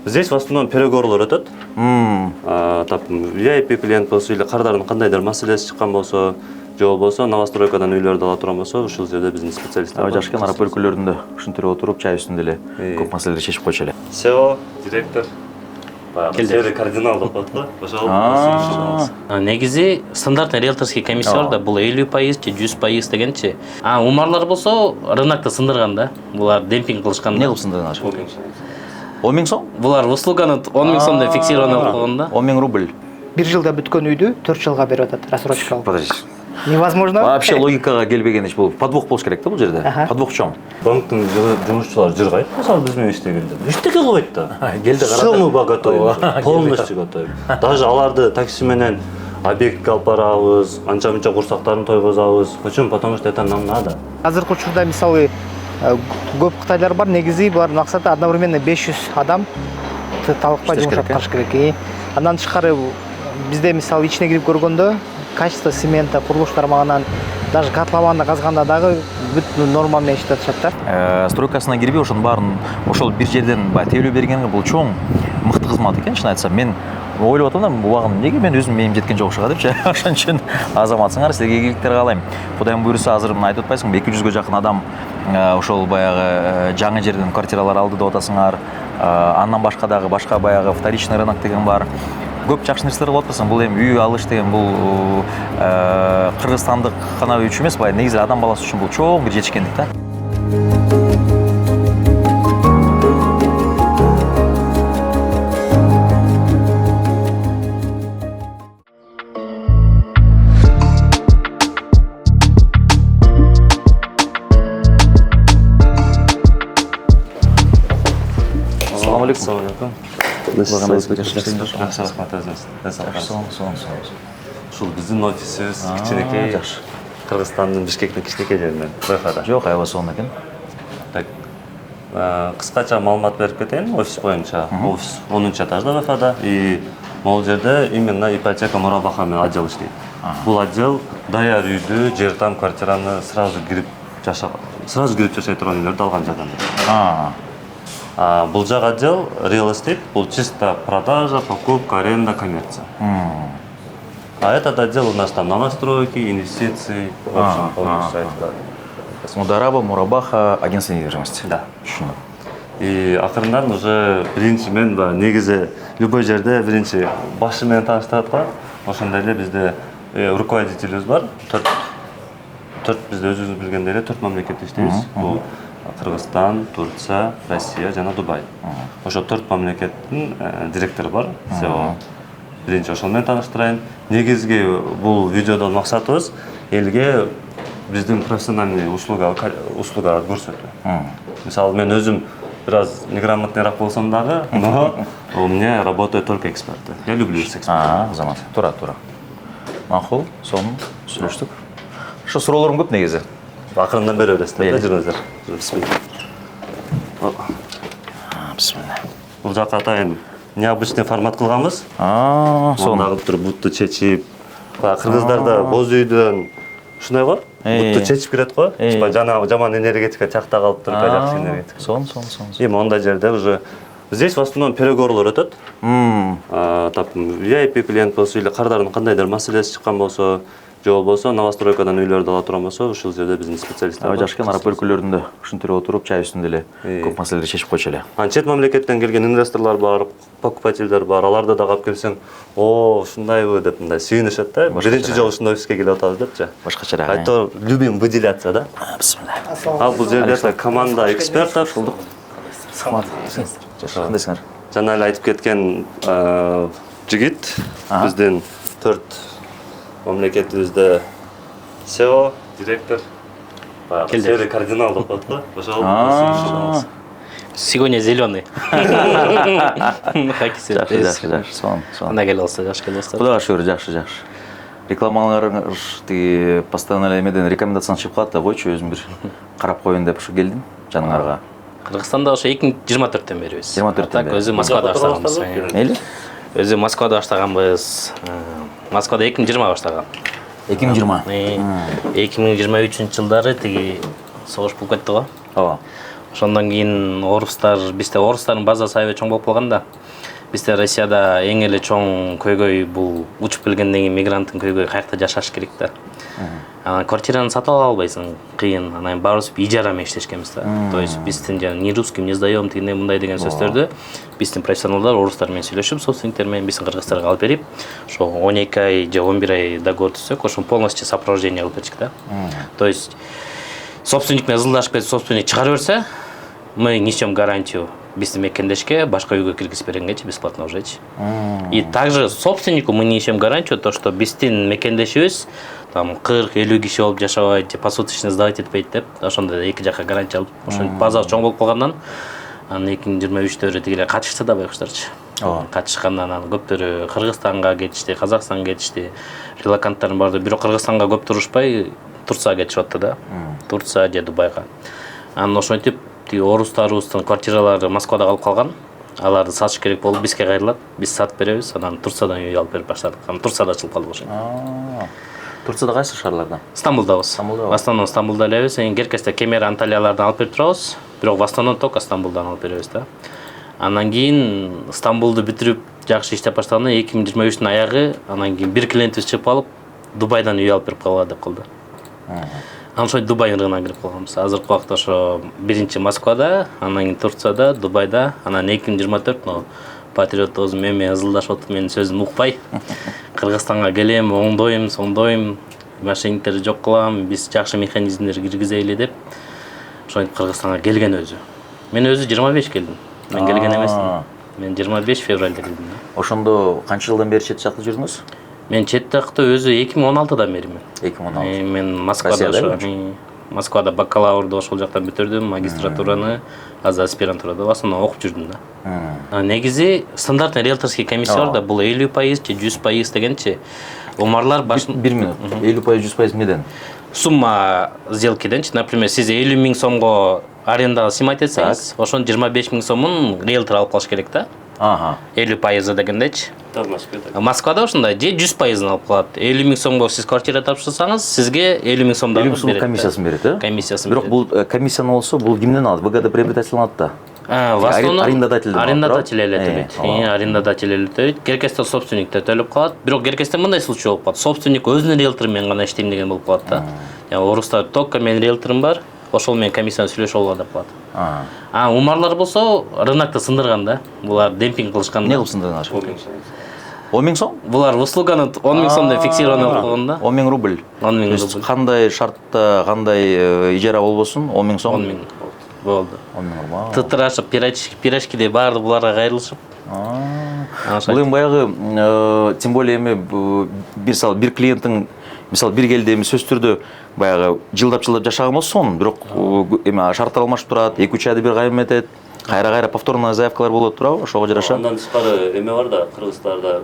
Здесь в основном переговорлар өтөт. VIP клиент болсо или кардардын кандайдыр маселеси чыккан болсо, же болбосо новостройкадан үйлөрдү ала турган болсо, ушул жерде биздин специалисттер бар. Жашкан арап өлкөлөрүндө ушинтип отуруп, чай үстүндө эле көп маселелерди чечип койчу эле. SEO, директор, келди кардинал деп коет го. Ошол. Негизи стандартный риэлторский комиссиялар да бул 50% же 100% дегенчи. Умарлар болсо рынокто сындырган да. Булар демпинг кылышкан. Эмне кылып сындырган ачык? 10 000 сом? Булар услуганы 10 000 сомдо фиксированный койгон да. 10 000 рубль. 1 жылда бүткөн үйдү 4 жылга берип атат рассрочка. Подожди. Невозможно. Вообще логикага келбеген иш бул. Подвох болуш керек да бул жерде. Подвох чоң. Банктын жумушчулары жыргайт. Мисалы биз менен иштегенде. Эчтеке кылбайт да. Келди карады. Все мы готовим. Полностью готовим. Даже аларды такси менен объектке алып барабыз, анча-мынча курсактарын тойгозабыз. Почему? Потому что это нам надо. Азыркы учурда мисалы көп кытайлар бар, негизи булардын максаты одновременно 500 адам талыкпай жумуш аткарыш керек. Андан тышкары бизде мисалы ичине кирип көргөндө качество цемента, курулуш тармагынан даже котлованды казганда дагы бүт норма менен иштеп атышат да. Стройкасына кирбей ошонун баарын ошол бир жерден баягы тейлөө берген бул чоң мыкты кызмат экен, чын айтсам. Мен ойлоп атам, бул багым неге мен өзүм мээм жеткен жок ушуга депчи. Ошон үчүн азаматсыңар, силерге ийгиликтер каалайм. Кудайым буйруса азыр мына айтып атпайсыңбы, 200гө жакын адам ошол баягы жаңы жерден квартиралар алды деп атасыңар. Андан башка дагы башка баягы вторичный рынок деген бар. Көп жакшы нерселер кылып атасың. Бул эми үй алыш деген бул кыргызстандык гана үчүн эмес, баягы негизи адам баласы үчүн бул чоң бир жетишкендик да. Assalamu alaikum. Ушул биздин офисибиз кичинекей. Жакшы. Кыргызстандын Бишкектин кичинекей жеринен, БФда. Жок, аябай сонун экен. Так, кыскача маалымат берип кетейин. Офис боюнча. Офис 10-чу этажда БФда и могул жерде именно ипотека мурабаха менен отдел иштейт. Бул отдел даяр үйдү, жер там квартираны сразу кирип жашай турган үйлөрдү алган жадан. Бул жак отдел real estate, бул чисто продажа, покупка, аренда, коммерция. А этот отдел у нас там новостройки, инвестиции, в общем, полностью. Мудараба, Мурабаха, агентство недвижимости. Да. И акырындан уже биринчи мен негизи любой жерде биринчи башы менен тааныштырат го. Ошондой эле бизде руководителибиз бар. Төрт бизде өзүбүз билгендей эле 4 мамлекетте иштейбиз. Бул Кыргызстан, Турция, Россия жана Дубай. Ошо 4 мамлекеттин директору бар. SEO. Биринчи ошол менен тааныштырайын. Негизги бул видеодон максатыбыз элге биздин профессиональный услугаларды көрсөтүү. Мисалы мен өзүм biraz неграмотныйраак болсом дагы, но у меня работают только эксперты. Я люблю экспертов. Замат. Тура. Макул, сонун сүйлөштүк. Ошо суроолорум көп негизи. Акырындан бери бересиздер да, жүрүңүздөр. Бисмилла. Бул жака атайын необычный формат кылганбыз. Сонун. Дагы туруп бутту чечип, кыргыздарда боз үйдөн ушундай го, бутту чечип кирет го. Жаман энергетика чакта калып туруп, жакшы энергетика. Сонун. И мондай жерде уже здесь в основном переговорлар өтөт. VIP клиент болсо или кардардын кандайдыр маселеси чыккан болсо, же болбосо новостройкадан үйлөрдү ала турган болсо, ушул жерде биздин специалисттер бар. Жашкан арап өлкөлөрүндө ушинтип отуруп, чай үстүндө эле көп маселелерди чечип койчу эле. Чет мамлекеттен келген инвесторлор бар, покупательдер бар. Аларды да калып келсең, ушундайбы деп мындай сүйүнүшөт да. Биринчи жолу ушундай офиске келип атабыз депчи. Башкачараак. Айтор любим выделяться, да? Бисмилла. Ал бул жерде команда экспертов. Кандайсыңар? Жана эле айтып кеткен жигит биздин 4 мамлекетибизде SEO, директор, келди кардинал деп коет го. Ошол Сегодня зеленый. Жакшы, сонун. Анда келе алса, жакшы келе алса. Кудайга шүгүр, жакшы. Рекламаларыңар тиги постоянно эмеден рекомендацияны чыгып калат да, койчу өзүм бир карап коеюн деп ушу келдим жаныңарга. Кыргызстанда ошо 2024-төн беребиз. 24-төн бери. Өзү Москвада баштаганбыз. Мейли? Өзү Москвада баштаганбыз. Москвада 2020 баштаган. 2020. 2023-жылдары тиги согуш болуп кетти го. Ооба. ошондон кийин орустар, бизде орустардын базасы аябай чоң болуп калган да. Бизде Россияда эң эле чоң көйгөй бул учуп келгенден кийин мигранттын көйгөйү каякта жашаш керек да. Анан квартираны сатып ала албайсың, кыйын. Анан баарыбыз ижара менен иштешкенбиз да. То есть биздин жана ни русским не сдаём тигиндей мындай деген сөздөрдү биздин профессионалдар орустар менен сүйлөшүп, собственниктер менен биздин кыргыздарга алып берип, ошо 12 ай же 11 ай договор түзсөк, ошо полностью сопровождение кылып берчүк да. То есть собственник менен ызылдашып кетип, собственник чыгара берсе, мы несем гарантию биздин мекендешке, башка үйгө киргизип бергенгечи бесплатно ужечи. И также собственнику мы несем гарантию, то, что биздин мекендешибиз там 40-50 киши болуп жашабайт, же посуточный сдавать этпейт деп, ошондо эки жакка гарантия алып, ошентип база чоң болуп калгандан, анан 2023-тө тигилер катышты да байкуштарчы. Катышкандан анан көптөрү Кыргызстанга кетишти, Казакстанга кетишти. Релоканттардын баардыгы бирок Кыргызстанга көп турушпай Турцияга кетишип атты да. Турция же Дубайга. Анан ошентип тиги орустарыбыздын квартиралары Москвада калып калган. Аларды сатыш керек болуп бизге кайрылат. Биз сатып беребиз. Анан Турциядан үй алып берип баштадык. Анан Турцияда ачылып калды ошо. Турцияда кайсы шаарларда? Стамбулдабыз. Стамбулда. В основном Стамбулда элебиз. Керкесте Кемер, Анталиялардан алып берип турабыз. Бирок в основном только Стамбулдан алып беребиз да. Анан кийин Стамбулду бүтүрүп жакшы иштеп баштаганда 2023-түн аягы, анан кийин бир клиентибиз чыгып алып, Дубайдан үй алып берип калгыла деп калды. Анан ошо Дубай рыногуна кирип калганбыз. Азыркы убакта ошо биринчи Москвада, анан кийин Турцияда, Дубайда, анан 2024 патриотубуз менен ызылдашып атып, менин сөзүмдү укпай, Кыргызстанга келем, оңдойм, соңдойм, мошенниктерди жок кылам, биз жакшы механизмдер киргизели деп, ошентип Кыргызстанга келген өзү. Мен өзү 25 келдим. Мен келген эмесмин. Мен 25 февралда келдим. Ошондо канча жылдан бери чет жакта жүрдүңүз? Мен чет жакта өзү 2016-дан беримин. 2016. Мен Москвада ошо Москвада бакалаврды ошол жактан бүтүрдүм, магистратураны, азыр аспирантурада в основном окуп жүрдүм да. Негизи стандартный риэлторский комиссия бар да, бул 50% же 100% дегенчи. Омарлар баш 1 минут. 50% 100% неден? Сумма сделкиденчи, например, сиз 50 000 сомго арендага снимать этсеңиз, ошонун 25 000 сомун риэлтор алып калыш керек да. 50% дегендечи. Москвада ошондой же 100% алып калат. 50 000 сомго сиз квартира тапшырсаңыз, сизге 50 000 сомдан берет. 50 000 сом комиссиясын берет, э? Комиссиясын берет. Бирок бул комиссияны болсо, бул кимден алат? ВГД приобретатель алат да. В основном арендодатель эле төлөйт. Арендодатель эле төлөйт. Керкесте собственниктер төлөп калат. Бирок керкесте мындай случай болуп калат. Собственник өзүнүн риэлтору менен гана иштейм деген болуп калат да. Орустар только менин риэлторум бар. Ошол менен комиссияны сүйлөшүп алгыла деп калат. Умарлар болсо рынокто сындырган да. Булар демпинг кылышкан. Эмне кылып сындыргандар? 10 000 сом? Булар услуганы 10 000 сомдон фиксированный кылып койгон да. 10 000 рубль. 10 000 рубль. Кандай шартта, кандай ижара болбосун, 10 000 сом. 10 000 болду. 10 000 рубль. Тытырашып, пирожкидей баарды буларга кайрылышып. Бул эми баягы, тем более эми бир клиенттин мисалы бир келди эми сөзсүз түрдө баягы жылдап жашаган болсо сонун, бирок эми шарттар алмашып турат, 2-3 айда бир кайрым этет, кайра повторный заявкалар болот туурабы? Ошого жараша. Андан тышкары эме бар да, Кыргызстанда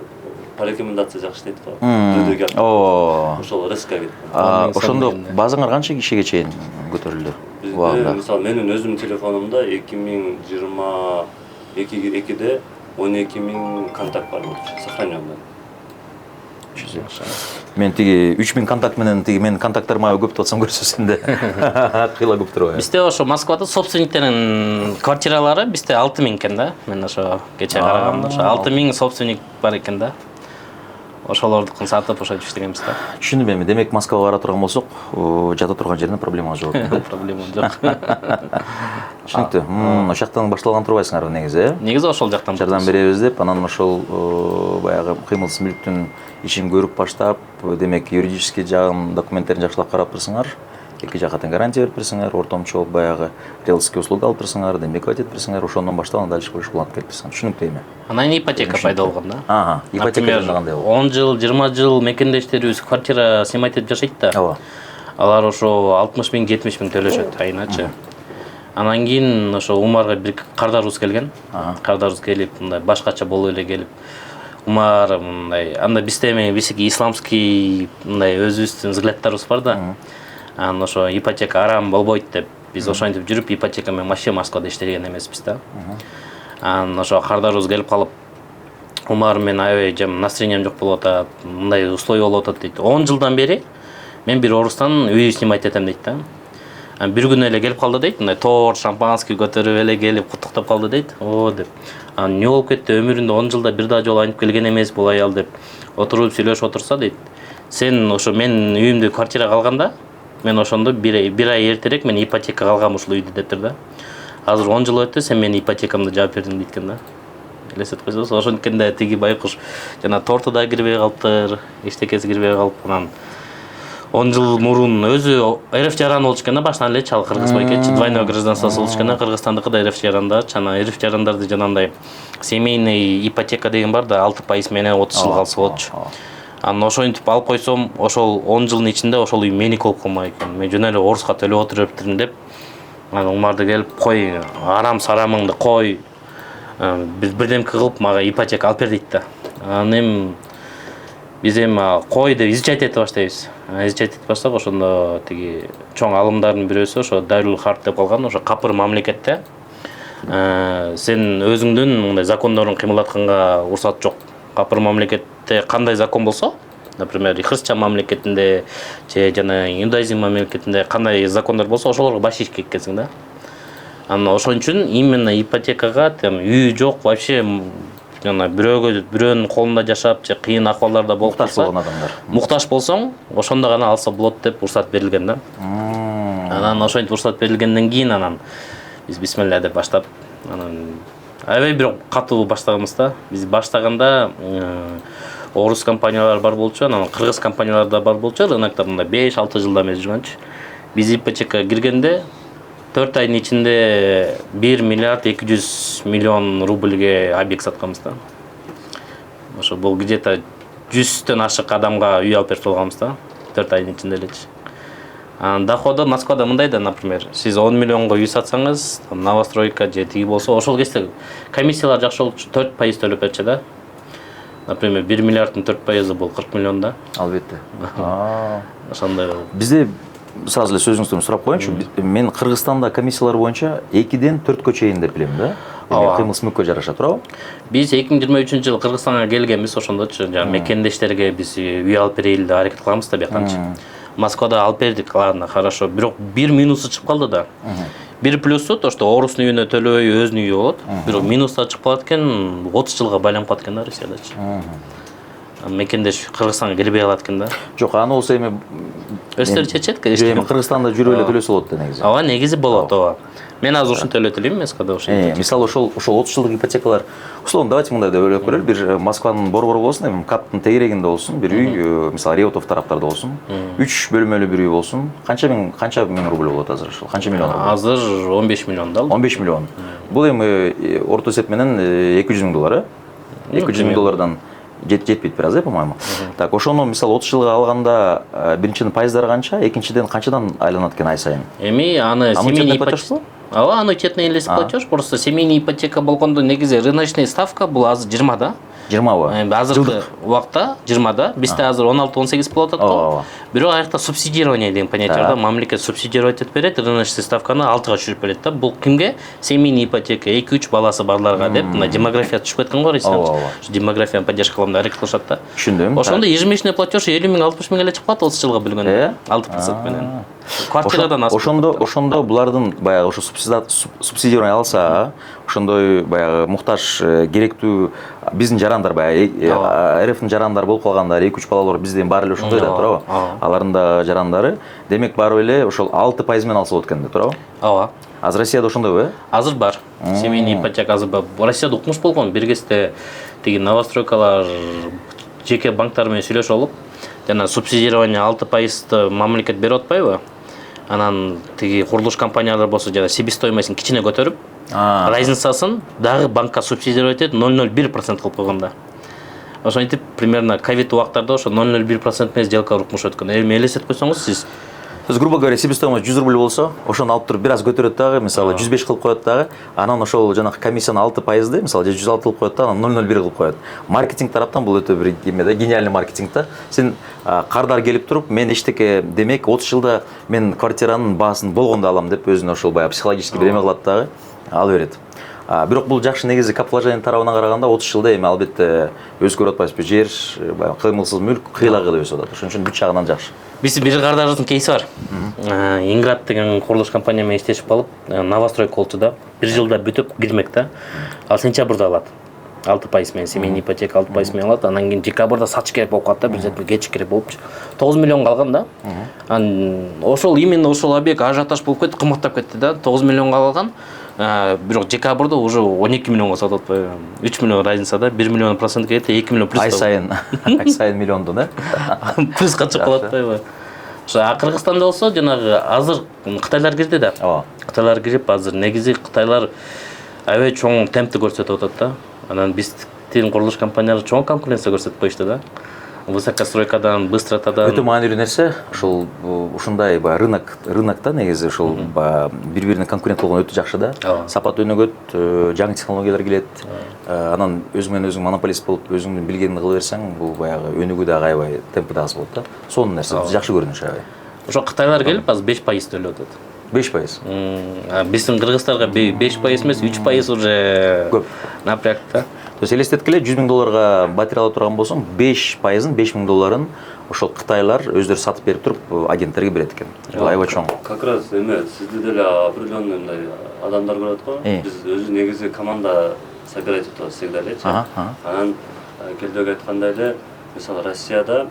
по рекомендации жакшы иштейт го. Дөйдө кеп. Ошол РСК кетти. Ошондо базаңар канча кишиге чейин көтөрүлдү? Бизде мисалы менин өзүмдүн телефонумда 2022-де 12 000 контакт бар болчу, сохранённый. Мен тиги 3000 контакт менен тиги менин контакттарыма көп деп атсам көрөсүз энди. Кыйла көп турбайбы? Бизде ошо Москвада собственниктердин квартиралары бизде 6 000 экен да. Мен ошо кече караганда ошо 6 000 собственник бар экен да. Ошолордукун сатып ошентип иштегенбиз да. Түшүндүм эми. Демек Москвага бара турган болсок, жата турган жеринде проблема жок. Проблема жок. Түшүнүктүү. Ошол жактан башталган турбайсыңарбы негизи, э? Негизи ошол жактан жардам беребиз деп, анан ошол баягы кыймылсыз мүлктүн ишин көрүп баштап, демек юридический жагын, документтерин жакшылап карап турсаңар, эки жакка тең гарантия берип берсеңер, ортомчу баягы риэлторский услуга алып берсеңер, демек айтып берсеңер, ошондон баштап анан дальше коюш болот деп берсең. Түшүнүктүү эми. Анан ипотека пайда болгон да. Ипотека кандай болду? 10 жыл, 20 жыл мекендештерибиз квартира снимать этип жашайт да. Алар ошо 60 000, 70 000 төлөшөт айначы. Анан кийин ошо Умарга бир кардарыбыз келген. Кардарыбыз келип, мындай башкача болуп эле келип, Умар мындай, анда бизде эми бизги исламский мындай өзүбүздүн взгляддарыбыз бар да. Анан ошо ипотека арам болбойт деп, биз ошентип жүрүп ипотека менен вообще Москвада иштеген эмеспиз да. Анан ошо кардарыбыз келип калып, Умар мен аябай жам настроением жок болуп атат, мындай условия болуп атат дейт. 10 жылдан бери мен бир орустан үй снимать этем дейт да. бир күн эле келип калды дейт, мындай торт, шампанский көтөрүп эле келип куттуктап калды дейт. О деп. Эмне болуп кетти? Өмүрүндө 10 жылда бир да жолу айнып келген эмес бул аял деп отуруп сүйлөшүп отурса дейт. Сен ошо мен үйүмдө квартира калганда, мен ошондо бир ай эртерээк мен ипотека алгам ушул үйдү дептир да. Азыр 10 жыл өттү, сен менин ипотекамды жаап бердиң дейт экен да. Элестетип койсоңуз, ошондуктан да тиги байкуш жана торту да кирбей калыптыр, эчтекеси кирбей калып, анан 10 жыл мурун өзү РФ жаран болчу экен да, баштан эле чал кыргыз байкетчи, двойной гражданствосы болчу экен да, Кыргызстандыкы да РФ жарандар, жана РФ жарандарды жанагындай семейный ипотека деген бар да, 6% менен 30 жыл калса болчу. Анан ошентип алып койсом, ошол 10 жылдын ичинде ошол үй меники болуп калмак экен. Мен жөн эле оруска төлөп отуруптурмун деп, анан умарды келип, кой, арам сарамыңды кой, бирдемке кылып мага ипотека алып бер дейт да. Анан эми биз эми кой деп изчать эте баштайбыз. Изчать эте баштап, ошондо тиги чоң алымдардын бирөөсү ошо Дарул Харп деп калган, ошо капыр мамлекетте сен өзүңдүн мындай закондорун кыймылдатканга уруксат жок. Капыр мамлекетте кандай закон болсо, например, христиан мамлекетинде же жана иудаизм мамлекетинде кандай закондор болсо, ошолорго баш ийишке экенсиң да. Анан ошон үчүн именно ипотекага там үй жок, вообще жана бирөөнүн колунда жашап, же кыйын акыбалдарда болуп калса, муктаж болсоң, ошондо гана алса болот деп уруксат берилген да. Анан ошентип уруксат берилгенден кийин анан биз бисмилля деп баштап, анан аябай бир катуу баштаганбыз да. Биз баштаганда орус компаниялар бар болчу, анан кыргыз компаниялар да бар болчу, рынокто мындай 5-6 жылдан бери жүргөнчү. Биз ипотекага киргенде 4 айдын ичинде 1 миллиард 200 миллион рубльге объект сатканбыз да. Ошо бул где-то 100төн ашык адамга үй алып берип алганбыз да, 4 айдын ичинде элечи. Доходу Москвада мындай да, например, сиз 10 миллионго үй сатсаңыз, новостройка же тиги болсо, ошол кезде комиссиялар жакшы болчу, 4% төлөп берчү да. Например, 1 миллиарддын 4% бул 40 миллион да. Албетте. Ошондой. Бизде сразу эле сөзүңүздөн сурап коеюнчу. Мен Кыргызстанда комиссиялар боюнча 2-ден 4-кө чейин деп билем да. Кыймыл смыкка жараша туурабы? Биз 2023-жылы Кыргызстанга келгенбиз, ошондочу жана мекендештерге биз үй алып берели деп аракет кылабыз да бияктанчы. Москвада алып бердик, ладно, хорошо. Бирок бир минусу чыгып калды да. Бир плюсу то, что орустун үйүнө төлөбөй өзүнүн үйү болот. Бирок минуста чыгып калат экен, 30 жылга байланып калат экен да Россиядачы. Мекендеш Кыргызстанга кирбей калат экен да. Жок, аны болсо эми өздөрү чечет, конечно. Эми Кыргызстанда жүрүп эле төлөсө болот да негизи. Ооба, негизи болот, ооба. Мен азыр ушуну төлөп элем, Москвада ошентип. Мисалы ошол 30 жылдык ипотекалар, условно, давайте мындай деп ойлоп көрөлү. Бир Москванын борбору болсун, эми КАПтын тегерегинде болсун, бир үй, мисалы Реутов тараптарда болсун, 3 бөлмөлүү бир үй болсун. Канча миң рубль болот азыр ошол? Канча миллион рубль? Азыр 15 миллион да. 15 миллион. Бул эми орто эсеп менен 200 миң доллар, 200 миң доллардан жетпейт бир аз, по-моему. Так, ошону мисалы 30 жылга алганда биринчиден пайыздары канча, экинчиден канчадан айланат экен ай сайын? Эми аны семейный ипотека. Ооба, аннуитетный элеси платеж, просто семейный ипотека болгондо негизи рыночный ставка бул азыр 20 да. 20 азыркы убакта 20 да. Бизде азыр 16-18 болуп атат го. Бирок аякта субсидирование деген понятие бар да. Мамлекет субсидировать этип берет, рыночный ставканы 6га түшүрүп берет да. Бул кимге? Семейный ипотека, 2-3 баласы барларга деп, мына демография түшүп кеткен го Россияда. Демографияны поддержка кылам деп аракет кылышат да. Түшүндүм. Ошондо ежемесячный платеж 50 миң 60 миң эле чыгып калат 30 жылга бөлгөндө. 6% менен. Квартирадан асып. Ошондо булардын баягы ошо субсидирование алса, ошондой баягы муктаж керектүү биздин жарандар баягы РФтин жарандары болуп калгандар, 2-3 балалар бизден баары эле ошондой да, туурабы? Алардын да жарандары, демек барып эле ошол 6% менен алса болот экен да, туурабы? Ооба. Азыр Россияда ошондойбу, Азыр бар. Семейный ипотека азыр бар. Россияда укмуш болгон, бир кезде тиги новостройкалар жеке банктар менен сүйлөшүп алып, жана субсидирование 6% мамлекет берип атпайбы? Анан тиги курулуш компаниялар болсо жана себестоимостун кичине көтөрүп, разницасын дагы банкка субсидировать этип 0,01% кылып койгонда. Ошентип примерно ковид убактарда ошо 0,01% менен сделка урукмуш өткөн. Эми элестетип койсоңуз сиз, грубо говоря, себестоимость 100 рубль болсо, ошону алып туруп бир аз көтөрөт дагы, мисалы 105 кылып коет дагы, анан ошол жанагы комиссияны 6%, мисалы 106 кылып коет да, анан 0,01 кылып коет. Маркетинг тараптан бул өтө бир эме да, гениальный маркетинг да. Сен кардар келип туруп, мен эчтеке демек 30 жылда мен квартиранын баасын болгондо алам деп өзүнө ошол баягы психологический бир эме кылат дагы, алып берет. Бирок бул жакшы негизи капиталовложение тарабынан караганда 30 жылда эми албетте өзгөрүп атпайбы, жер, баягы кыймылсыз мүлк кыйла-кыйла өсүп атат. Ошон үчүн бүт жагынан жакшы. Биз бир кардашыбыздын кейси бар. Инград деген курулуш компания менен иштешип калып, новостройка болчу да, 1 жылда бүтүп кирмек да. Ал сентябрда алат. 6% менен семейный ипотека 6% менен алат. Анан кийин декабрда сатыш керек болуп калат да, бир жети кечик керек болупчу. 9 миллион калган да. Ошол именно ошол объект ажиотаж болуп кетти, кымбаттап кетти да. 9 миллионго калган. Бирок декабрда уже 12 миллионго сатып атпайбы. 3 миллион разницада, 1 миллион процент кетти, 2 миллион плюс. Ай сайын миллионду да. Плюска чыгып калат атпайбы. Ошо Кыргызстанда болсо жанагы азыр Кытайлар кирди да. Кытайлар кирип азыр негизи Кытайлар аябай чоң темпти көрсөтүп атат да. Анан биздин курулуш компаниялары чоң конкуренция көрсөтүп коюшту да. Высокостройкадан, быстротадан. Өтө маанилүү нерсе, ошол ушундай рынокто негизи ошол бири-бирине конкурент болгон өтө жакшы да. Сапат өнүгөт, жаңы технологиялар келет. Анан өзүң менен өзүң монополист болуп, өзүңдүн билгениңди кыла берсең, бул баягы өнүгүү дагы аябай темпи дагы болот да. Сонун нерсе жакшы көрүнүш аябай. Ошо Кытайлар келип азыр 5% төлөп атат. 5%. Биздин кыргыздарга 5% эмес, 3% уже көп напряг да. То есть элестеткиле $100,000 батарея ала турган болсоң, 5%-ын $5,000 ошол Кытайлар өздөрү сатып берип туруп агенттерге берет экен. Аябай чоң. Как раз эме сизде деле определенный мындай адамдар көрөт го. Биз өзү негизи команда собирать этебиз всегда элечи. Анан келдек айткандай эле, мисалы Россияда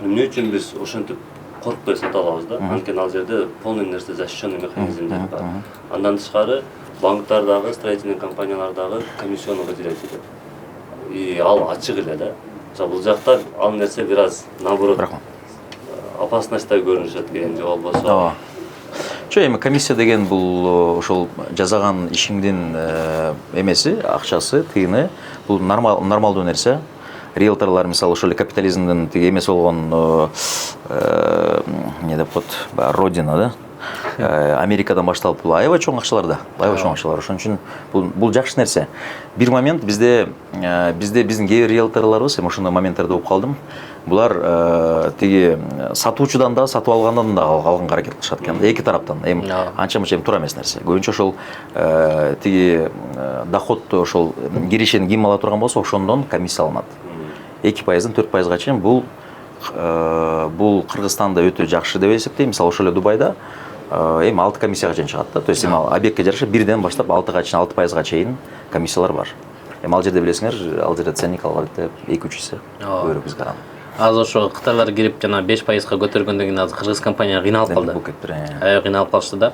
эмне үчүн биз ошентип коркпой сата алабыз да. Анткени ал жерде полный нерсе защищенный механизмдер бар. Андан тышкары банктардагы, строительный компаниялардагы комиссионный выделять этет. И ал ачык эле да. Бул жакта ал нерсе бир аз наоборот опасностьтай көрүнүшөт деген же болбосо. Чо эми комиссия деген бул ошол жасаган ишиңдин эмеси, акчасы, тыйыны, бул нормалдуу нерсе. Риэлторлар мисалы ошол капитализмдин тиги эмеси болгон эмне деп коет, родина да. Америкадан башталып бул аябай чоң акчалар да. Аябай чоң акчалар. Ошон үчүн бул жакшы нерсе. Бир момент биздин кээ бир риэлторлорбуз, эми ошондой моменттарда болуп калдым. Булар тиги сатуучудан да, сатып алгандан да алганга аракет кылышат экен. Эки тараптан. Эми анча-мынча туура эмес нерсе. Көбүнчө ошол тиги доходду ошол киришени ким ала турган болсо, ошондон комиссия алынат. 2%-дан 4%га чейин бул Кыргызстанда өтө жакшы деп эсептейм. Мисалы ошол эле Дубайда эми 6 комиссияга чейин чыгат да. То есть эми объектке жараша 1ден баштап 6-га чейин 6%га чейин комиссиялар бар. Эми ал жерде билесиңер, ал жерде ценник албетте 2-3 эсе көбүрөөк бизге караганда. Азыр ошо Кытайлар кирип жана 5%га көтөргөндөн кийин азыр кыргыз компаниялар кыйналып калды. Аябай кыйналып калышты да.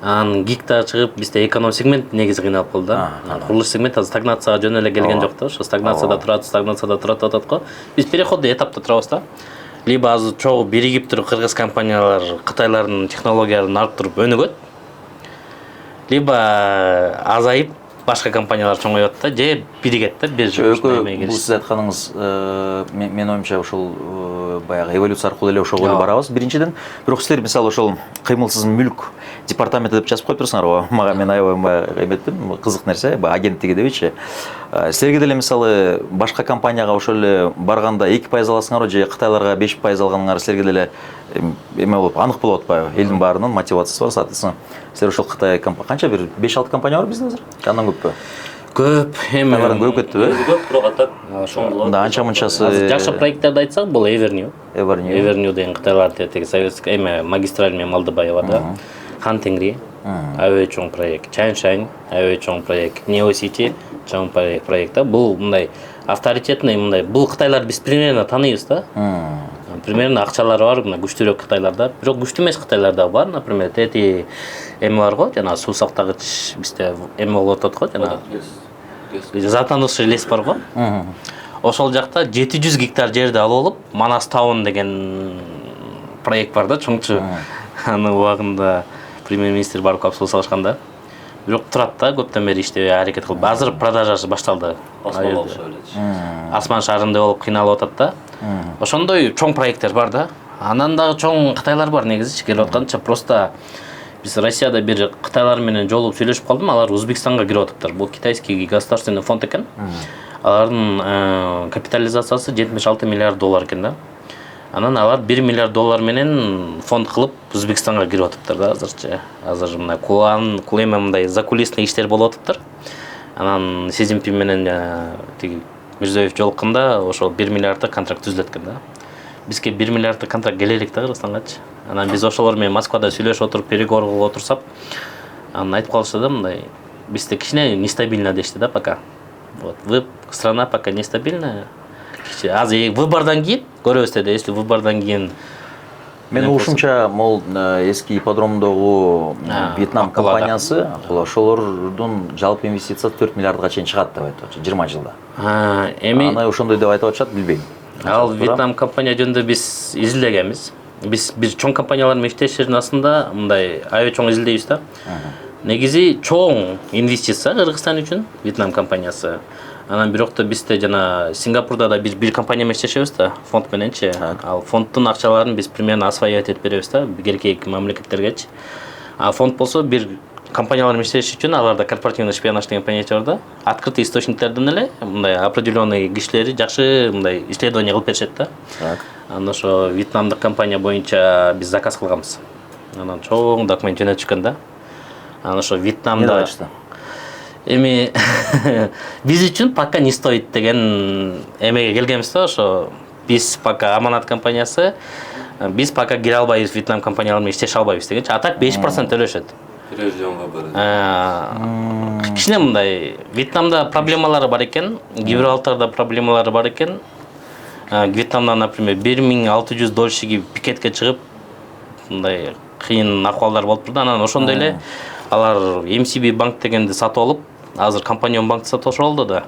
Анан гикта чыгып, бизде эконом сегмент негизи кыйналып калды да. Курулуш сегмент азыр стагнацияга жөн эле келген жок да. Ошо стагнацияда турат атат го. Биз переходный этапта турабыз да. Либо азыр чогуу биригип туруп кыргыз компаниялар Кытайлардын технологияларын арттырып өнүгөт. Либо азайып башка компаниялар чоңоёт да, же биригет да, бир жыл. Бул сиз айтканыңыз, мен оюмча ошол баягы эволюция аркылуу эле ошого эле барабыз. Биринчиден, бирок силер мисалы ошол кыймылсыз мүлк департаменти деп жазып коюп турсуңарбы? Мага мен аябай эметпин, кызык нерсе, агенттиги дебичи. Силерге деле мисалы башка компанияга ошол эле барганда 2% аласыңарбы же Кытайларга 5% алганыңар силерге деле эме болуп анык болуп атпайбы? Элдин баарынын мотивациясы бар, соответственно. Силер ошол Кытай канча бир 5-6 компания бар бизде азыр? Андан көппү? Көп, эми көбүп кеттиби? Көп, бирок атак чоң. Да, анча-мынчасы. Жакшы проекттерди айтсак, бул Эвернью деген Кытайлардын теги советский эме магистраль менен Малдыбаевада. Хан Тенгри аябай чоң проект. Чаншань аябай чоң проект. Нео Сити чоң проект. Бул мындай авторитетный мындай. Бул Кытайлар биз примерно тааныйбыз да. Примерно акчалары бар, мына күчтүүрөөк Кытайларда. Бирок күчтүү эмес Кытайларда бар. Например, тети эме бар го, жана суу сактагыч бизде эме болуп атат го, жана затанувший лес бар го. Ошол жакта 700 гектар жерди алып алып, Манас Таун деген проект бар да, чоңчу. Аны убагында премьер-министр барып калып суу салышканда. Бирок турат да, көптөн бери иштебей аракет кылып. Азыр продажасы башталды. Асман шаарында болуп кыйналып атат да. Ошондой чоң проекттер бар да. Анан дагы чоң Кытайлар бар негизи келип атканча. Просто биз Россияда бир Кытайлар менен жолугуп сүйлөшүп калдым. Алар Өзбекстанга кирип атыптыр. Бул китайский государственный фонд экен. Алардын капитализациясы $76 миллиард экен да. Анан алар 1 миллиард доллар менен фонд кылып Өзбекстанга кирип атыптыр да азырчы. Азыр мына кулема мындай закулисный иштер болуп атыптыр. Анан Си Цзиньпин менен тиги Мирзиёев жолукканда ошол 1 миллиарддык контракт түзүлөт экен да. Бизге 1 миллиарддык контракт келелик да Кыргызстангачы. Анан биз ошолор менен Москвада сүйлөшүп отуруп, переговор кылып отурсак, анан айтып калышты да мындай, бизде кичине нестабильно дешти да пока. Вот, страна пока нестабильная. Азыр выбордан кийин көрөбүз деди, если выбордан кийин Мен ушунча могул эски ипподромдогу Вьетнам компаниясы ошолордун жалпы инвестициясы 4 миллиардга чейин чыгат деп айтып атышат 20 жылда. Эми Аны ошондой деп айтып атышат, билбейм. ал Вьетнам компания жөнүндө биз изилдегенбиз. Биз бир чоң компаниялар менен иштештердин астында мындай аябай чоң изилдейбиз да. Негизи чоң инвестиция Кыргызстан үчүн Вьетнам компаниясы. Анан бирок да бизде жана Сингапурда да бир компания менен иштешебиз да, фонд мененчи. Ал фонддун акчаларын биз примерно осваивать этип беребиз да, керекей мамлекеттергечи. А фонд болсо бир компаниялар менен иштеш үчүн аларда корпоративный шпионаж деген понятие бар да. Открытый источниктерден эле мындай определенный кишилери жакшы мындай исследование кылып беришет да. Анан ошо Вьетнамдык компания боюнча биз заказ кылганбыз. Анан чоң документ жөнөтүшкөн да. Анан ошо Вьетнамда эми биз үчүн пока не стоит деген эмеге келгенбиз да, ошо биз пока аманат компаниясы, биз пока кире албайбыз Вьетнам компаниялар менен иштеше албайбыз дегенчи. А так 5% төлөшөт. Телевизионга барат. Кичине мындай Вьетнамда проблемалары бар экен, Гибралтарда проблемалары бар экен. Вьетнамда, например, 1600 дольщики пикетке чыгып, мындай кыйын акыбалдар болуп турду. Анан ошондой эле алар MCB банк дегенди сатып алып, азыр компанион банкты сатып алышып алды да.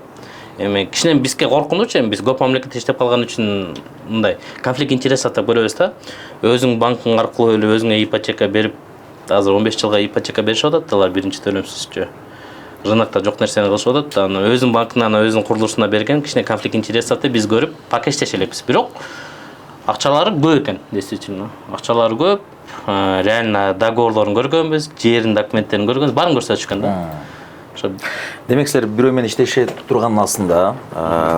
Эми кичине бизге коркунуч, эми биз көп мамлекетте иштеп калган үчүн мындай конфликт интересов деп көрөбүз да. Өзүң банкың аркылуу эле өзүңө ипотека берип, азыр 15 жылга ипотека беришип атат, алар биринчи төлөмсүзчө. Рынокто жок нерсени кылышып атат. Аны өзүнүн банкынан өзүнүн курулушуна берген кичине конфликт интересовду биз көрүп, пока иштеше элекпиз. Бирок акчалары көп экен, действительно. Акчалары көп. Реально договорлорун көргөнбүз, жерин документтерин көргөнбүз, баарын көрсөтүшкөн да. Демек силер бирөө менен иштеше турганын астында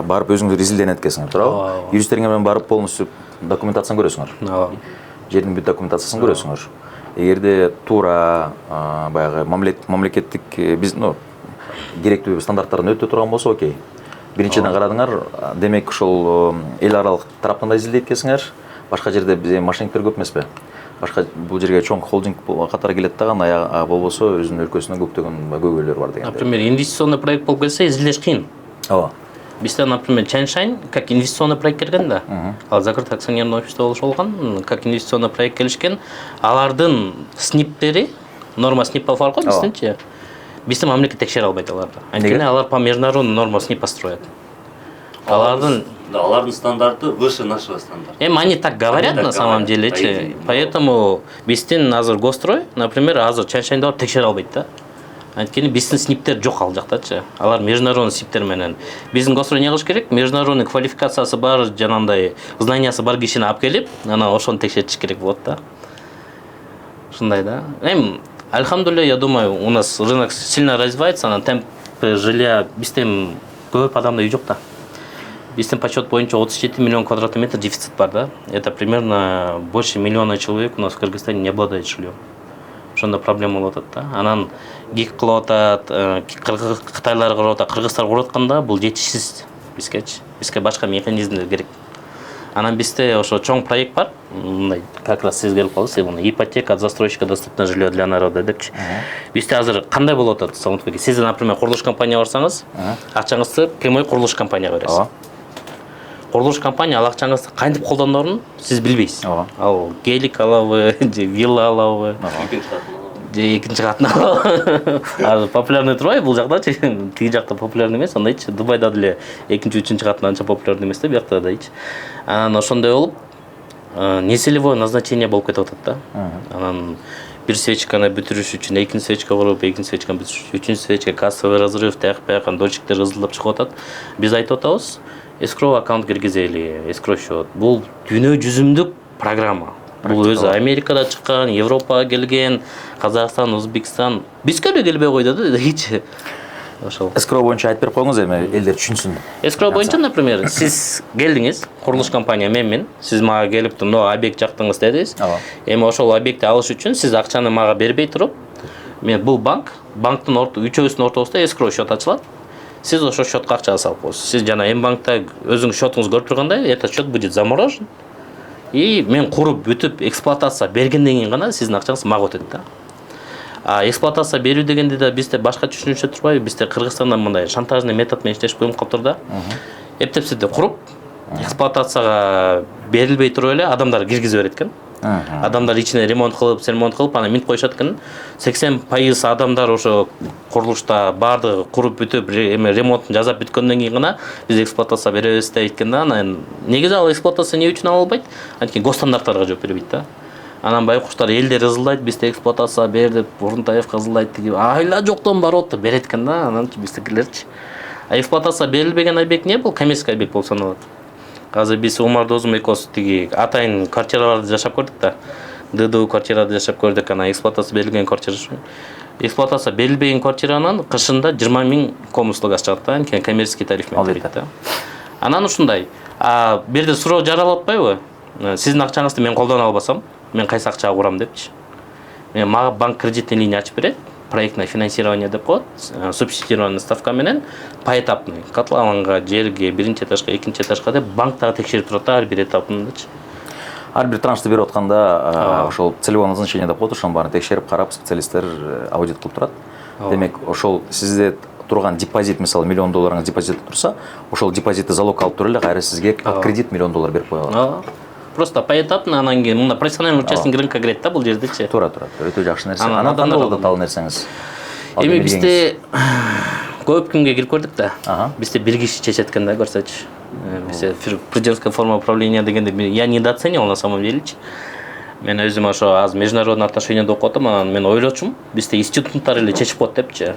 барып өзүңүздөр изилденет экенсиңер, туурабы? Юристтериңер менен барып полностью документацияны көрөсүңөр. Ооба. Жердин бүт документациясын көрөсүңөр. Эгерде туура баягы мамлекеттик керектүү стандарттардан өтө турган болсо, окей. Биринчиден карадыңар, демек ошол эл аралык тараптан да изилдейт экенсиңер. Башка жерде биз мошенниктер көп эмеспи? Башка бул жерге чоң холдинг катары келет дагы, болбосо өзүнүн өлкөсүнө көптөгөн көйгөйлөр бар деген. Например, инвестиционный проект болуп келсе, изилдеш кыйын. Ооба. Бизде, например, Чаншань как инвестиционный проект келген да. Ал закрытый акционерный общество болуш болгон, как инвестиционный проект келишкен. Алардын сниптери, норма снипов бар го биздинчи. Бизде мамлекет текшере албайт аларды. Анткени алар по международной норма снип построят. Алардын стандарты выше нашего стандарта. Они так говорят на самом деле, поэтому биздин азыр Гострой, например, азыр Чаншаньда текшере албайт да. Анткени биздин сниптер жок ал жактачы. Алар международный сниптер менен. Биздин Гострой не кылыш керек? Международный квалификациясы бар, жанагындай знаниясы бар кишини алып келип, анан ошону текшертиш керек болот да. Ушундай да. Альхамдулилля, я думаю, у нас рынок сильно развивается, на темп жилья бизде көп адамда үй жок да. Биздин подсчет боюнча 37 миллион квадратный метр дефицит бар да. Это примерно больше миллиона человек у нас в Кыргызстане не обладает жильем. Ошондо проблема болуп атат да. Анан гик кылып атат, Кытайлар кылып атат, кыргыздар кылып атканда бул жетишсиз бизгечи. Бизге башка механизмдер керек. Анан бизде ошо чоң проект бар. Мындай как раз сиз келип калдыңыз, ипотека от застройщика доступное жилье для народа депчи. Бизде азыр кандай болуп атат? Сиз, например, курулуш компания барсаңыз, акчаңызды прямой курулуш компанияга бересиз. Курулуш компания ал акчаңызды кантип колдонорун сиз билбейсиз. Ал гелик алабы, же вилла алабы, же экинчи катын алабы. Азыр популярный турбайбы бул жакта, тиги жакта популярный эмес, андайчы. Дубайда деле экинчи, үчүнчү катын анча популярный эмес да, биякта дайчы. Анан ошондой болуп, нецелевое назначение болуп кетип атат да. Анан бир свечканы бүтүрүш үчүн экинчи свечка куруп, экинчи свечканы бүтүрүш, үчүнчү свечка кассовый разрыв, таяк дольщиктер ызылдап чыгып атат. Биз айтып атабыз, escrow аккаунт киргизели, escrow счет. Бул дүйнө жүзүмдүк программа. Бул өзү Америкада чыккан, Европага келген, Казакстан, Өзбекстан. Бизге эле келбей койду да, дейчи. ошол. эскроу боюнча айтып берип коюңуз эми элдер түшүнсүн. Эскроу боюнча, например, сиз келдиңиз, курулуш компания менен, сиз мага келип мына объект жактыңыз дедиңиз. Эми ошол объектти алыш үчүн сиз акчаны мага бербей туруп, мен бул банктын үчөөбүздүн ортобузда эскроу счет ачылат. Сиз ошол счетко акча салып коесуз. Сиз жана М-банкта өзүңүз счетуңузду көрүп тургандай, этот счет будет заморожен. И мен куруп бүтүп эксплуатация бергенден кийин гана сиздин акчаңыз мага өтөт да. А эксплуатация берүү дегенде да бизде башка түшүнүшү турбайбы? Бизде Кыргызстанда мындай шантажный метод менен иштешип коюп калыптыр да. Эптепсиде куруп, эксплуатацияга берилбей туруп эле адамдар киргизе берет экен. Адамдар ичине ремонт кылып, ана минт коюшат экен. 80% адамдар ошо курулушта баардыгы куруп бүтүп, ремонтун жасап бүткөндөн кийин гана биз эксплуатация беребиз деп айткан да. Анан негизи ал эксплуатация эмне үчүн ала албайт? Анткени госстандарттарга жооп бербейт да. Анан байкуштар элдер ызылдайт, бизде эксплуатация бер деп, Урунтаев ызылдайт деп, айла жоктон барып деп берет экен да. Анан биздикилерчи. А эксплуатация берилбеген объект не бул? Коммерческий объект болуп саналат. Азыр биз Умар досум экөөбүз тиги атайын квартираларда жашап көрдүк да. ДДУ квартирада жашап көрдүк, анан эксплуатация берилген квартира. Эксплуатация берилбеген квартиранын кышында 20 000 коммунальный газ чыгат да, анткени коммерческий тариф менен берет да. Анан ушундай. Бир жерде суроо жаралып атпайбы? Сиздин акчаңызды мен колдоно албасам, мен кайсы акчага курам депчи. Мага банк кредитный линия ачып берет. Проектное финансирование деп коет, субсидированный ставка менен поэтапный. Котлованга, жерге, биринчи этажга, экинчи этажга деп банктагы текшерип турат ар бир этабындачы. Ар бир траншты берип атканда ошол целевое назначение деп коет, ошонун баарын текшерип карап специалисттер аудит кылып турат. Демек, ошол сизде турган депозит, мисалы $1 000 000 депозит турса, ошол депозитти залог алып туруп эле кайра сизге кредит $1 000 000 берип коя алат. Просто поэтапно, анан кийин мына профессиональный участник рынка кирет да бул жердечи. Туура. Өтө жакшы нерсе. Анан кандай болду ал нерсеңиз? Эми бизде көп күнгө кирип көрдүк да. Бизде бир киши чечет экен да, көрсөчү. Бизде президентская форма управления дегенде я недооценивал на самом деле. Мен өзүм ошо аз международный отношенияда окуп атам, анан мен ойлочумун, бизде институттар эле чечип коет депчи.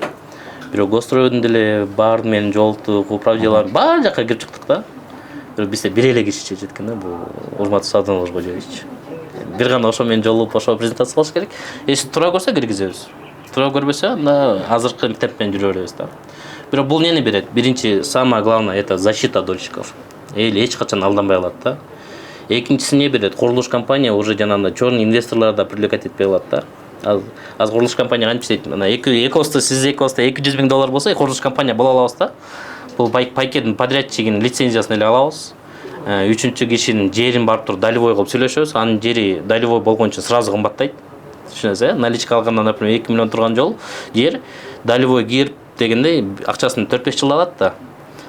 Бирок госстроюдун деле баарын менен жолтук, управделар баар жакка кирип чыктык да. Бизде бир эле киши чечет экен да, бул Урмат Садынович Божевич. Бир гана ошо менен жолугуп ошо презентация кылыш керек. Эч туура көрсө киргизебиз. Туура көрбөсө анда азыркы темп менен жүрө беребиз да. Бирок бул нени берет? Биринчи, самое главное, это защита дольщиков. Эл эч качан алданбай калат да. Экинчиси не берет? Курулуш компания уже жанагындай чоң инвесторлорду привлекать этпей калат да. Аз курулуш компания кантип иштейт? Мына сиз экөөбүздө $200 000 болсо, курулуш компания боло алабыз да. Бул пайкеттин подрядчигинин лицензиясын эле алабыз. Үчүнчү кишинин жерин барып туруп долевой кылып сүйлөшөбүз. Анын жери долевой болгончо сразу кымбаттайт. Түшүнөсүз, наличка алганда, например, 2 миллион турган жер долевой кирип дегенде акчасын 4-5 жыл алат да.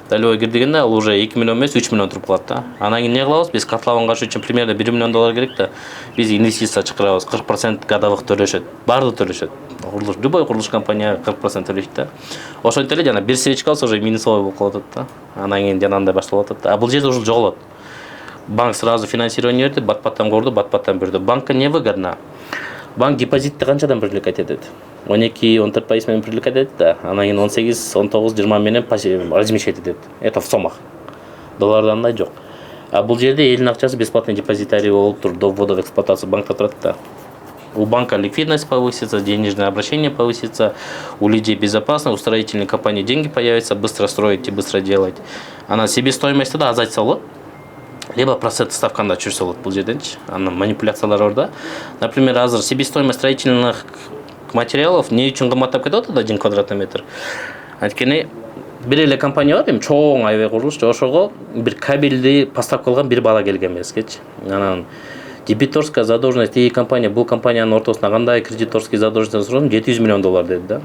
Долевой кир дегенде ал уже 2 миллион эмес 3 миллион туруп калат да. Анан кийин не кылабыз? Биз котлованга үчүн примерно $1 000 000 керек да. Биз инвестиция чакырабыз, 40% годовых төлөшөт. Баардыгы төлөшөт. Любой курулуш компания 40% төлөйт да. Ошентип эле жана бир свечка алса уже минусовой болуп калат да. Анан кийин жанагындай башталып атат да. А бул жерде уже жоголот. Банк сразу финансирование берди, бат-баттан көрдү, бат-баттан берди. Банкка не выгодно? Банк депозитти канчадан привлекать этет? 12-14% менен привлекать этет да. Анан кийин 18-19-20 менен размещать этет. Это в сомах. Доллардан андай жок. А бул жерде элдин акчасы бесплатный депозитарий болуп туруп, до ввода в эксплуатацию банкта турат да. У банка ликвидность повысится, денежное обращение повысится, у людей безопасно, у строительной компании деньги появятся, быстро строить и быстро делать. Анан себестоимость да азайтса болот. Либо процент ставканда чурса болот бул жерденчи. Анан манипуляциялар бар да. Например, азыр себестоимость строительных материалов не үчүн кымбаттап кетип атат 1 квадратный метр. Анткени бир эле компания бар, эми чоң аябай курулуш, ошого бир кабелди поставка кылган бир бала келген эмескечи. Анан дебиторская задолженность и компания, бул компаниянын ортосуна кандай кредиторский задолженность сурадым, $700 000 000 деди да.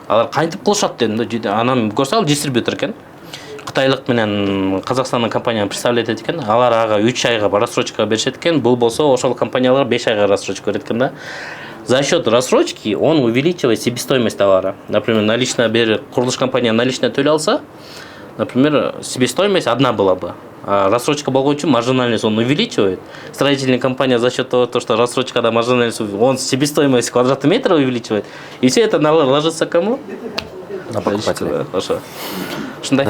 Алар кантип кылышат дедим да. Анан көрсө ал дистрибьютор экен. Кытайлык менен Казакстандын компанияны представлять этет экен. Алар ага 3 айга рассрочка беришет экен. Бул болсо ошол компаниялар 5 айга рассрочка берет экен да. За счет рассрочки он увеличивает себестоимость товара. Например, наличная курулуш компания наличная төлөй алса, например, себестоимость одна была бы. А рассрочка болгон үчүн маржинальность он увеличивает. Строительная компания за счет того, что рассрочкада маржинальность, он себестоимость квадратного метра увеличивает. И все это ложится кому? На покупателя. Хорошо. Ушундай.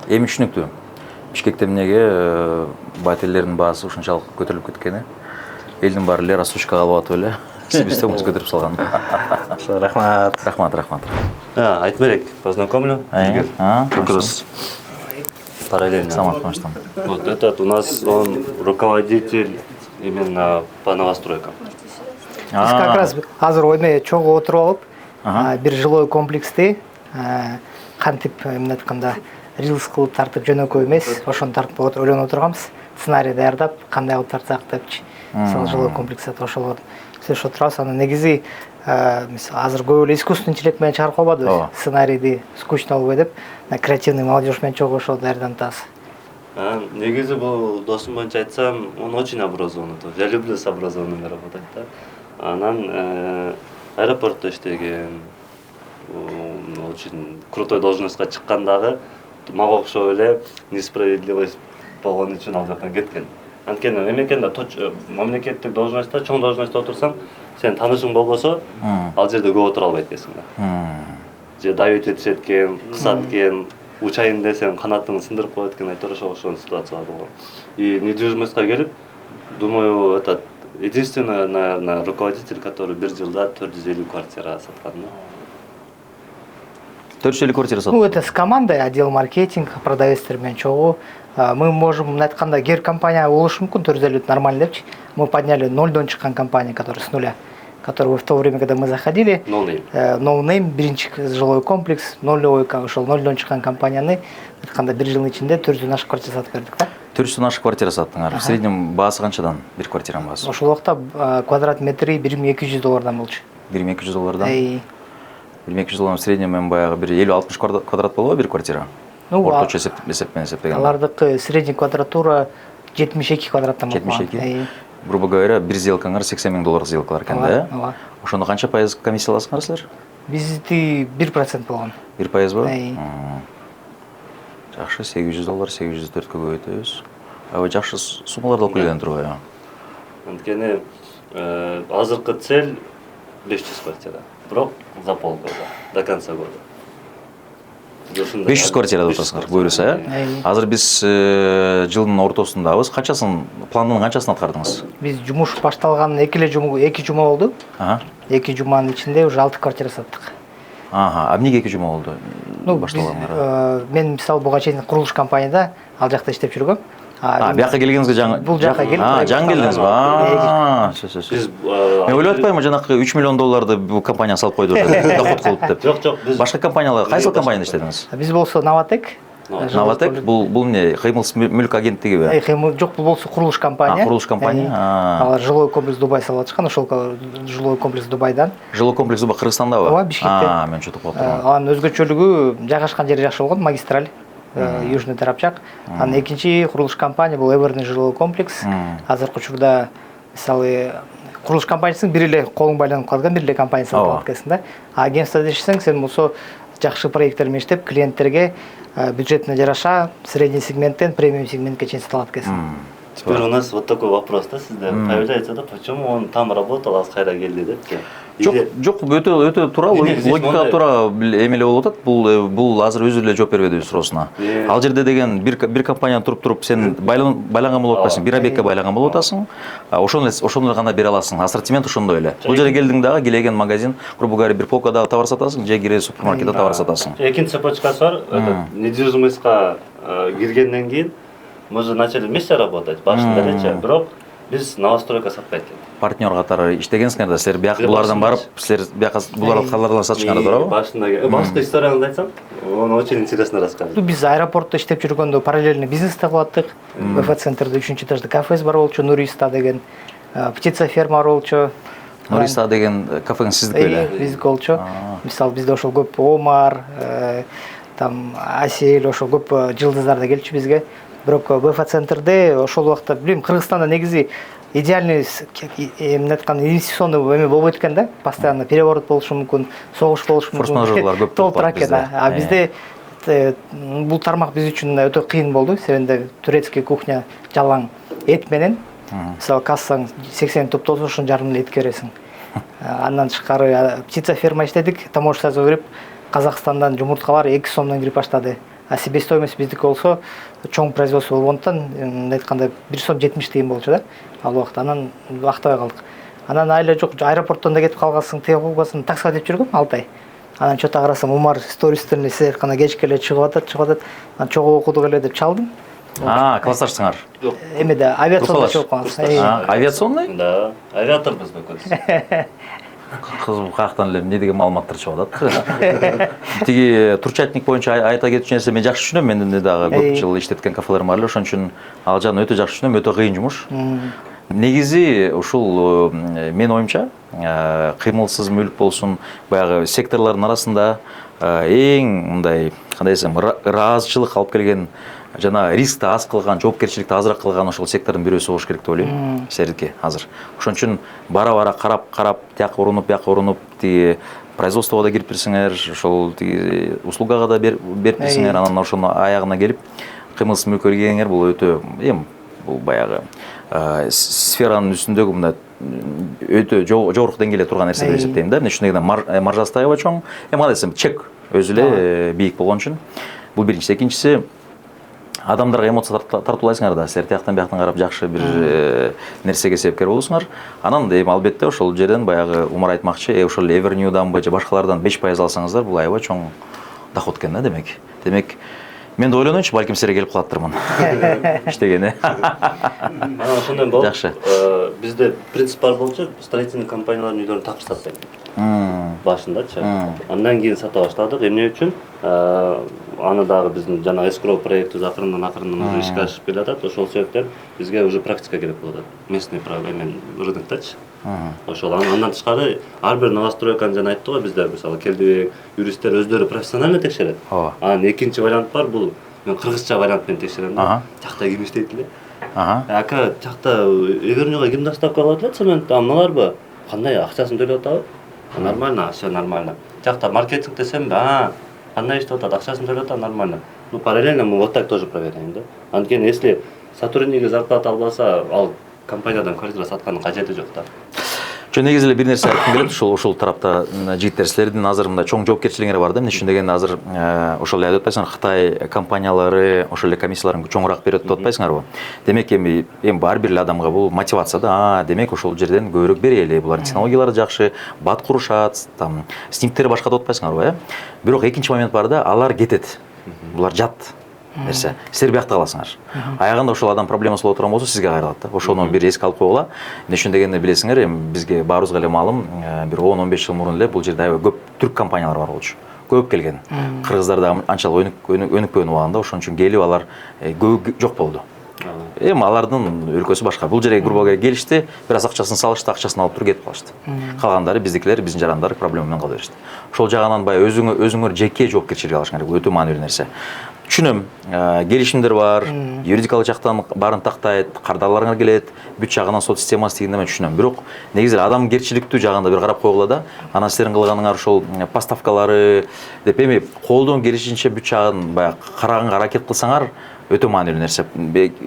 Эми түшүнүктүү. Бишкекте эмнеге бат элдердин баасы ушунчалык көтөрүлүп кеткени? Элдин баары эле рассрочкага алып атып эле сиз үстөңүз көтөрүп салган. Рахмат. Рахмат. Айтберек, познакомлю. Игорь. Как раз параллельно. Саламатчылык. Вот этот у нас, он руководитель именно по новостройкам. Биз как раз азыр ойме чогуу отуруп алып, бир жилой комплексти кантип эмне айтканда рилс кылып тартып жөнөкөй эмес, ошону тартып ойлонуп отурганбыз. Сценарий даярдап, кандай кылып тартсак депчи. Мисалы жилой комплексте ошол сөйлөшүп отурабыз. Анан негизи азыр көп эле искусственный интеллект менен чыгарып койбодубу, сценарийди скучно болбой деп, креативный молодежь менен чогуу ошол даярданып атабыз. Негизи бул досум боюнча айтсам, он очень образованный. Я люблю с образованными работать, да. Анан аэропортто иштеген, очень крутой должностька чыккан дагы мага окшоп эле несправедливость болгон үчүн ал жактан кеткен. Анткени эме экен да, мамлекеттик должностьта, чоң должностьта отурсаң, сен таанышың болбосо, ал жерде көп отура албайт экенсиң да. Же давить этишет экен, кысат экен, учайын десең канатыңды сындырып коет экен, айтор ошол ситуациялар болгон. И недвижимостька келип, думаю, этот единственный, наверное, руководитель, который бир жылда 450 квартира саткан. 450 квартира сатып. Ну, это с командой, отдел маркетинг, продавецтер менен чогуу. Мы можем, мындай айтканда, гер компания болушу мүмкүн, 450 нормально депчи. Мы подняли нольдон чыккан компания, которая с нуля, который в то время, когда мы заходили, No Name, биринчи жилой комплекс, нолевой, ошол нольдон чыккан компанияны айтканда бир жылдын ичинде 400 ашык квартира сатып бердик да. 400 ашык квартира саттыңар. В среднем баасы канчадан бир квартиранын баасы? Ошол убакта квадрат метри $1200 болчу. $1200? 1200 доллар в среднем мен баягы бир 50-60 квадрат болобу бир квартира? Ну, орточо эсепмен эсептегенде. Алардыкы средний квадратура 72 квадраттан болот. 72? Грубо говоря, бир сделкаңар $80,000 сделкалар экен да, э? Ошондо канча пайыз комиссия аласыңар силер? Бизди 1% болгон. 1% Жакшы, $800, $804 көбөйтөбүз. Аба жакшы суммаларды алып келген турбайбы? Анткени азыркы цель 500 квартира. Бирок за полгода, до конца года. 500 квартира деп атасыңар, буюрса, э? Азыр биз жылдын ортосундабыз. Канчасын, пландын канчасын аткардыңыз? Биз жумуш башталган 2 жума болду. 2 жуманын ичинде уже 6 квартира саттык. А эмнеге 2 жума болду? Ну, мен мисалы буга чейин курулуш компанияда ал жакта иштеп жүргөм. Бияка келгениңизге жаңы? Бул жака келип. Жаңы келдиңизби? Мен ойлоп атпаймынбы, жанакы $3 миллион бул компания салып койду, доход кылып деп. Жок, биз башка компаниялар, кайсы компанияда иштедиңиз? Биз болсо Новотек. Новотек бул эмне? Кыймылсыз мүлк агенттигиби? Жок, бул болсо курулуш компания. Курулуш компания. Алар жилой комплекс Дубай салып атышкан, ошол жилой комплекс Дубайдан. Жилой комплекс Дубай Кыргызстандабы? Ооба, Бишкекте. Мен чөтүп калдым. Анын өзгөчөлүгү жайгашкан жери жакшы болгон, магистраль. Южный тарапчак. Анан экинчи курулуш компания бул Эверный жилой комплекс. Азыркы учурда мисалы курулуш компаниясынын бир эле колуң байланып калган бир эле компания сатып алат экенсиң да. Агентствода иштесең, сен болсо жакшы проекттер менен иштеп, клиенттерге бюджетине жараша средний сегменттен премиум сегментке чейин сата алат экенсиң. Теперь у нас вот такой вопрос, да, сизде появляется, да, почему он там работал, а кайра келди деп? Жок, өтө туура, логика туура эмеле болуп атат. Бул азыр өзү эле жооп бербеди суроосуна. Ал жерде деген бир компания туруп сен байланган болуп атасың, бир объектке байланган болуп атасың. Ошону гана бере аласың. Ассортимент ошондой эле. Бул жерге келдиң дагы, келеген магазин, грубо говоря, бир полкада товар сатасың, же кире супермаркетте товар сатасың. Экинчи цепочкасы бар, недвижимостька киргенден кийин мы же начали вместе работать, башында элечи, бирок биз новостройка сатпайт экен. Партнер катары иштегенсиңер да, силер бияка булардан барып, силер бияка булар каларлар сатышкандар туурабы? Башында башка историяңды айтсам, он очень интересно рассказывать. Биз аэропортто иштеп жүргөндө параллельно бизнесте кылып аттык. БФ-центрде 3-этажда кафеси бар болчу, Нуриста деген, птица ферма болчу. Нуриста деген кафең сиздики беле? Биздики болчу. Мисалы бизде ошол көп Омар, там Асель, ошол көп жылдыздар да келчү бизге. Бирок БФ-центрде ошол убакта, билем, Кыргызстанда негизи идеальный эмне айтканда инвестиционный эме болбойт экен да, постоянно переворот болушу мүмкүн, согуш болушу мүмкүн. Форс-мажорлар көп толтура экен. А бизде бул тармак биз үчүн өтө кыйын болду, себебинде турецкий кухня жалаң эт менен, мисалы кассаң 80 топ ошон жарым эт бересиң. Андан тышкары птица ферма иштедик, таможня кирип, Казакстандан жумурткалар 2 сомдон кирип баштады. А себестоимость биздики болсо чоң производство болгондон, айтканда 1 сом 70 тыйын болчу да. Ал убакта анан актабай калдык. Анан айла жок, аэропорттон да кетип калгансың, тиги кылбасын, таксига деп жүргөм 6 ай. Анан чота карасам Умар стористерин сиз айткандай кечке эле чыгып атат. Анан чогуу окудук эле деп чалдым. Классташсыңар. Эмеде авиационда чыгып калганбыз. Авиационный? Да, авиаторбуз өкүлүбүз. Кызым каяктан эле эмне деген маалыматтар чыгып атат. Тиги турчатник боюнча айта кетчү нерсе мен жакшы түшүнөм. Менде дагы көп жыл иштеткен кафелерим бар эле, ошон үчүн ал жагын өтө жакшы түшүнөм, өтө кыйын жумуш. Негизи ушул мен оюмча кыймылсыз мүлк болсун, баягы секторлордун арасында эң мындай кандай десем, ыраазычылык алып келген жана рискти аз кылган, жоопкерчиликти азыраак кылган ошол сектордун бирөөсү болуш керек деп ойлойм. Силердики азыр. Ошон үчүн бара карап, тияка урунуп, тиги производствого да кирип берсеңер, ошол тиги услугага да берип берсеңер, анан ошону аягына келип кыймылсыз мүлккө келгениңер бул өтө бул баягы сферанын үстүндөгү мындай өтө жогорку деңгээлде турган нерсе деп эсептейм да. Эмне үчүн дегенде маржасы аябай чоң. Кандай десем, чек өзү эле бийик болгон үчүн. Бул биринчиси. Экинчиси, адамдарга эмоция тартуулайсыңар да. Силер тияктан бияктан карап жакшы бир нерсеге себепкер болосуңар. Анан албетте ошол жерден баягы Умар айтмакчы, ошол Evernew'дан же башкалардан 5% алсаңыздар, бул аябай чоң доход экен да, демек. Демек, мен да ойлонойнчу, балким силерге келип калаттырмын. Иштегени. Ошондой болуп, жакшы. Бизде принцип бар болчу, строительный компаниялардын үйлөрүн такыр сатпайт. Башындачы. Андан кийин сата баштадык. Эмне үчүн? Аны дагы биздин жана эскроу проектибиз акырындан уже ишке ашып келатат. Ошол себептен бизге уже практика керек болуп атат. Местный проблема рыноктачы. Ошол андан тышкары ар бир новостройканы жана айтты го, бизде мисалы келди юристтер өздөрү профессионально текшерет. Анан экинчи вариант бар, бул мен кыргызча вариант менен текшерем да. Жакта ким иштейт эле? Ака жакта Evernew'га ким доставка кылып атат, цемент мыналарбы? Кандай акчасын төлөп атабы? Нормально, все нормально. Жакта маркетинг десемби, кандай иштеп атат, акчасын төлөп атат, нормально. Ну параллельно мы вот так тоже проверяем, да. Анткени если сотрудниги зарплата албаса, ал компаниядан квартира саткандын кажети жок да. Негизи эле бир нерсе айткым келет, ошол тарапта жигиттер, силердин азыр мындай чоң жоопкерчилигиңер бар да. Эмне үчүн дегенде азыр ошол эле айтып атпайсыңар, Кытай компаниялары ошол эле комиссияларын чоңураак берет деп атпайсыңарбы? Демек эми ар бир эле адамга бул мотивация да. Демек ошол жерден көбүрөөк берели. Булардын технологиялары жакшы, бат курушат, там сниптери башка деп атпайсыңарбы, Бирок экинчи момент бар да, алар кетет. Булар жат нерсе. Силер биякта каласыңар. Аягында ошол адам проблемасы боло турган болсо сизге кайрылат да. Ошону бир эске алып койгула. Эмне үчүн дегенде билесиңер, эми бизге баарыбызга эле маалым, бир 10-15 жыл мурун эле бул жерде аябай көп түрк компаниялары бар болчу. Көп келген. Кыргыздар да анчалык өнүкпөгөн убагында, ошон үчүн келип алар көбү жок болду. Эми алардын өлкөсү башка. Бул жерге грубо говоря келишти, бир аз акчасын салышты, акчасын алып туруп кетип калышты. Калгандары биздикилер, биздин жарандар проблема менен кала беришти. Ошол жагынан баягы өзүңөр жеке жоопкерчилик алышың керек. Бул өтө маанилүү нерсе. Түшүнөм, келишимдер бар, юридикалык жактан баарын тактайт, кардарларыңар келет, бүт жагынан сот системасы дегенде мен түшүнөм. Бирок негизи адамгерчиликтүү жагында бир карап койгула да. Анан силердин кылганыңар ошол поставкалары деп эми колдон келишинче бүт жагын баягы караганга аракет кылсаңар өтө маанилүү нерсе.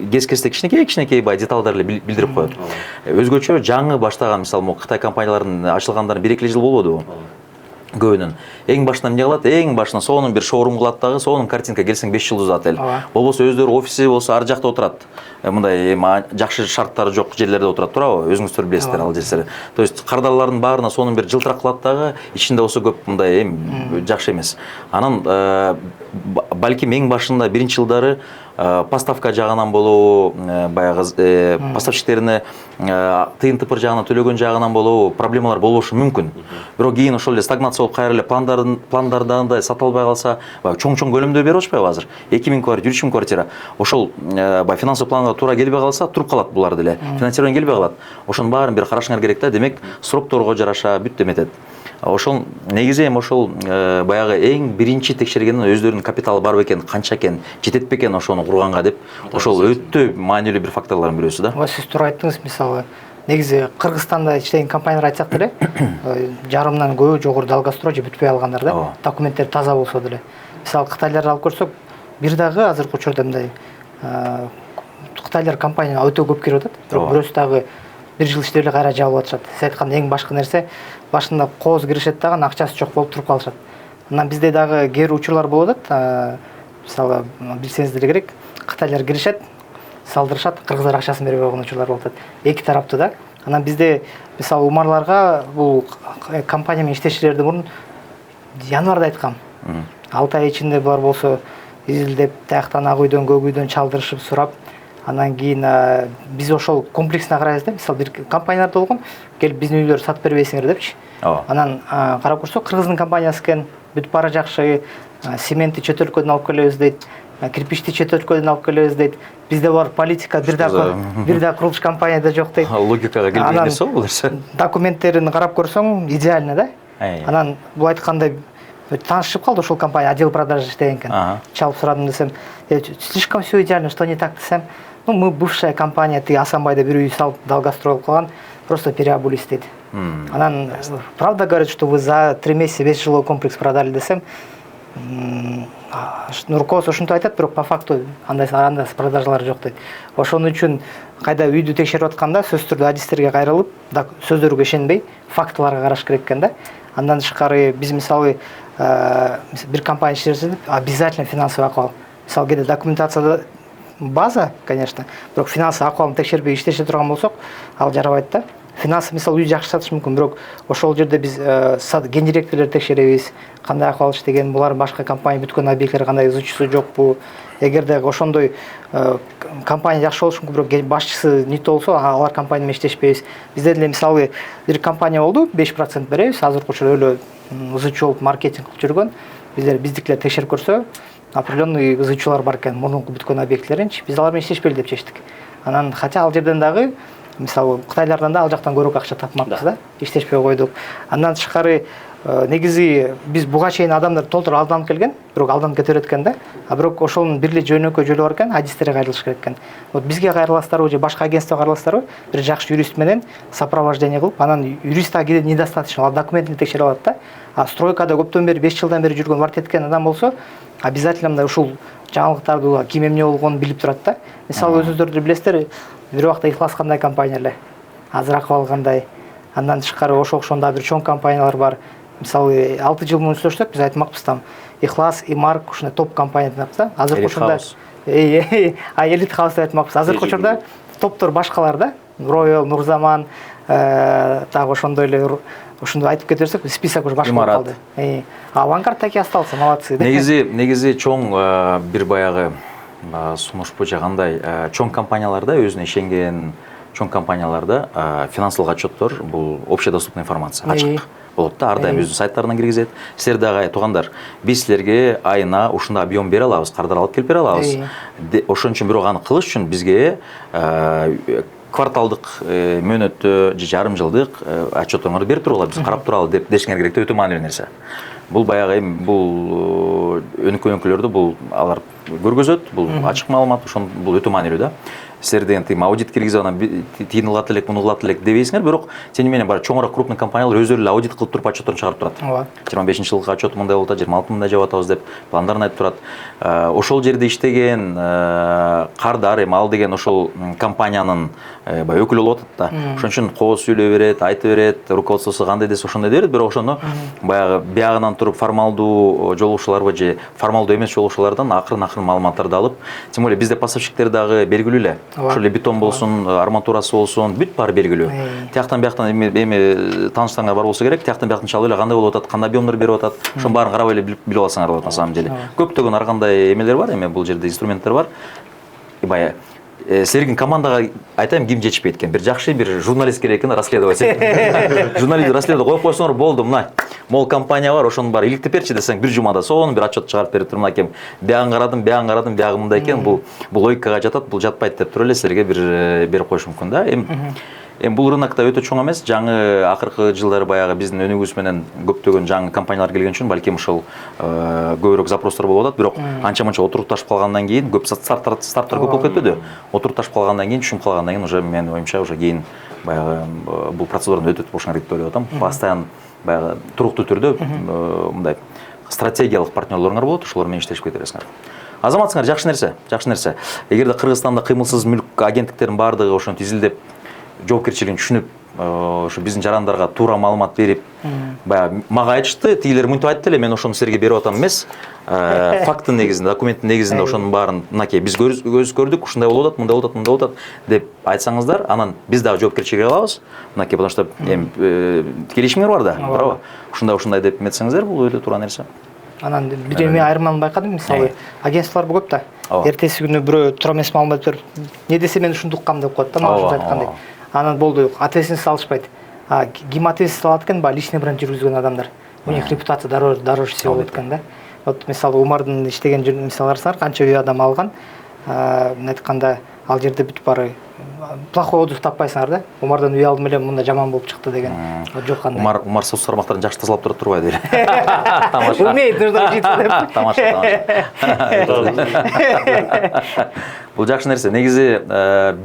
Кез-кезде кичинекей баягы деталдар эле билдирип коет. Өзгөчө жаңы баштаган, мисалы, Кытай компанияларынын ачылгандарына 1-2 жыл болбодубу? Көбүнүн. Эң башынан эмне кылат? Эң башынан сонун бир шоурум кылат дагы, сонун картинка келсең 5 жыл узат эл. Болбосо өздөрү офиси болсо ар жакта отурат. Мындай жакшы шарттары жок жерлерде отурат туурабы? Өзүңүздөр билесиздер ал жерлерди. То есть кардарлардын баарына сонун бир жылтырак кылат дагы, ичинде болсо көп мындай жакшы эмес. Анан балким эң башында биринчи жылдары поставка жагынан болобу, баягы поставщиктерине тыйын-тыпыр жагынан төлөгөн жагынан болобу проблемалар болушу мүмкүн. Бирок кийин ошол эле стагнация болуп кайра эле пландардагындай сата албай калса, чоң көлөмдө берип атышпайбы азыр? 2000 квартира, 3000 квартира. Ошол финансовый планга туура келбей калса, туруп калат булар деле. Финансирование келбей калат. Ошонун баарын бир карашыңар керек да. Демек, срокторго жараша бүт эметет. Ошол негизи эми ошол баягы эң биринчи текшергенден өздөрүнүн капиталы бар бекен, канча экен, жетет бекен ошону курганга деп, ошол өтө маанилүү бир факторлордун бирөөсү да. Сиз туура айттыңыз, мисалы, негизи Кыргызстанда иштеген компаниялар айтсак деле, жарымдан көбү жогору долгострой же бүтпөй алгандар да, документтер таза болсо деле. Мисалы Кытайларды алып көрсөк, бир дагы азыркы учурда мындай Кытайлар компанияга өтө көп кирип атат, бирок бирөөсү дагы бир жыл иштеп эле кайра жабылып атышат. Сиз айткан эң башкы нерсе, башында кооз киришет дагы, акчасы жок болуп туруп калышат. Анан бизде дагы кээ бир учурлар болуп атат. Мисалы, билсеңиздер керек, Кытайлар киришет, салдырышат, кыргыздар акчасын бербей койгон учурлар болуп атат. Эки тараптуу да. Анан бизде мисалы умарларга бул компания менен иштешилерди мурун январда айткам. 6 ай ичинде бар болсо изилдеп тияктан ак үйдөн көк үйдөн чалдырышып сурап, анан кийин биз ошол комплексно карайбыз да. Мисалы бир компанияларда болгон, келип биздин үйлөрдү сатып бербейсиңер депчи. Анан карап көрсөк, кыргыздын компаниясы экен, бүт бара жакшы, цементти чет өлкөдөн алып келебиз дейт, кирпичти чет өлкөдөн алып келебиз дейт. Бизде бар политика бир да курулуш компанияда жок дейт. Логикага келбеген нерсе бул нерсе. Документтерин карап көрсөң, идеально да. Анан бул айткандай танышып калды ошол компания, отдел продажи иштеген экен. Чалып сурадым десем, слишком все идеально, что не так десем, ну мы бывшая компания, ты Асанбайда бир үй салып долгостроил калган, просто переобулись дейт. Анан правда говорят, что вы за 3 месяца весь жилой комплекс продали десем, руководство ушинтип айтат, бирок по факту андай продажалар жок дейт. Ошон үчүн кайда үйдү текшерип атканда сөзсүз түрдө адистерге кайрылып, сөздөргө ишенбей, фактыларга караш керек экен да. Андан тышкары биз мисалы бир компания иштесек, обязательно финансовый акыбал. Мисалы кээде документацияда база, конечно, бирок финансовый акыбалын текшербей иштеше турган болсок, ал жарабайт да. Финансы мисалы үй жакшы сатыш мүмкүн, бирок ошол жерде биз гендиректорлорду текшеребиз, кандай акыбал иштеген, булардын башка компания бүткөн объекттер кандай изучусу жокпу. Эгерде ошондой компания жакшы болушу мүмкүн, бирок башчысы не болсо, алар компания менен иштешпейбиз. Бизде деле мисалы бир компания болду, 5% беребиз, азыркы учурда эле ызычуу болуп маркетинг кылып жүргөн. Биздикилер текшерип көрсө, определенный ызычуулар бар экен, мурунку бүткөн объекттеринчи. Биз алар менен иштешпейли деп чечтик. Анан хотя ал жерден дагы мисалы Кытайлардан да ал жактан көбүрөөк акча тапмакпыз да, иштешпей койдук. Андан тышкары негизи биз буга чейин адамдар толтура алданып келген, бирок алданып кете берет экен да. А бирок ошонун бир эле жөнөкөй жолу бар экен, адистерге кайрылыш керек экен. Вот бизге кайрыласыздарбы же башка агентствого кайрыласыздарбы, бир жакшы юрист менен сопровождение кылып, анан юрист кээде недостаточно, ал документин текшере алат да. А стройкада көптөн бери 5 жылдан бери жүргөн варт эткен адам болсо, обязательно мындай ушул жаңылыктарды ким эмне болгонун билип турат да. Мисалы өзүңүздөр билесиздер, бир убакта Ихлас кандай компания эле, азыр акыбал кандай. Андан тышкары ошондой бир чоң компаниялар бар. Мисалы 6 жыл муну сүйлөшсөк, биз айтмакпыз там Ихлас, Имарк ушундай топ компания деппиз да. Азыркы учурда Элит Хаус деп айтмакпыз. Азыркы учурда топтор башкалар да. Роял, Нурзаман, так ошондой эле ушундай айтып кете берсек, список уже башка болуп калды. Авангард таки остался, молодцы. Негизи чоң бир баягы сунуш боюнча кандай чоң компанияларда өзүнө ишенген чоң компанияларда финансылык отчеттор бул общедоступный информация, ачык болот да, ар дайым өзүнүн сайттарына киргизет. Силер дагы туугандар, биз силерге айына ушундай объем бере алабыз, кардар алып келип бере алабыз. Ошон үчүн бирок аны кылыш үчүн бизге кварталдык, мөөнөттүү же жарым жылдык отчетторуңарды берип тургула, биз карап туралы деп дешиңер керек да, өтө маанилүү нерсе. Бул баягы бул өнөкөйлөрдү бул алар көргөзөт, бул ачык маалымат, ошон бул өтө маанилүү да. Силер деген тим аудит киргизип анан тиин кылат элек, муну кылат элек дебейсиңер, бирок тем не менее бар чоңураак крупный компаниялар өздөрү эле аудит кылып туруп отчетторун чыгарып турат. 25-жылкы отчет мындай болот, 26 мындай жеп атабыз деп пландарын айтып турат. Ошол жерде иштеген кардар, эми ал деген ошол компаниянын баягы өкүлү болуп атат да. Ошон үчүн кооз сүйлөй берет, айтып берет, руководствосу кандай десе ошондой берет, бирок ошону баягы биягынан туруп формалдуу жолугушууларга же формалдуу эмес жолугушуулардан акырын маалыматтарды алып, тем более бизде поставщиктер дагы белгилүү эле. Ошол эле бетон болсун, арматурасы болсун, бүт баары белгилүү. Тияктан бияктан эми таанышсаңар бар болсо керек, тияктан бияктан чалып эле кандай болуп атат, кандай объемдор берип атат, ошонун баарын карап эле билип алсаңар болот на самом деле. Көптөгөн ар кандай эмелер бар, эми бул жерде инструменттер бар. Баягы силердин командага айтайм, ким жетишпейт экен. Бир жакшы бир журналист керек экен, расследовать. Журналист расследовать коюп койсоңор болду, мына мол компания бар, ошонун баары иликтеп берчи десең, бир жумада сонун бир отчет чыгарып берип туруп, мынакей биягын карадым, биягы мындай экен, бул логикага жатат, бул жатпайт деп туруп эле силерге бир берип коюш мүмкүн да. Эми бул рынокто өтө чоң эмес, жаңы акыркы жылдары баягы биздин өнүгүүбүз менен көптөгөн жаңы компаниялар келген үчүн балким ошол көбүрөөк запростор болуп атат, бирок анча-мынча отурукташып калгандан кийин, көп старттар көп болуп кетпеди. Отурукташып калгандан кийин, түшүнүп калгандан кийин уже менин оюмча уже кийин баягы бул процедураны өтөп болушуңар керек деп ойлоп атам. Постоянно баягы туруктуу түрдө мындай стратегиялык партнерлоруңар болот, ошолор менен иштешип кете бересиңер. Азаматсыңар, жакшы нерсе. Эгерде Кыргызстанда кыймылсыз мүлк агенттиктеринин баардыгы ошентип изилдеп жоопкерчилигин түшүнүп ошо биздин жарандарга туура маалымат берип, баягы мага айтышты, тигилер мынтип айтты эле, мен ошону силерге берип атам эмес. Факттын негизинде, документтин негизинде ошонун баарын, мынакей биз көз көрдүк, ушундай болуп атат, мындай болуп атат, мындай болуп атат деп айтсаңыздар, анан биз дагы жоопкерчиликке алабыз. Мынакей, потому что келишимиңер бар да, туурабы? Ушундай деп эметсеңиздер, бул өтө туура нерсе. Анан бир эме айырмалын байкадым, мисалы агентстволор көп да. Эртеси күнү бирөө туура эмес маалымат берип, не десе мен ушуну уккам деп коет да, мага ушундай айткандай. Анан болду, ответственность алышпайт. Ким ответственность алат экен? Баягы личный бренд жүргүзгөн адамдар. У них репутация дороже всего болот экен да. Вот мисалы Умардын иштеген мисалдарыңар канча үй адам алган, мындай айтканда ал жерде бүтүп бары плохой отзыв таппайсыңар да. Умардан үй алдым эле мында жаман болуп чыкты деген. Жок кандай. Умар соц тармактарын жакшы тазалап турат турбайбы эле. Умеет, нужно учиться деп. Тамаша. Бул жакшы нерсе. Негизи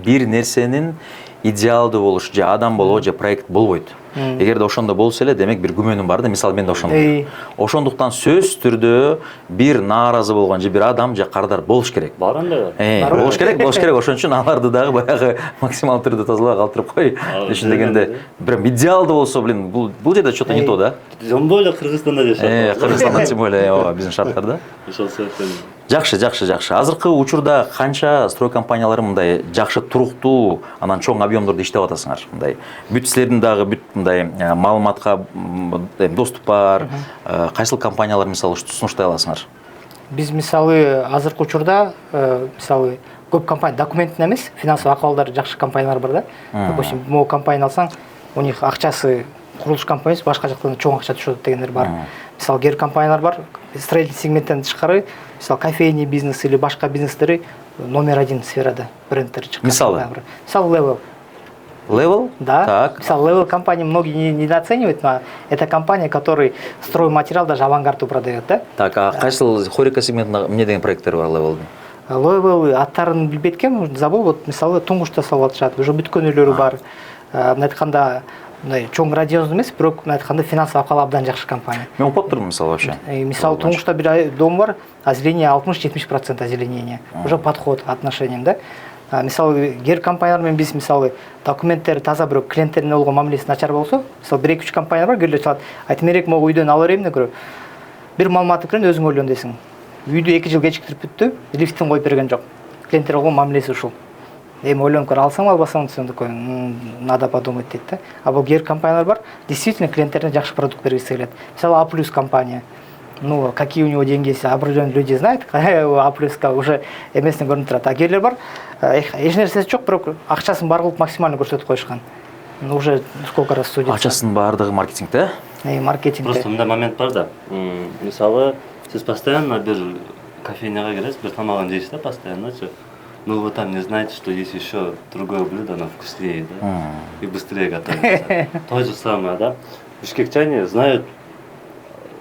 бир нерсенин идеалдуу болушу же адам болобу же проект болбойт. Эгерде ошондо болсо эле, демек бир күмөнүм бар да. Мисалы менде ошондой. Ошондуктан сөзсүз түрдө бир нааразы болгон же бир адам же кардар болуш керек. Бар анда. Болуш керек. Ошон үчүн аларды дагы баягы максимал түрдө тазалап калтырып кой. Ишин дегенде прям идеалдуу болсо, бул жерде что-то не то да. Тем более Кыргызстанда жашап. Кыргызстанда тем более биздин шарттарда. Ошол себептен. Жакшы. Азыркы учурда канча строй компаниялары мындай жакшы туруктуу, анан чоң объемдордо иштеп атасыңар? Мындай бүт силердин дагы бүт мындай маалыматка доступ бар. Кайсыл компаниялар мисалы сунуштай аласыңар? Биз мисалы азыркы учурда мисалы көп компания документтен эмес, финансовый акыбалдары жакшы компаниялар бар да. Допустим, могу компания алсаң, у них акчасы курулуш компаниясы башка жактан чоң акча түшөт дегендер бар. Мисалы кээ компаниялар бар, строительный сегменттен тышкары, мисалы кофейный бизнес или башка бизнестери номер 1 сферада брендтер чыккан. Мисалы Level. Level? Да. Так. Мисалы Level компании многие недооценивают, но это компания, которая стройматериал даже авангарду продает, да? Так, а кайсыл хорика сегментинде эмне деген проекттер бар Level'дин? Level аттарын билбейт экенмин, забыл, вот мисалы туңгуш жасалып атышат, уже бүткөн үйлөрү бар. Мындай айтканда мындай чоң радиоз эмес, бирок мындай айтканда финансовый акыбалы абдан жакшы компания. Мен укпап турмун мисалы вообще. Мисалы туңгушта бир дом бар, озеленение 60-70% озеленения. Уже подход отношениям, да? Мисалы кээ компаниялар менен биз мисалы документтери таза, бирок клиенттердин болгон мамилеси начар болсо, мисалы 1-2 компания бар, келип чалат. Айтмерек могу үйдөн ала берейин деп көрө. Бир маалыматты кирен өзүң ойлон десең. Үйдү 2 жыл кечиктирип бүттү, лифтин коюп берген жок. Клиенттер болгон мамилеси ушул. Эми ойлонуп көр, алсам албасам десем такой, надо подумать дейт да. А бул кээ компаниялар бар, действительно клиенттерине жакшы продукт бергиси келет. Мисалы А+ компания. Ну, какие у него деньги, если определенные люди знают, А+ уже эмесин көрүнүп турат. А кээрлер бар, эч нерсеси жок, бирок акчасын бар кылып максимально көрсөтүп койушкан. Ну, уже сколько раз судится. Акчасынын баардыгы маркетинг да? Маркетинг. Просто мындай момент бар да. Мисалы, сиз постоянно бир кофейняга киресиз, бир тамагын жейсиз да, постоянночу. Ну, вы там не знаете, что есть еще другое блюдо, оно вкуснее, да? И быстрее готовится. То же самое, да? Бишкекчане знают,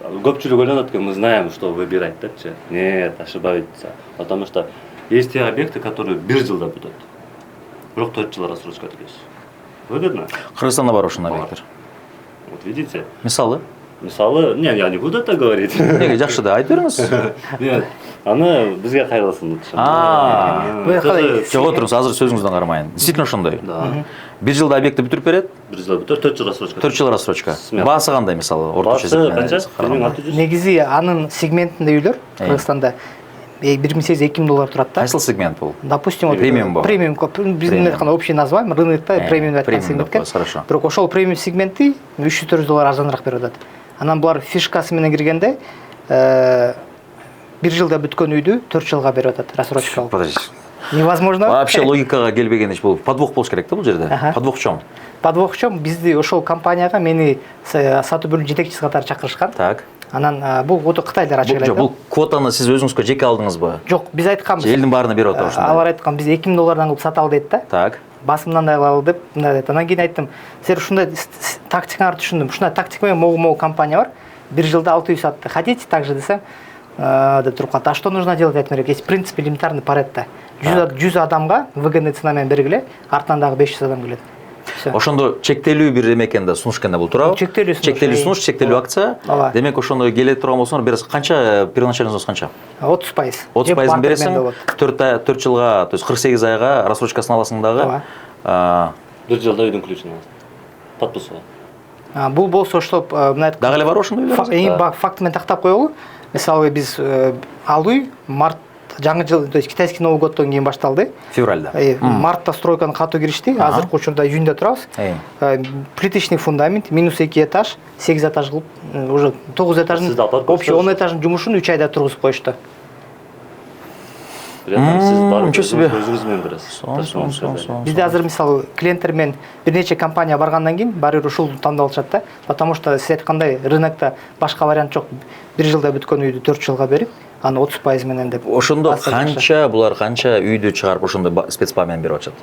көпчүлүк ойлонот экен, мы знаем, что выбирать, депчи. Нет, ошибаетесь. Потому что есть те объекты, которые бир жылда бүтөт. Бирок 4 жыл рассрочка төлөйсүз. Выгодно? Кыргызстанда бар ошондой объекттер. Вот видите? Мисалы? Мисалы, не, я не буду это говорить. Неге жакшы да, айтып бериңиз. Нет, аны бизге кайрылсын лучше. Жок отуруңуз, азыр сөзүңүздөн кармайын. Действительно ошондой. Да. Бир жылда объектти бүтүрүп берет. Бир жылда бүтөт, 4 жыл рассрочка. 4 жыл рассрочка. Баасы кандай мисалы? Баасы канча? Негизи анын сегментинде үйлөр Кыргызстанда 1800-2000 доллар турат да. Кайсыл сегмент бул? Допустим, премиум бу. Премиум, биздин айтканда общий название, рынокта премиум деп айткан сегментке. Хорошо. Бирок ошол премиум сегменти 300-400 доллар арзаныраак берип атат. Анан булар фишкасы менен киргенде бир жылда бүткөн үйдү 4 жылга берип атат рассрочка алып. Подожди. Невозможно. Вообще логикага келбеген иш бул. Подвох болуш керек да бул жерде. Подвох в чём? Подвох в чём? Бизди ошол компанияга мени сатуу бөлүм жетекчиси катары чакырышкан. Так. Анан бул Кытайлар ачык эле. Бул квотаны сиз өзүңүзгө жеке алдыңызбы? Жок, биз айтканбыз. Элдин баарына берип атат ошондой. Алар айткан, биз 2000 доллардан кылып сата ал дейт да. Так. Басымдан айлалы деп мындай дейт. Анан кийин айттым, силер ушундай тактикаңарды түшүндүм. Ушундай тактика менен могу компания бар. Бир жылда 6 үй сатты. Хотите так же десем, деп туруп калды. А что нужно делать айтмерек? Есть принцип элементарный Паретто. 100 адамга выгодный цена менен бергиле, артынан дагы 500 адам келет. Ошондо чектелүү бир эме экен да, сунуш экен да бул, туурабы? Чектелүү сунуш, чектелүү акция. Демек ошондо келе турган болсоңор бересиз. Канча первоначальный взнос канча? 30%. 30% бересиң. 4 жылга, то есть 48 айга рассрочкасын аласың дагы. Бир жылда үйдүн ключун аласың. подписывал. Бул болсо ошто мына Дагы эле бар ошондой үйлөрүңүз? фактымен тактап коелу. Мисалы биз ал үй март жаңы жыл, то есть китайский Новый годтон кийин башталды. Февральда. Мартта стройканы катуу киришти. Азыркы учурда июньда турабыз. Плиточный фундамент, -2 этаж, 8 этаж кылып, уже 9 этаждын общий 10 этаждын жумушун 3 айда тургузуп коюшту. При этом сиз барып ничего себе. өзүңүз менен бересиз. Бизде азыр мисалы клиенттер менен бир нече компания баргандан кийин баары бир ушул тандап алышат да. Потому что сиз айткандай рынокто башка вариант жок. Бир жылда бүткөн үйдү 4 жылга берип, аны 30% менен деп. Ошондо булар канча үйдү чыгарып ошондо спецпа менен берип атышат?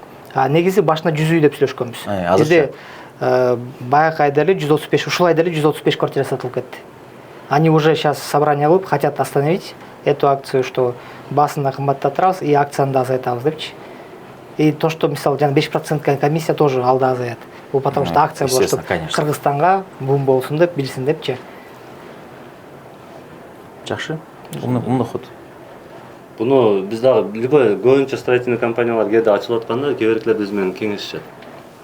Негизи башына 100 үй деп сүйлөшкөнбүз. Бизде баягы айда эле 135, ушул айда эле 135 квартира сатылып кетти. Они уже сейчас собрание кылып хотят остановить эту акцию, что басында кымбаттатабыз и акцияны да азайтабыз депчи. И то, что мисалы жана 5% комиссия тоже алда азаят. Бул потому что акция была, чтобы Кыргызстанга бум болсун деп, билсин депчи. Жакшы. Умный ход. Буну биз дагы любой көбүнчө строительный компаниялар кээде ачылып атканда кээ биркилер биз менен кеңешишет.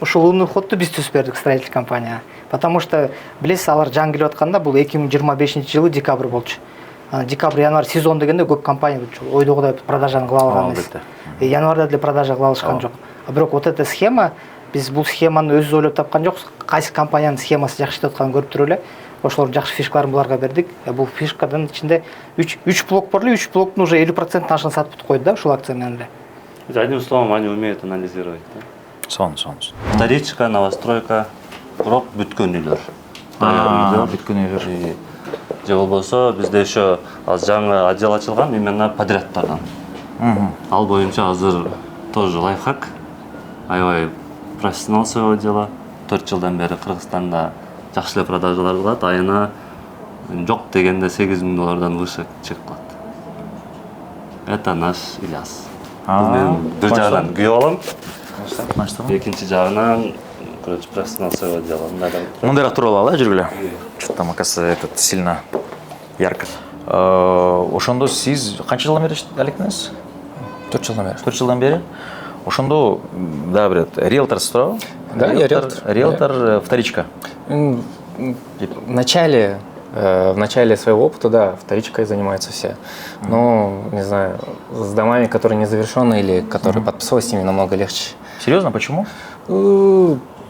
Ушул умный ходду биз түзүп бердик строительный компания. Потому что билесиз, алар жаңы келип атканда бул 2025-жылы декабрь болчу. Декабрь, январь сезон дегенде көп компания ойдогудай продажаны кыла алган эмес. Январда деле продажа кыла алышкан жок. Бирок вот эта схема, биз бул схеманы өзүбүз ойлоп тапкан жокпуз. Кайсы компаниянын схемасы жакшы иштеп атканын көрүп туруп эле ошолор жакшы фишкаларын буларга бердик. Бул фишкадан ичинде 3 блок бар эле, 3 блоктун уже 50% ашын сатып койду да ушул акция менен эле. Одним словом, они умеют анализировать, да? Сон. Вторичка, новостройка, бирок бүткөн үйлөр. Бүткөн үйлөр. Же болбосо бизде еще аз жаңы отдел ачылган именно подрядтардан. Ал боюнча азыр тоже лайфхак. Аябай профессионал своего дела. 4 жылдан бери Кыргызстанда жакшы эле продажалар кылат. Айына жок дегенде 8 000 доллардан выше чек кылат. Это наш Ильяс. Мен бир жагынан күйөп алам. Экинчи жагынан короче профессионал своего дела. Мындайраак туруп алалы, жүргүлө. Что-то там, оказывается, этот сильно ярко. Ошондо сиз канча жылдан бери алектеңиз? 4 жылдан бери. 4 жылдан бери. Ошондо да бир риэлторсуз туурабы? Да, я риэлтор. Риэлтор, вторичка. В начале своего опыта, да, вторичкой занимаются все. Но, не знаю, с домами, которые не завершены или которые подписывались, с ними намного легче. Серьезно? Почему?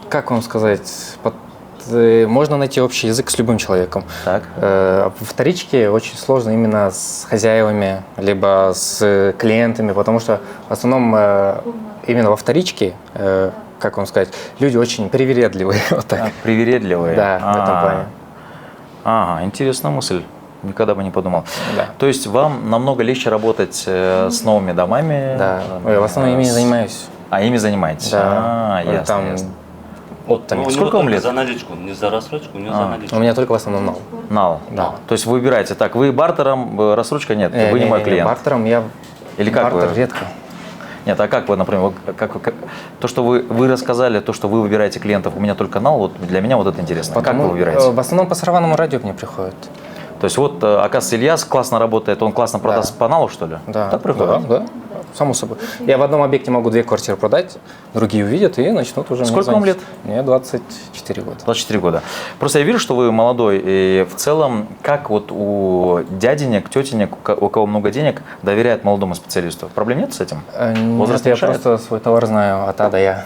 Как вам сказать? Можно найти общий язык с любым человеком. Так. Во вторичке очень сложно именно с хозяевами, либо с клиентами, потому что в основном именно во вторичке, как вам сказать, люди очень привередливые. Вот так. Привередливые? Да, в этом плане. Ага, интересная мысль. Никогда бы не подумал. Да. То есть вам намного легче работать с новыми домами? Да, я в основном ими занимаюсь. Ими занимаетесь? Да. Ясно. Сколько вам лет? За наличку, не за рассрочку, не за наличку. У меня только в основном нал. Нал? Да. То есть вы выбираете, так, вы бартером, рассрочка нет, вы не мой клиент? Бартером я... Или как бартер вы? редко. Нет, а как вы, например, то, что вы рассказали, то, что вы выбираете клиентов, у меня только нал, вот для меня вот это интересно. Как вы выбираете? В основном по сарафанному радио к мне приходят. То есть вот, оказывается, Ильяс классно работает, он классно продаст по налу, что ли? Да. Так приходит? Да, само собой. Я в одном объекте могу 2 квартиры продать, другие увидят и начнут уже... Сколько вам лет? Мне 24 года. 24 года. Просто я вижу, что вы молодой, и в целом, как вот у дяденек, тетенек, у кого много денег, доверяют молодому специалисту? Проблем нет с этим? Возраст я просто свой товар знаю от А до Я.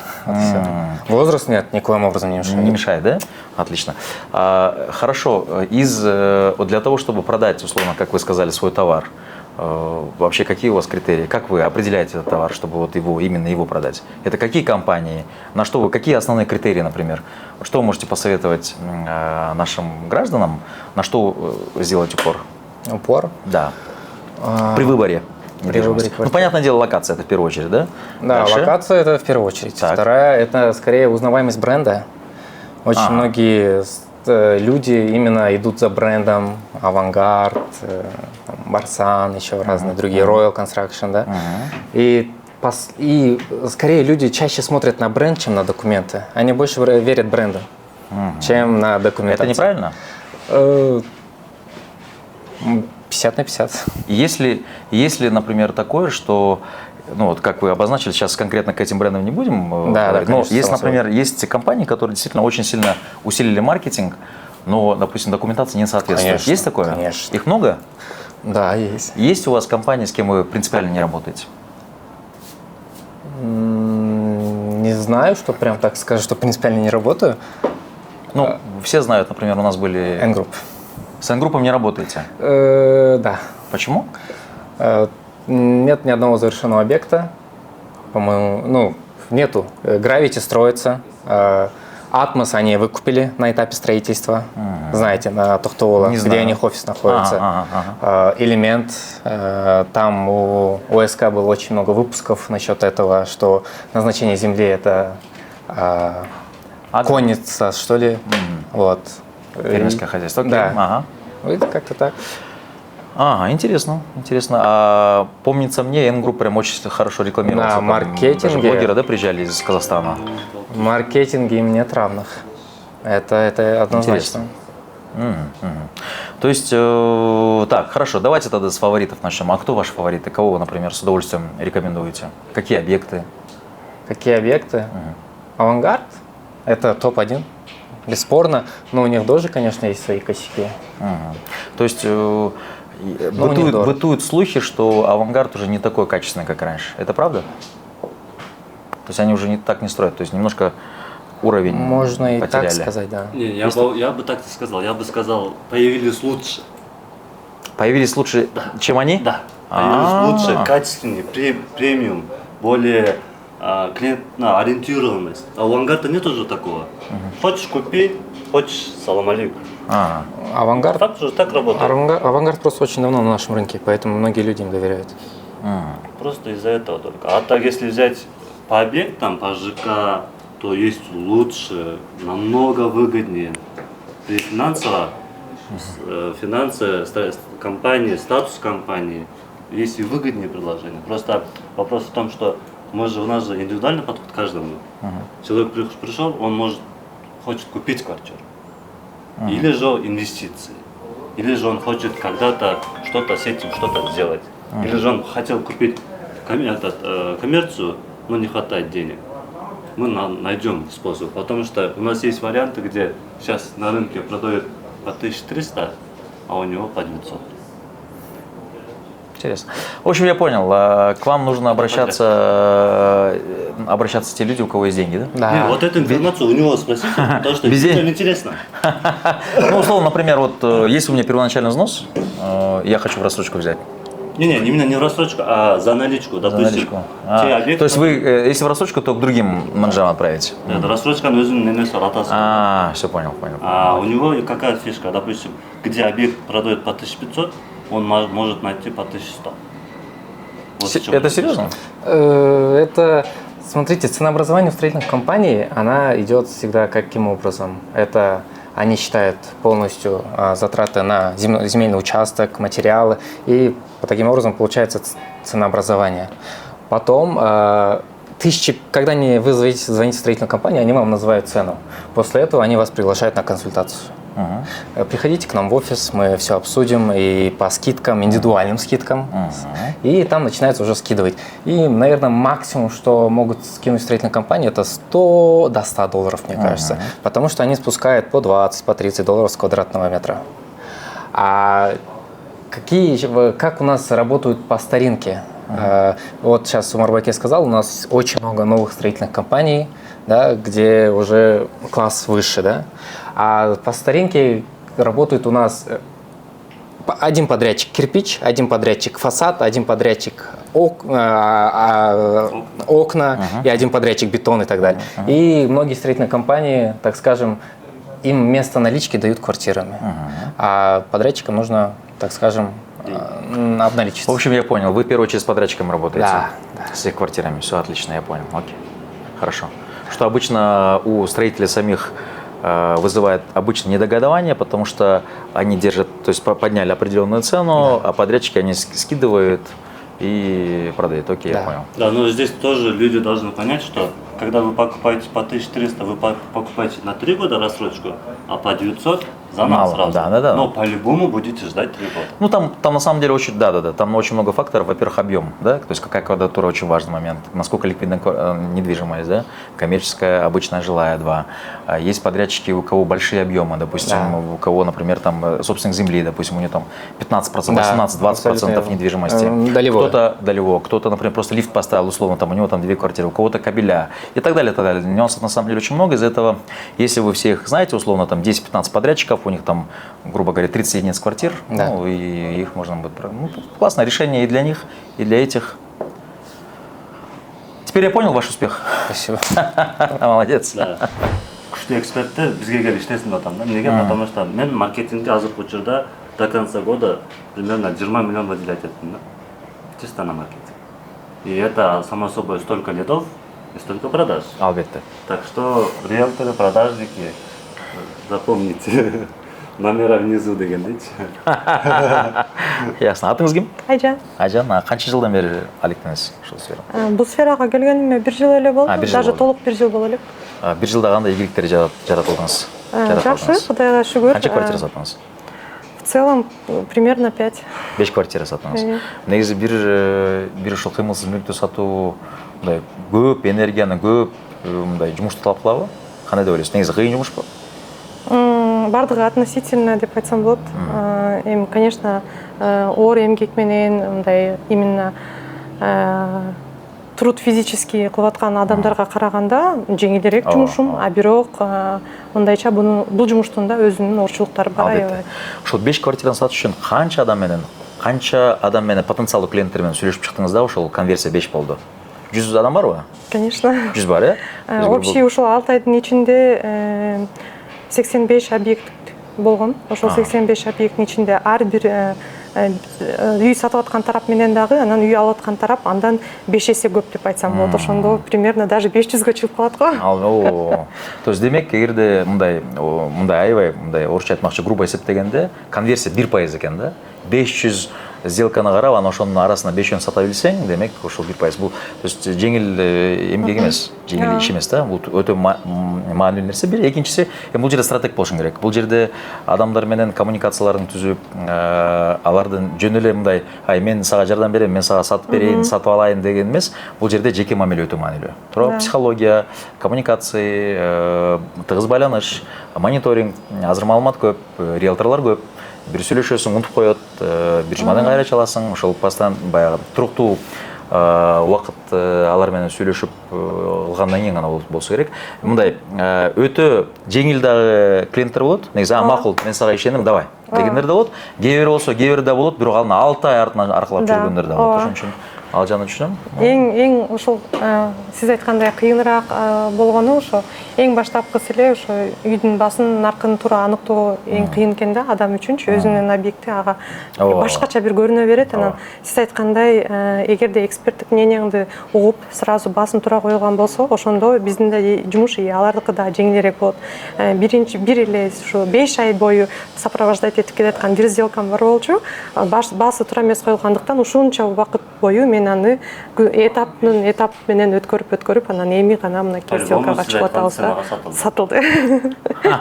Возраст нет, никоим образом не мешает. Не мешает, да? Отлично. Хорошо, для того, чтобы продать, условно, как вы сказали, свой товар, вообще какие у вас критерии? Как вы определяете этот товар, чтобы вот именно его продать? Это какие компании? На что вы, какие основные критерии, например? Что вы можете посоветовать нашим гражданам? На что сделать упор? Упор? Да. При выборе. Ну, понятное дело, локация это в первую очередь, да? Да, дальше? Локация это в первую очередь. Так. Вторая это скорее узнаваемость бренда. Очень многие люди именно идут за брендом Авангард, Барсан, еще разные другие, Royal Construction, да. И скорее люди чаще смотрят на бренд, чем на документы. Они больше верят бренду, чем на документы. Это неправильно? 50 на 50. Если, например, такое, что, ну вот как вы обозначили, сейчас конкретно к этим брендам не будем Да, говорить, да, но конечно, есть, само например, есть компании, которые действительно очень сильно усилили маркетинг, но, допустим, документация не соответствует. Конечно, Есть такое? конечно. Их много? Да, есть. Есть у вас компании, с кем вы принципиально не работаете? Не знаю, что прям так скажу, что принципиально не работаю. Ну, все знают, например, у нас были... N-Group. С N-группом не работаете. Да. Почему? Нет ни одного завершенного объекта. По-моему, ну, нету. Gravity строится. Атмос они выкупили на этапе строительства. Знаете, на Тухтуола, Не где знаю. у них офис находится. Ага. Элемент. Там у ОСК было очень много выпусков насчет этого, что назначение Земли – это конница, что ли. Вот. Фермерское хозяйство. Окей. Да. Ага. Это как-то так. Ага, интересно. А, помнится мне, N-Group прям очень хорошо рекламировался. На Там маркетинге. даже блогеры, да, приезжали из Казахстана. В маркетинге им нет равных. Это однозначно. То есть, так, хорошо, давайте тогда с фаворитов начнем. А кто ваши фавориты? Кого вы, например, с удовольствием рекомендуете? Какие объекты? Какие объекты? Авангард – это топ-1, бесспорно. Но у них тоже, конечно, есть свои косяки. То есть, у них дорого. бытуют слухи, что авангард уже не такой качественный, как раньше. Это правда? То есть они уже так не строят, то есть немножко уровень Можно и потеряли. так сказать, да. Не, я бы так не сказал. Я бы сказал, появились лучше. Появились лучше, чем они? Да. Появились лучше, качественнее, премиум, более клиентная ориентированность. А у Авангарда нет уже такого. Хочешь купи, хочешь салам алейкум. Авангард, Так же так работает. авангард просто очень давно на нашем рынке, поэтому многие люди им доверяют. Просто из-за этого только. А так, если взять по объектам, по ЖК, то есть лучше, намного выгоднее. При финансово, финансы компании, статус компании, есть и выгоднее предложения. Просто вопрос в том, что у нас же индивидуальный подход к каждому. Человек пришел, он хочет купить квартиру. Или же инвестиции. Или же он хочет когда-то что-то с этим что-то сделать. Или же он хотел купить коммерцию, но не хватает денег. Мы найдем способ, потому что у нас есть варианты, где сейчас на рынке продают по 1300, а у него по 900. Интересно. В общем, я понял. К вам нужно обращаться те люди, у кого есть деньги, да? Да. Не, вот эту информацию у него спросите, потому что Без денег. людям интересно. Ну, условно, например, вот если у меня первоначальный взнос, я хочу в рассрочку взять. Не, именно не в рассрочку, а за наличку. За Допустим, наличку. те объекты. То есть вы, если в рассрочку, то к другим менеджерам отправите? Нет, рассрочканы өзінің немесі ротация. Все понял. А у него какая фишка? Допустим, где объект продает по 1500, он может найти по 1100. Вот в чем Это фишка. серьезно? Это, смотрите, ценообразование в строительных компаниях, она идет всегда каким образом? Это они считают полностью затраты на земельный участок, материалы, и таким образом получается ценообразование. Потом, когда вы звоните в строительную компанию, они вам называют цену. После этого они вас приглашают на консультацию. Приходите к нам в офис, мы все обсудим и по скидкам, индивидуальным скидкам. И там начинается уже скидывать. И, наверное, максимум, что могут скинуть строительные компании, это 100 до 100 долларов, мне кажется. Потому что они спускают по 20, по 30 долларов с квадратного метра. А как у нас работают по старинке? Вот сейчас Умарбеке сказал, у нас очень много новых строительных компаний, да, где уже класс выше, да. А по старинке работает у нас один подрядчик кирпич, один подрядчик фасад, один подрядчик окна и один подрядчик бетон и так далее. И многие строительные компании, так скажем, им вместо налички дают квартирами, а подрядчикам нужно, так скажем, обналичиться. В общем, я понял. Вы в первую очередь с подрядчиком работаете? Да. С их квартирами. Все отлично, я понял. Окей. Хорошо. Что обычно у строителей самих вызывает обычно недогодование, потому что они держат, то есть подняли определенную цену, а подрядчики они скидывают и продают. Окей, я понял. Да, но здесь тоже люди должны понять, что когда вы покупаете по 1300, вы покупаете на 3 года рассрочку, а по 900 за Мало, нас сразу. да. Но по-любому будете ждать 3 года. Ну, там на самом деле очень, да, там очень много факторов. Во-первых, объем, да, то есть какая квадратура очень важный момент. Насколько ликвидна недвижимость, да, коммерческая, обычная жилая, 2. Есть подрядчики, у кого большие объемы, допустим, у кого, например, там собственник земли, допустим, у него там 15%, 18-20% недвижимости. Долевое. Кто-то, например, просто лифт поставил, условно, там у него там 2 квартиры, у кого-то кабеля и так далее, и так далее. Нюансов на самом деле очень много. Из-за этого, если вы всех знаете, условно, там 10-15 подрядчиков, у них там, грубо говоря, 30 единиц квартир, Да. ну, и их можно будет... Ну, классное решение и для них, и для этих. Теперь я понял ваш успех. Спасибо. Молодец. Да. Күшті экспертті бізге келіп іштесін жатам да. Неге? Потому что мен маркетингке азыркы учурда до конца года примерно 20 миллион выделять еттім да. Чисто на маркетинг. И это, само собой, столько лидов и столько продаж. Албетте. Так что риэлторы, продажники, запомните, номера внизу деген дейчи. Ясно. Атыңыз кім? Айжан, Айжан, қанша жылдан бері алектіңіз ушул сферада? бұл сфераға келгеніме 1 жыл эле болду. бір жыл Даже болды. толық 1 жыл боло элек. Бир жылда кандай ийгиликтер жаратылдыңыз? Жакшы, Кудайга шүгүр. Қанша квартира саттыңыз? В целом примерно 5. 5 квартира саттыңыз. Негизи бир ушул кыймылсыз мүлктү сатуу мындай көп энергияны, көп мындай жумушту талап кылабы? Кандай деп ойлойсуз? Негизи кыйын жумушпу? Бардыгы относительно деп айтсам болот. Эми, конечно, оор эмгек менен мындай именно труд физический кылып аткан адамдарга караганда жеңилирээк жумушум, а бирок мындайча бул жумуштун да өзүнүн орчулуктары бар. Албетте. Ошол 5 квартираны сатыш үчүн канча адам менен потенциалдуу клиенттер менен сүйлөшүп чыктыңыз да ошол конверсия 5 болду? 100 адам барбы? Конечно. 100 бар, э? Общий ушул 6 айдын ичинде 85 объект болгон. Ошол 85 объекттин ичинде ар бир үй сатып аткан тарап менен дагы, анан үй алып аткан тарап андан 5 эсе көп деп айтсам болот. Ошондо примерно даже 500га чыгып калат го. То есть демек, эгерде мындай аябай, мындай орусча айтмакчы грубо эсептегенде, конверсия 1% экен да. 500 сделканы карап, анан ошонун арасына 500 сата билсең, демек ошол 1%. Бул то есть жеңил эмгек эмес, жеңил иш эмес да. Бул өтө маанилүү нерсе. Бир экинчиси, бул жерде стратег болушуң керек. Бул жерде адамдар менен коммуникацияларын түзүп, алардын жөн эле мындай, ай мен сага жардам берем, мен сага сатып берейин, сатып алайын деген эмес. Бул жерде жеке мамиле өтө маанилүү. Туура, психология, коммуникация, тыгыз байланыш, мониторинг, азыр маалымат көп, риэлторлор көп. Бир сүйлөшөсүң, унутуп коет, бир жумадан кайра чаласың, ошол постоянно баягы туруктуу убакыт алар менен сүйлөшүп кылгандан кийин гана болсо керек. Мындай өтө жеңил дагы клиенттер болот. Негизи макул, мен сага ишендим, давай дегендер да болот. Кээ бир болсо, кээ бир да болот, бирок аны 6 ай артынан аркылап жүргөндөр да болот. Ошон үчүн Алжанды түшүнөм. Эң ушул сиз айткандай кыйыныраак болгону ошо эң баштапкысы эле ошо үйдүн басын наркын туура аныктоо эң кыйын экен да адам үчүнчү. Өзүнүн объекти ага башкача бир көрүнө берет. Анан сиз айткандай эгерде эксперттик мнениеңди угуп сразу басын туура коюлган болсо, ошондо биздин да жумуш алардыкы да жеңилирээк болот. Бир эле ушу 5 ай бою сопровождать этип келаткан бир сделкам бар болчу. Басы туура эмес коюлгандыктан ушунча убакыт бою мен аны этап менен өткөрүп анан эми гана мынакей сделкага чыгып атабызда сатылды.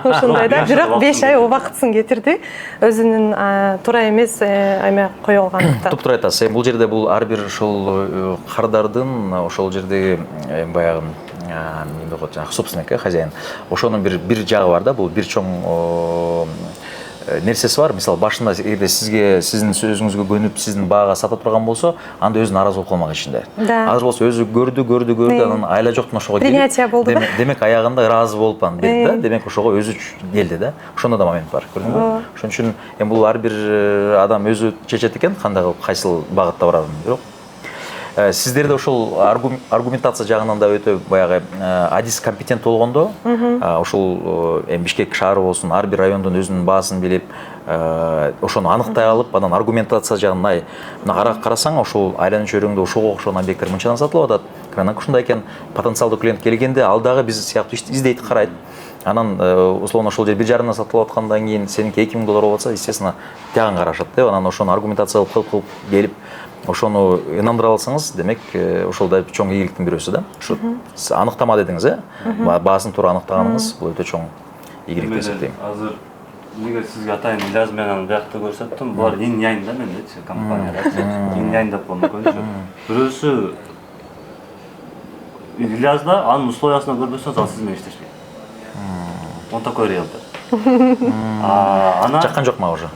Ошондой да, бирок 5 ай убакытын кетирди өзүнүн туура эмес эме коюлгандыктан. Туптуура айтасыз. Бул жерде бул ар бир ошол кардардын ошол жердеги баягы эмне коет, жанагы собственник, хозяин. Ошонун бир жагы бар да, бул бир чоң нерсеси бар. Мисалы башында эгерде сиздин сөзүңүзгө көнүп, сиздин баага сата турган болсо, анда өзү нааразы болуп калмак ичинде. Азыр болсо өзү көрдү, анан айла жоктун ошого келип. Принятие болду да. Демек аягында ыраазы болуп берди да. Демек ошого өзү келди да. Ошондо да момент бар, көрдүңүзбү? Ошон үчүн бул ар бир адам өзү чечет экен, кандай кылып кайсыл багытта барарын. Бирок сиздерде ошол аргументация жагынан да өтө баягы адис компетент болгондо, ошол Бишкек шаары болсун, ар бир райондун өзүнүн баасын билип, ошону аныктай алып, анан аргументация жагынан мына карасаң, ошол айланып жүргөндө ошого окшогон объекттер мынчадан сатылып атат. Анан ушундай экен, потенциалдуу клиент келгенде ал дагы биз сыяктуу издейт, карайт. Анан условно ошол жер 1,5 сатылып аткандан кийин сеники $2,000 болуп атса, естественно, тягын карашат да. Анан ошону аргументация кылып келип ошону ынандыра алсаңыз, демек ошол да чоң ийгиликтин бирөөсү да. Ушу аныктама дедиңиз, баасын туура аныктаганыңыз бул өтө чоң ийгилик деп эсептейм. Азыр егер сізге атайын Ильяз менен бияқты көрсөттүм, булар инь-янь да мендечи компаниядачы. Инь-янь деп болуп мүмкүн жок. Бирөөсү Ильязда анын условиясына көрбөсөңүз, ал сиз менен иштешпейт. Он такой риэлтор. Ана Жаккан жок ма уже?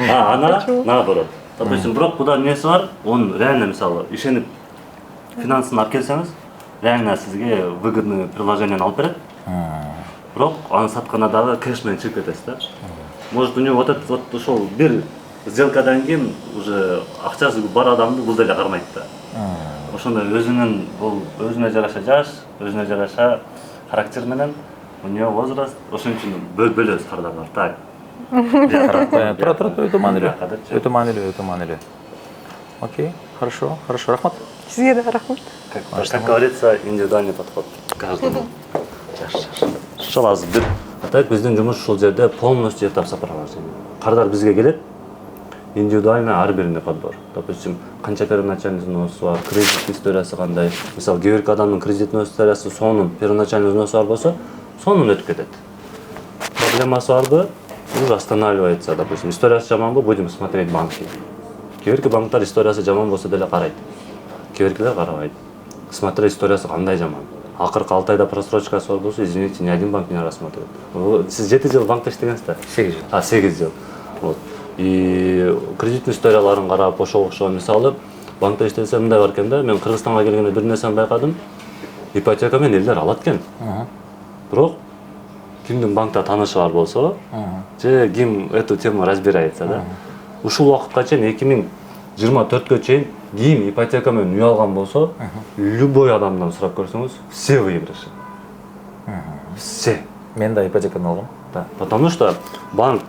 Ана наоборот. Допустим, бирок буда эмеси бар, он реально мисалы ишенип финансын алып келсеңиз, реально сизге выгодный приложениени алып берет. Бирок аны сатканда дагы кэш менен чыгып кетесиз да. Может, у него вот ошол бир сделкадан кийин уже акчасы бар адамды бул деле кармайт да. Ошондой өзүнө жараша жаш, өзүнө жараша характер менен, у него возраст, ошон үчүн бөлөбүз кардарлар. Так. Тура, өтө маанилүү. Окей, хорошо, рахмат. Сизге да рахмат. Как говорится, индивидуальный подход к каждому. Ошол азыр бир атайт биздин жумуш ушул жерде полностью этап сопровождение. Кардар бизге келет, индивидуально ар бирине подбор. Допустим, канча первоначальный взносу бар, кредит историясы кандай. Мисалы, кээ бир адамдын кредитный историясы сонун первоначальный взносу бар болсо, сонун өтүп кетет. Проблемасы барбы? Уже останавливается, допустим, историясы жаманбы, будем смотреть банки. Кээ бирки банктар историясы жаман болсо деле карайт. Кээ биркилер карабайт. Смотри, историясы кандай жаман. Акыркы 6 айда просрочкасы бар болсо, извините, ни один банк не рассматривает. Сиз 7 жыл банкта иштегенсиз? 8 жыл. 8 жыл. Вот. И кредитный историяларын карап, ошого окшогон мисалы, банкта иштесе мындай бар экен да, мен Кыргызстанга келгенде бир нерсени байкадым. Ипотека менен элдер алат экен. Бирок кимдин банкта таанышы бар болсо, же ким эту тему разбирается да. Ушул убакытка чейин 2024гө чейин ким ипотека менен үй алган болсо, любой адамдан сурап көрсөңүз, все выигрыши. Все. Мен да ипотеканы алгам. Да, потому что банк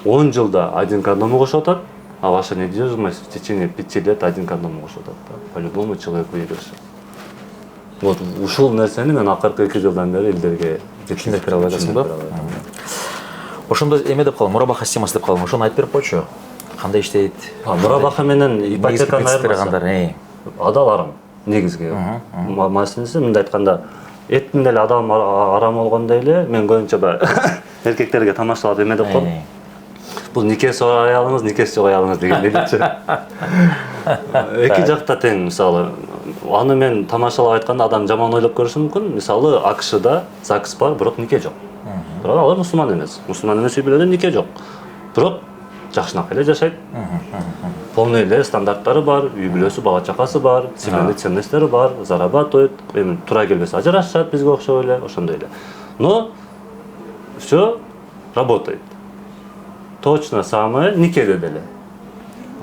10 жылда один к одному кошуп атат, а ваша недвижимость в течение 5 лет один к одному кошуп атат. По-любому человек выигрыш. Вот ушул нерсени мен акыркы 2 жылдан бери элдерге жеткиндирип бере аласың да. Ошондо эме деп калдым, мурабаха системасы деп калдым. Ошону айтып берип койчу. Кандай иштейт? Мурабаха менен ипотеканы айырмасы адал арам негизги. Маселеси мындай айтканда, эттин деле адам арам болгондой эле мен көбүнчө баягы эркектерге тамашалап эме деп коем. Бул никеси бар аялыңыз, никеси жок аялыңыз деген элечи. Эки жакта тең, мисалы, аны мен тамашалап айтканда адам жаман ойлоп көрүшү мүмкүн. Мисалы, АКШда ЗАГС бар, бирок нике жок. Бирок алар мусулман эмес. Мусулман эмес үй бүлөдө нике жок. Бирок жакшынакай эле жашайт. Полный эле стандарттары бар, үй бүлөсү, бала чакасы бар, семейный ценностьтери бар, зарабатывает, эми туура келбесе ажырашат бизге окшоп эле, ошондой эле. Но всё работает. Точно самое никеде деле.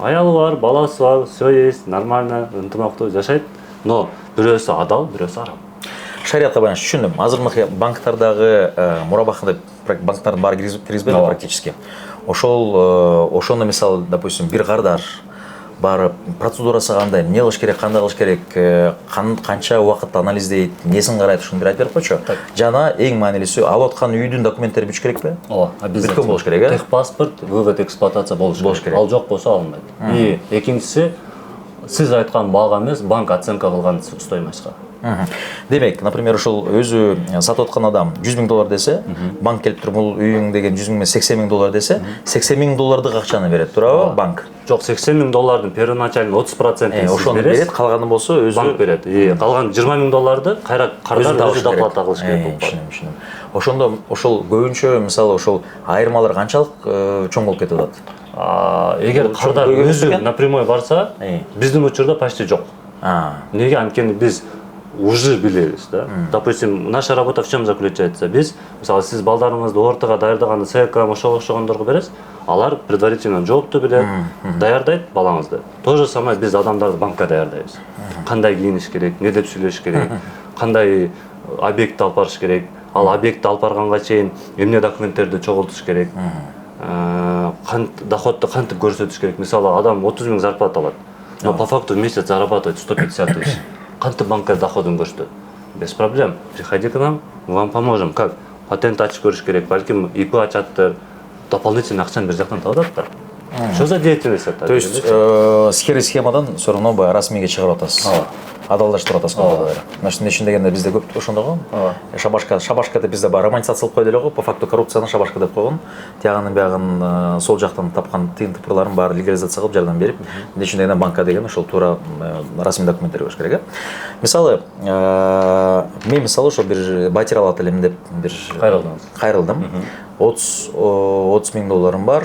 Аялы бар, баласы бар, всё есть, нормально, ынтымактуу жашайт. Но бирөөсү адал, бирөөсү арам. Шариатка байланыштуу түшүндүм. Азыркы банктардагы мурабахында банктардын баары киргизбейт практически. Ошону мисалы, допустим, бир кардар барып, процедурасы кандай, эмне кылыш керек, кандай кылыш керек, канча убакыт анализдейт, несин карайт, ушуну бир айтып берип койчу. Жана эң маанилүүсү, алып аткан үйдүн документтери бүтүш керекпи? Ооба, обязательно болуш керек, э? Техпаспорт, вывод эксплуатация болуш керек. Ал жок болсо алынбайт. И экинчиси, сиз айткан баага эмес, банк оценка кылган стоимостька. Демек, например, ушул өзү сатып аткан адам 100 000 доллар десе, банк келип туруп бул үйүң деген 100 000 эмес 80 000 доллар десе, 80 000 доллардык акчаны берет, туурабы банк? Жок, 80 000 доллардын первоначальный 30% ошону берет, калганы болсо өзү банк берет. Калган 20 000 долларды кайра кардар өзү доплата кылыш керек. Түшүнүм. Ошондо ошол көбүнчө мисалы ошол айырмалар канчалык чоң болуп кетип атат? Эгер кардар өзү напрямую барса, биздин учурда почти жок. Неге? Анткени биз уже билебиз да. Допустим, наша работа в чем заключается? Биз, мисалы, сиз балдарыңызды ортого даярдаганда СК ошого окшогондорго бересиз, алар предварительно жоопту билет, даярдайт балаңызды. То же самое биз адамдарды банкка даярдайбыз. Кандай кийиниш керек, не деп сүйлөш керек, кандай объектти алып барыш керек, ал объектти алып барганга чейин эмне документтерди чогултуш керек, доходду кантип көрсөтүш керек. Мисалы, адам 30 000 зарплата алат, но по факту в месяц зарабатывает 150 000. Кантип банкка доходун көрсөтөт? Без проблем. Приходи к нам, мы вам поможем. Как? Патент ачып көрүш керек, балким ИП ачаттыр, дополнительный акчаны бир жактан табат да. Что за деятельность это? То есть схемадан все равно баягы расмийге чыгарып атасыз. Адалдаштырып атасыз компаниялар. Значит, эмне үчүн дегенде бизде көп ошондой го. Шабашка деп бизде бар романтизациялап койду эле го. По факту коррупцияны шабашка деп койгон. Тиягынын биягын сол жактан тапкан тыйын тыпырларын баары легализация кылып жардам берип, эмне үчүн дегенде банкка деген ошол туура расмий документтер болуш керек. Мисалы, мен мисалы ошо бир батир алат элем деп бир кайрылдым. 30 миң долларым бар.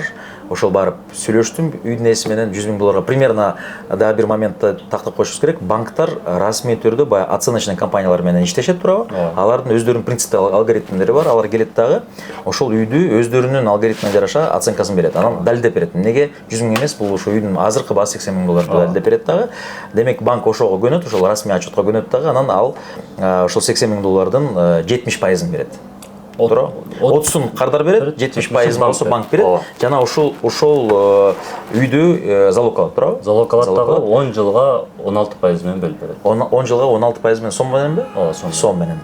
Ошол барып сүйлөштүм, үйдүн ээси менен 100 миң долларга примерно да бир моментте тактап коюшубуз керек. Банктар расмий түрдө баягы оценочный компаниялар менен иштешет туурабы? Алардын өздөрүнүн принциптер, алгоритмдери бар. Алар келет дагы ошол үйдү өздөрүнүн алгоритмине жараша оценкасын берет. Анан далилдеп берет. Неге 100 миң эмес, бул ошо үйдүн азыркы баасы 80 миң доллар деп далилдеп берет дагы. Демек банк ошого көнөт, ошол расмий отчетко көнөт дагы. Анан ал ошол 80 миң доллардын 70%-ын берет. 30-ун кардар берет, 70%-ын болсо банк берет. Жана ошол үйдү залог алат, туурабы? Залог алат дагы 10 жылга 16% менен бөлүп берет. 10 жылга 16% менен сом мененби? Сом менен.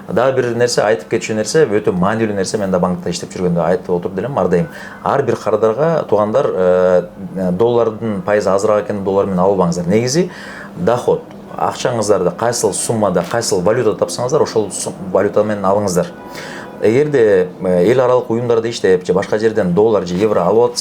Дагы бир нерсе айтып кетчү нерсе, өтө маанилүү нерсе, мен да банкта иштеп жүргөндө айтып отуруп элем, ар дайым. Ар бир кардарга туугандар доллардын пайызы азыраак экенин доллар менен албаңыздар. Негизи доход, акчаңыздарды кайсыл суммада, кайсыл валютада тапсаңыздар, ошол валюта менен алыңыздар. Эгерде эл аралык уюмдарда иштеп же башка жерден доллар же евро алып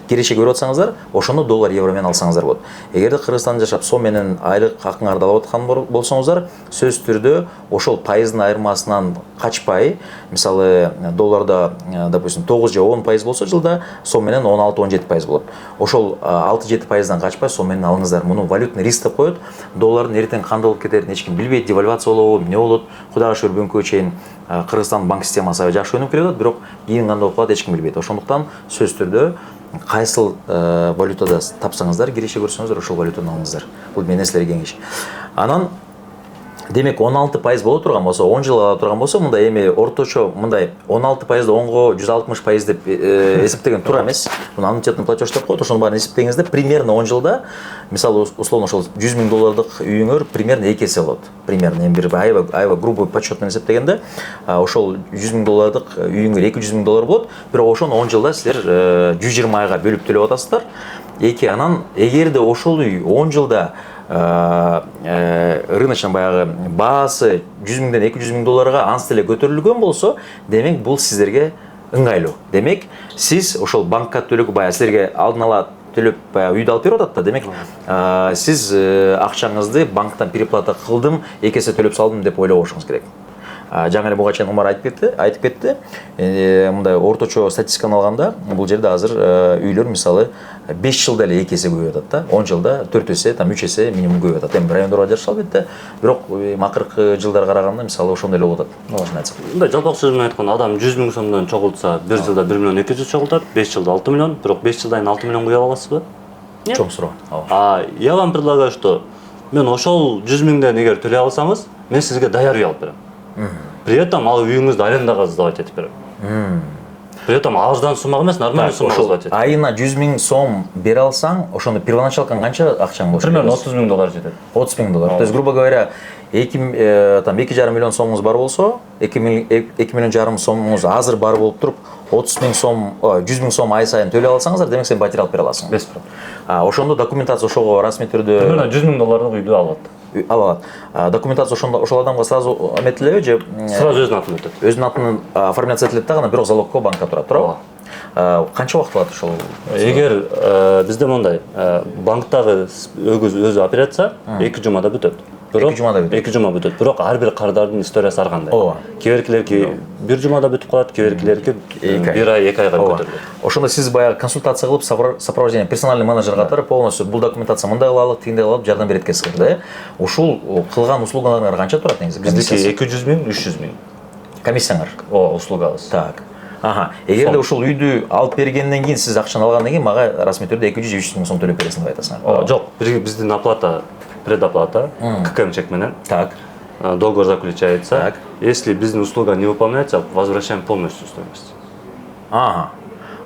киреше көрүп атсаңыздар, ошону доллар евро менен алсаңыздар болот. Эгерде Кыргызстанда жашап сом менен айлык акыңарды алып аткан болсоңуздар, сөзсүз түрдө ошол пайыздын айырмасынан качпай, мисалы долларда допустим 9 же 10% болсо жылда, сом менен 16-17% болот. Ошол 6-7%дан качпай сом менен алыңыздар. Муну валютный риск деп коет. Доллардын эртең кандай болуп кетерин эч ким билбейт, девальвация болобу, эмне болот. Кудайга шүгүр бүгүнкүгө чейин Кыргызстан банк системасы жакшы өнүп келет, бирок кийин кандай болуп калат эч ким билбейт. Ошондуктан сөзсүз түрдө кайсыл валютада тапсаңыздар, киреше көрсөңүздөр, ошол валютаны алыңыздар. Бул менин силерге кеңеш. Анан демек 16% боло турган болсо, 10 жыл ала турган болсо, мындай эми орточо мындай 16%ды 10го 160% деп эсептеген туура эмес. Муну аннуитетный платеж деп коет. Ошонун баарын эсептегенде примерно 10 жылда, мисалы условно ошол 100 миң доллардык үйүңөр примерно 2 эсе болот. Примерно эми бир аябай грубый подсчет менен эсептегенде, ошол 100 миң доллардык үйүңөр 200 миң доллар болот. Бирок ошону 10 жылда силер 120 айга бөлүп төлөп атасыздар. Анан эгерде ошол үй 10 жылда рыночный баягы баасы 100 миңден 200 миң долларга анс деле көтөрүлгөн болсо, демек бул сиздерге ыңгайлуу. Демек сиз ошол банкка төлөп баягы силерге алдын ала төлөп үйдү алып берип атат да. Демек сиз акчаңызды банктан переплата кылдым, 2 эсе төлөп салдым деп ойлобошуңуз керек. Жаңа эле буга чейин Умар айтып кетти. Мындай орточо статистиканы алганда, бул жерде азыр үйлөр мисалы 5 жылда эле 2 эсе көбөйүп атат да. 10 жылда 4 эсе, 3 эсе минимум көбөйүп атат. Эми райондорго жараша албетте, бирок акыркы жылдарга караганда мисалы ошондой эле болуп атат. Мындай жалпак сөз менен айтканда, адам 100 миң сомдон чогултса, 1 жылда 1 миллион 200 чогултат, 5 жылда 6 миллион, бирок 5 жылдан 6 миллион куя аласызбы? Чоң суроо. Я вам предлагаю, что мен ошол 100 миңден эгер төлөй алсаңыз, мен сизге даяр үй алып берем. При этом ал үйүңүздү арендага сдавать этип берем. При этом арзан сумма эмес, нормальный сумма сдавать этип. Айына 100 миң сом бере алсаң, ошону первоначалкан канча акчаң болуш керек? Примерно 30 миң доллар жетет. 30 миң доллар. То есть, грубо говоря, 2,5 миллион сомуңуз бар болсо, 2,5 миллион сомуңуз азыр бар болуп туруп, 30 миң сом, 100 миң сом ай сайын төлөп алсаңыздар, демек сен батир алып бере аласың. Без проблем. Ошондо документация ошого расмий түрдө Примерно 100 миң доллардык үйдү алат. Документация ошол адамга сразу эметилеби же Сразу өзүнүн атына өтөт. Өзүнүн атынан оформляться этилет дагы, бирок залогко банкка турат, туурабы? Канча убакыт алат ошол? Эгер бизде мондай банктагы өзү операция 2 жумада бүтөт. 2 жумада бүтөт. 2 жума бүтөт. Бирок ар бир кардардын историясы ар кандай. Кээ бир жумада бүтүп калат, кээ биркилерки 1 ай, 2 айга көтөрүлөт. Ошондо сиз баягы консультация кылып, сопровождение персональный менеджер катары полностью бул документация мындай кылалык, тигиндей кылып жардам берет экенсиңер да. Ушул кылган услугаларыңар канча турат негизи? Биздики 200 миң, 300 миң. Комиссияңар? Услугабыз. Так. Эгерде ушул үйдү алып бергенден кийин, сиз акчаны алгандан кийин мага расмий түрдө 200-300 миң сом төлөп бересиң деп айтасыңар. Жок, биздин оплата, предоплата, ККМ чек менен. Так. Договор заключается. Так. Если бизнес услуга не выполняется, возвращаем полностью стоимость.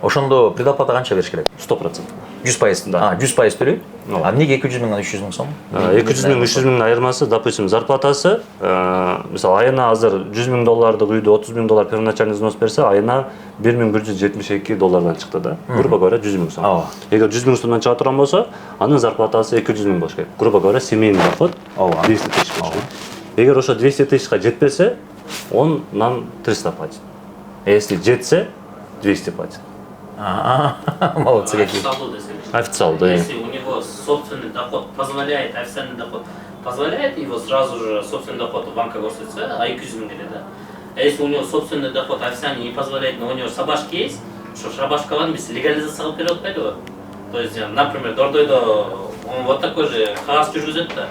Ошондо предоплата канча бериш керек? 100%. 100%. Да. 100% төлейді. Ооба. А неге 200 мыңнан 300 мың сом? 200 мың 300 мыңның айырмасы, допустим, зарплатасы, мысалы айына азыр 100 мың доллардық үйді 30 мың доллар первоначальный взнос берсе, айына 1172 доллардан шықты да. Грубо говоря, 100 мың сом. Ооба. Егер 100 мың сомдан шыға тұрған болса, анын зарплатасы 200 мың болуш керек. Грубо говоря, семейный доход Ооба. 200 тысяч болуш керек. Егер ошо 200 тысячка жетпесе, он нам 300 платит. А если жетсе, 200 платит. Молодцы какие. Официал, да. Если у него собственный доход позволяет, официальный доход позволяет его сразу же собственный доход в банка государства, а 200 мың келеді, да. А если у него собственный доход официальный не позволяет, но у него шабашки есть, что шабашкаларын біз легализация қылып беріп отпайды ғой. То есть, например, Дордойдо он вот такой же қағаз жүргізеді да.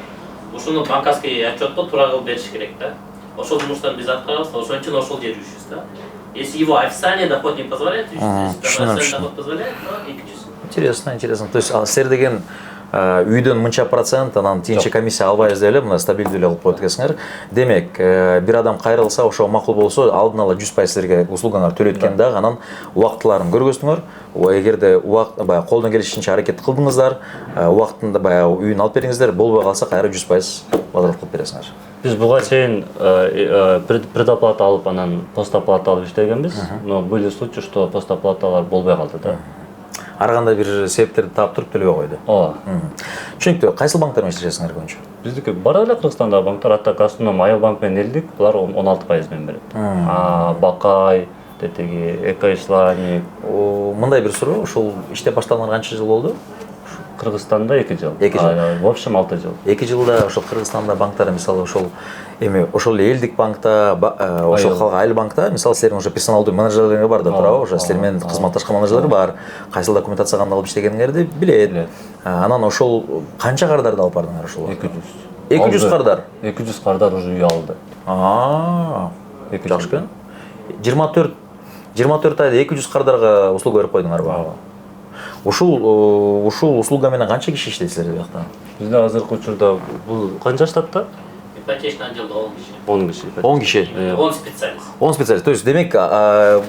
Ошону банковский отчетто тура кылып бериш керек да. Ошол жумуштан биз аткарабыз, ошон үчүн ошол жер 300 да. Если его официальный доход не позволяет, 300, если официальный доход позволяет, то 200. Интересно, интересно. То есть сіздер деген үйден мынча процент, анан тиинче комиссия албайбыз деле, мына стабилдүү эле кылып коет экенсиңер. Демек, бир адам кайрылса, ошо макул болсо, алдын ала 100% силерге услугаңар төлөткөн дагы, анан убактыларын көргөзсүңөр. Эгерде баягы колдон келишинче аракет кылдыңыздар, убактында баягы үйүн алып бериңиздер, болбой калса кайра 100% базар кылып бересиңер. Biz буга чейин предоплата алып, анан постоплата алып иштегенбиз, но были случаи, что постоплаталар болбой калды да. Ар кандай бир себептерди таап туруп төлөбөй койду. Ооба. Түшүнүктүү. Кайсыл банктар менен иштешесиңер көбүнчө? Биздики бар эле Кыргызстандагы банктар, атта Газпром, Айыл банк менен элдик, булар 16% менен берет. Бакай, тетеги, Экоисландия, Мындай бир суроо, ушул иштеп башталган канча жыл болду? Кыргызстанда 2 жыл. 2 жыл. В общем 6 жыл. 2 жылда ошол Кыргызстанда банктар, мисалы ошол ошол элдик банкта, ошол Айыл банкта, мисалы силердин уже персоналдуу менеджерлер бар да туурабы, уже силер менен кызматташкан менеджерлер бар, кайсыл документация кандай алып иштегениңерди билет. Анан ошол канча кардарды алып бардыңар ошол? 200. 200 кардар. 200 кардар уже үй алды. Жакшы экен. 24 айда 200 кардарга услуга берип койдуңарбы? Ушул услуга менен канча киши иштейсиздер биякта? Бизде азыркы учурда бул канча штатта? Ипотечный отделда 10 киши. 10 киши. 10 киши. 10 специалист. 10 специалист. То есть демек,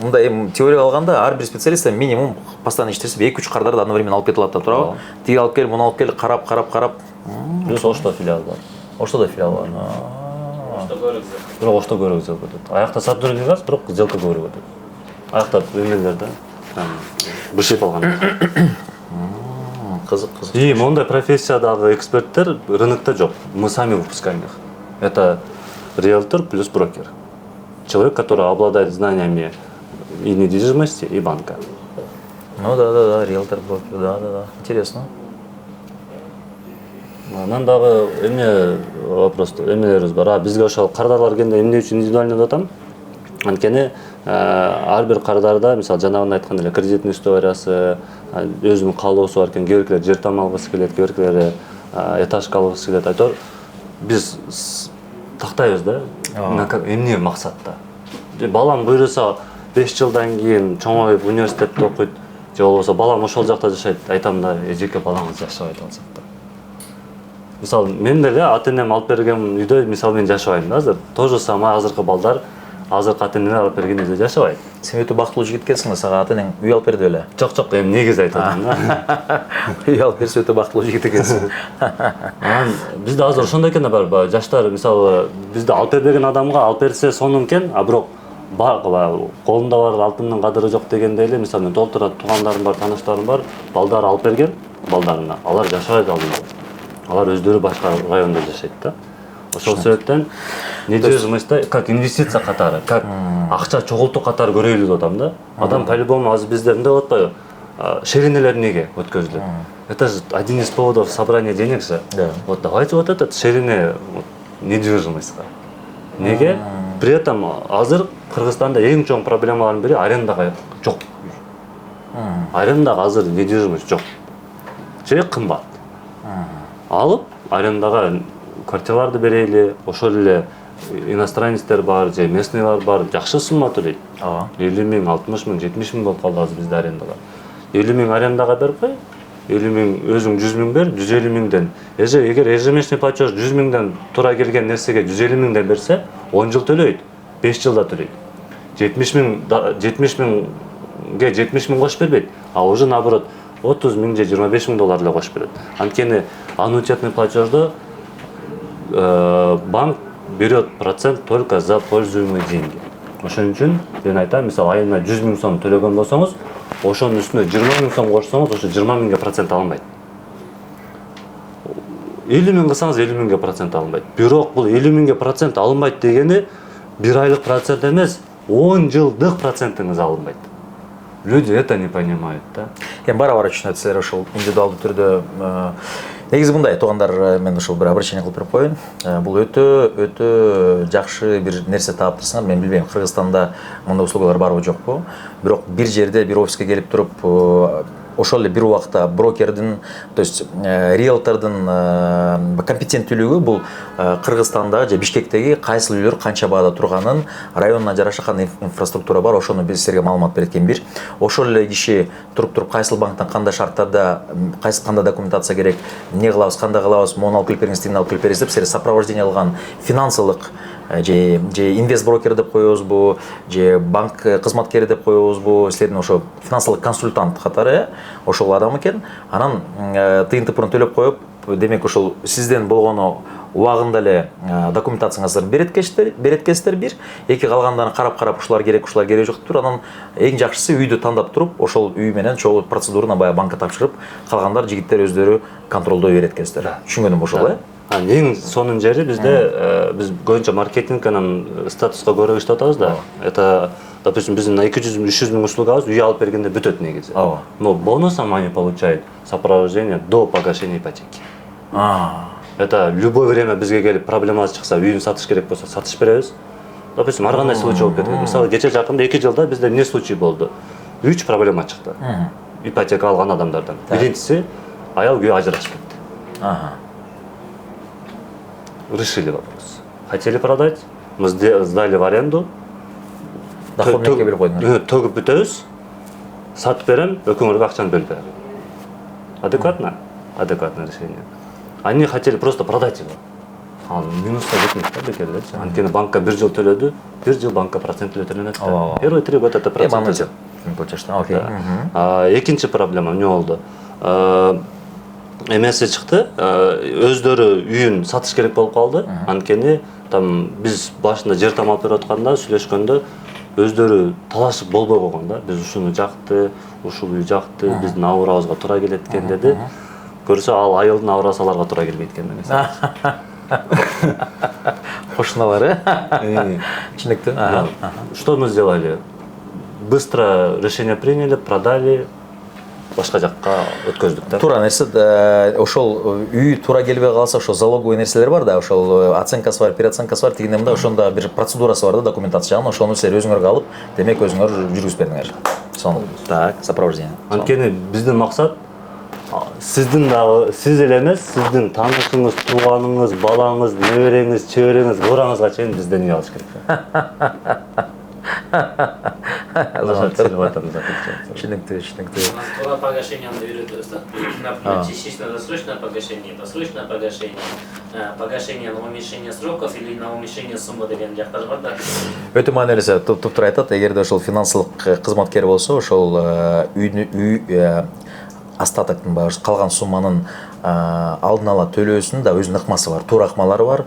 мындай теория алганда ар бир специалист минимум постоянно иштесе 2-3 кардарды одновременно алып кете алат да туурабы? Тиги алып келип, муну алып келип, карап. Плюс Ошто филиал бар. Ошто да филиал бар. Что говорю, Бирок Ошто көбүрөөк сделка өтөт. Аякта сотрудник аз, бирок сделка көбүрөөк өтөт. Аякта эмелер да. Бышып алган. Кызык. И мондай профессиядагы эксперттер рынокто жок. Мы сами выпускаем их. Это риэлтор плюс брокер. Человек, который обладает знаниями и недвижимости, и банка. Ну да, риэлтор, брокер, да. Интересно. Анан дагы вопрос, эмелерибиз бар. Бизге ошол кардарлар келгенде эмне үчүн индивидуальный деп атам? Анткени ар бир кардарда, мисалы жанагында айткан эле кредитный историясы, өзүнүн каалоосу бар экен, кээ биркилер жер там алгысы келет, кээ биркилер этажка алгысы келет. Айтор биз тактайбыз да. Эмне максатта? Балам буйруса 5 жылдан кийин чоңоюп университетте окуйт, же болбосо балам ошол жакта жашайт, айтам да, эжеке балаңыз жашабайт алсак да. Мисалы мен деле ата-энем алып берген үйдө, мисалы мен жашабайм да азыр. То же самое азыркы балдар азыркы ата-энелер алып берген үйдө жашабайт. Сен өтө бактылуу жигит экенсиң, сага ата-энең үй алып берди беле? Жок, эми негиз айтып атам да. Үй алып берсе өтө бактылуу жигит экенсиң. Анан бизде азыр ошондой экен да бар, жаштар мисалы бизде алып бербеген адамга алып берсе сонун экен, а бирок колунда бар алтындын кадыры жок дегендей эле, мисалы мен толтура туугандарым бар, тааныштарым бар, балдар алып берген балдарына, алар жашабайт ал үйдө. Алар өздөрү башка районда жашайт да. Ошол себептен недвижимость как инвестиция катары, как акча чогултуу катары көрөлү деп атам да. Адам по-любому азыр бизде мындай болот атпайбы? Шеринелер неге өткөзүлөт? Это же один из поводов собрания денег же. Вот давайте вот этот шерине недвижимостька. Неге? При этом азыр Кыргызстанда эң чоң проблемалардын бири арендага жок. Арендага азыр недвижимость жок. Же кымбат. Алып арендага квартираларды берели, ошол эле иностранецтер бар, же местныйлар бар, жакшы сумма төлөйт. 50 миң, 60 миң, 70 миң болуп калды азыр бизде арендага. 50 миң арендага берип кой, 50 миң өзүң 100 миң бер, 150 миңден. Эгер ежемесячный платеж 100 миңден туура келген нерсеге 150 миңден берсе, 10 жыл төлөйт, 5 жылда төлөйт. 70 миңге 70 миң кош бербейт. А уже наоборот 30 000 же 25 000 доллар эле кошуп берет. Анткени аннуитетный платеждо банк берет процент только за пользуемые деньги. Ошон үчүн мен айтам, мисалы айына 100 000 сом төлөгөн болсоңуз, ошонун үстүнө 20 000 сом кошсоңуз, ошо 20 000 процент алынбайт. 50 000 кылсаңыз 50 000 процент алынбайт. Бирок бул 50 000 процент алынбайт дегени бир айлык процент эмес, 10 жылдык процентиңиз алынбайт. Люди это не понимают, да? Эми бара-бара түшүнөт силер ошол индивидуалдуу түрдө. Негизи мындай, туугандар, мен ошол бир обращение кылып берип коеюн. Бул өтө жакшы бир нерсе таптырсыңар. Мен билбейм, Кыргызстанда мындай услугалар барбы жокпу. Бирок бир жерде бир офиске келип туруп, ошол эле бир убакта брокердин, то есть риэлтордун компетенттүүлүгү бул Кыргызстанда же Бишкектеги кайсыл үйлөр канча баада турганын, районуна жараша кандай инфраструктура бар, ошону биз силерге маалымат берет экен бир. Ошол эле киши туруп кайсыл банктан кандай шарттарда, кандай документация керек, эмне кылабыз, кандай кылабыз, мону алып келип бериңиз, тигини алып келип бериңиз деп силер сопровождение алган финансылык же инвест брокер деп коебузбу, же банк кызматкери деп коебузбу, силердин ошо финансылык консультант катары ошол адам экен. Анан тыйын тыпырын төлөп коюп, демек ошол сизден болгону убагында эле документацияңызды берет экенсиздер бир, эки калгандарын карап ушулар керек жок деп туруп, анан эң жакшысы үйдү тандап туруп, ошол үй менен чогуу процедураны баягы банкка тапшырып, калгандар жигиттер өздөрү контролдой берет экенсиздер. Түшүнгөнүм ошол э? Эң сонун жери бизде биз көбүнчө маркетинг анан статуска көрө иштеп атабыз да. Это, допустим, биздин 200-300 миң услугабыз үй алып бергенде бүтөт негизи. Но бонусом они получают сопровождение до погашения ипотеки. Это любое время бизге келип проблемасы чыкса, үйүн сатыш керек болсо сатыш беребиз. Допустим, ар кандай случай болуп кетет. Мисалы, кече жакында 2 жылда бизде эмне случай болду? 3 проблема чыкты. Ипотека алган адамдардан. Биринчиси, аял күйөө ажырашып кетти. Решили вопрос. Хотели продать, мы сдали в аренду. Доходникке берип койдуңар. Төгүп бүтөбүз. Сатып берем, өкүңөргө акчаны бөлүп берем. Адекватно? Адекватное решение. Они хотели просто продать его. Минусқа кетмейді да бекерде. Анткени банкка 1 жыл төлөдү, 1 жыл банкка процент төлөтүлөнөт. Первый 3 года это процент. Экинчи проблема эмне болду? Эмеси чыкты, өздөрү үйүн сатыш керек болуп калды. Анткени там биз башында жер там алып берип атканда, сүйлөшкөндө өздөрү талашып болбой койгон да. Биз ушуну жакты, ушул үй жакты, биздин аурабызга туура келет экен деди. Көрсө ал айылдын аурасы аларга туура келбейт экен деген. Кошуналары. Түшүнүктүү. Что мы сделали? Быстро решение приняли, продали, башка жакка өткөздүк да. Туура нерсе, ошол үй туура келбей калса, ошол залоговый нерселер бар да, ошол оценкасы бар, переоценкасы бар, тигинден мындай ошондо бир процедурасы бар да, документацияны, ошону силер өзүңөр алып, демек өзүңөр жүргүзүп бердиңер. Сону. Так, сопровождение. Анткени биздин максат сиздин дагы, сиз эле эмес, сиздин таанышыңыз, тууганыңыз, балаңыз, небереңиз, чебереңиз, бураңызга чейин бизден үй алыш керек. Түшүнүктүү. Туура погашенияны үйрөтөбүз да. Например, частичное досрочное погашение, досрочное погашение, погашение на уменьшение сроков или на уменьшение суммы деген жактар бар да. Өтө маанилүү, туптура айтат, эгерде ошол финансылык кызматкер болсо, ошол үй остатоктун баары калган сумманын алдын ала төлөөсүн да өзүнүн ыкмасы бар, туура ыкмалары бар.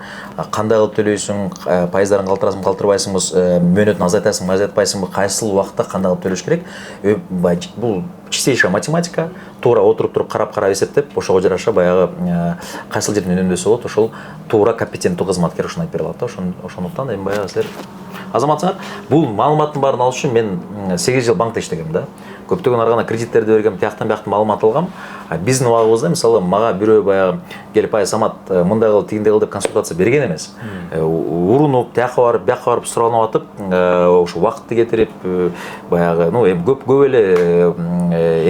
Кандай кылып төлөйсүң, пайыздарын калтырасың, калтырбайсыңбы, мөөнөтүн азайтасың, азайтпайсыңбы, кайсыл убакытта кандай кылып төлөш керек? Бул чистейшая математика, туура отуруп карап эсептеп, ошого жараша баягы кайсыл жерден үнөмдөсө болот, ошол туура компетенттүү кызматкер ушуну айтып бере алат да. Ошондуктан эми баягы силер азаматсыңар. Бул маалыматтын баарын алыш үчүн мен 8 жыл банкта иштегем да. Көптөгөн ар кандай кредиттерди бергем, тияктан бияктан маалымат алгам. Биздин убагыбызда мисалы мага бирөө баягы келип Самат мындай кыл, тигиндей кыл деп консультация берген эмес. Урунуп, тияка барып суранып атып, ошо убакытты кетирип, баягы, эми көп эле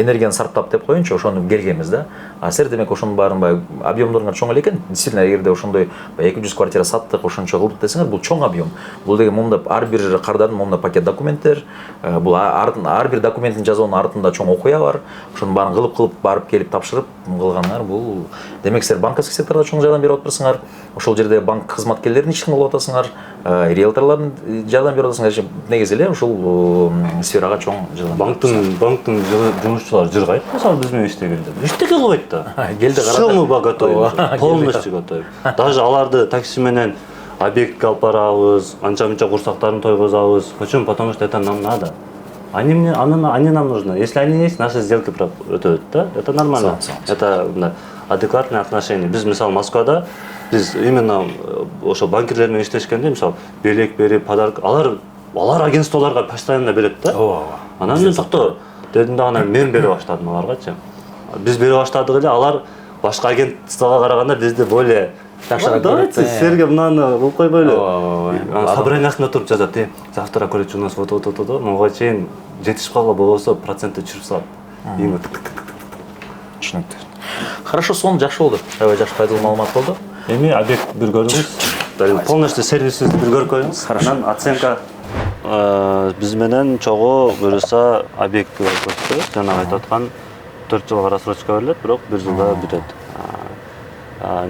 энергияны сарптап деп коеюнчу, ошону келгенбиз да. А сіздер демек ошонун баарын баягы объемдоруңар чоң эле экен. Действительно, эгерде ошондой 200 квартира саттык, ошончо кылдык десеңер, бул чоң объем. Бул деген момунда ар бир кардардын момунда пакет документтер, бул ар бир документтин жазуунун артында чоң окуя бар. Ошонун баарын кылып барып келип тапшырып кылганыңар, бул демек силер банковский секторда чоң жардам берип атпырсыңар. Ошол жерде банк кызматкерлерин ишин кылып атасыңар, риэлторлордун жардам берип атасыңар. Негизи эле ушул сферага чоң жардам. Банктын жумушчулары жыргайт, мисалы биз менен иштегенде. Иштеге кылбайт да. Келди Все мы готовим, полностью готовим. Даже аларды такси менен объектке алып барабыз, анча-мынча курсактарын тойгузабыз. Почему? Потому что это нам надо. Они нам нужны. Если они есть, наши сделки өтөт, да? Это нормально. Это адекватное отношение. Биз мисалы Москвада биз именно ошо банкирлер менен иштешкенде, мисалы белек берип, подарок алар агентстволорго постоянно берет да. Анан мен токто дедим да, анан мен бере баштадым аларгачы. Биз бере баштадык эле, алар башка агентствого караганда бизди более давайте силерге мынаны кылып койбойлу. Собраниясында туруп жазат, завтра короче у нас вот могу чейин жетишип калган болбосо процентти түшүрүп салат. Түшүнүктүү. Хорошо, сон жакшы болду. Аябай жакшы пайдалуу маалымат болду. Эми объект бир көрүңүз. Полностью сервисибизди бир көрүп коюңуз. Анан оценка биз менен чогуу буюрса объекти көрсөтөбүз. Жана айтып аткан 4 жылга рассрочка берилет, бирок 1 жылда бүтөт.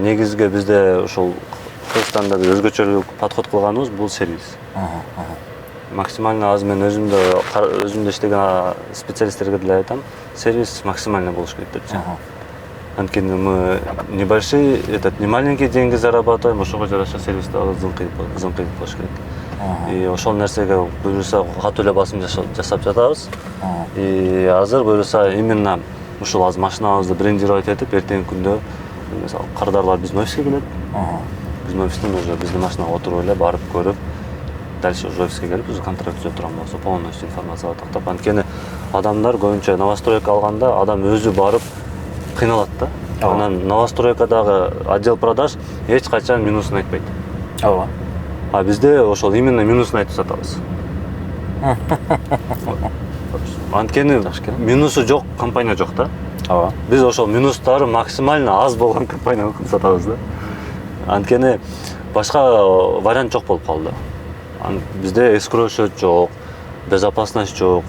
Негизги бизде ушул Кыргызстанда бир өзгөчөлүк подход кылганыбыз бул сервис. Максимально аз мен өзүмдө иштеген специалисттерге деле айтам, сервис максимально болуш керек депчи. Анткени мы небольшие, не маленькие деньги зарабатываем, ошого жараша сервис дагы зымкыйт болуш керек. И ошол нерсеге буюрса катуу эле басым жасап жатабыз. И азыр буюрса именно ушул азыр машинабызды брендировать этип, эртеңки күндө мисалы кардарлар биздин офиске келет. Биздин офистен уже биздин машинага отуруп эле барып көрүп, дальше уже офиске келип, уже контракт түзөп турган болсо полностью информацияга тактап. Анткени адамдар көбүнчө новостройка алганда адам өзү барып кыйналат да. Анан новостройкадагы отдел продаж эч качан минусун айтпайт. А бизде ошол именно минусун айтып сатабыз. Анткени минусу жок компания жок да. Биз ошол минустары максимально аз болгон компанияны сатабыз да. Анткени башка вариант жок болуп калды. Бизде escrow счет жок, безопасность жок,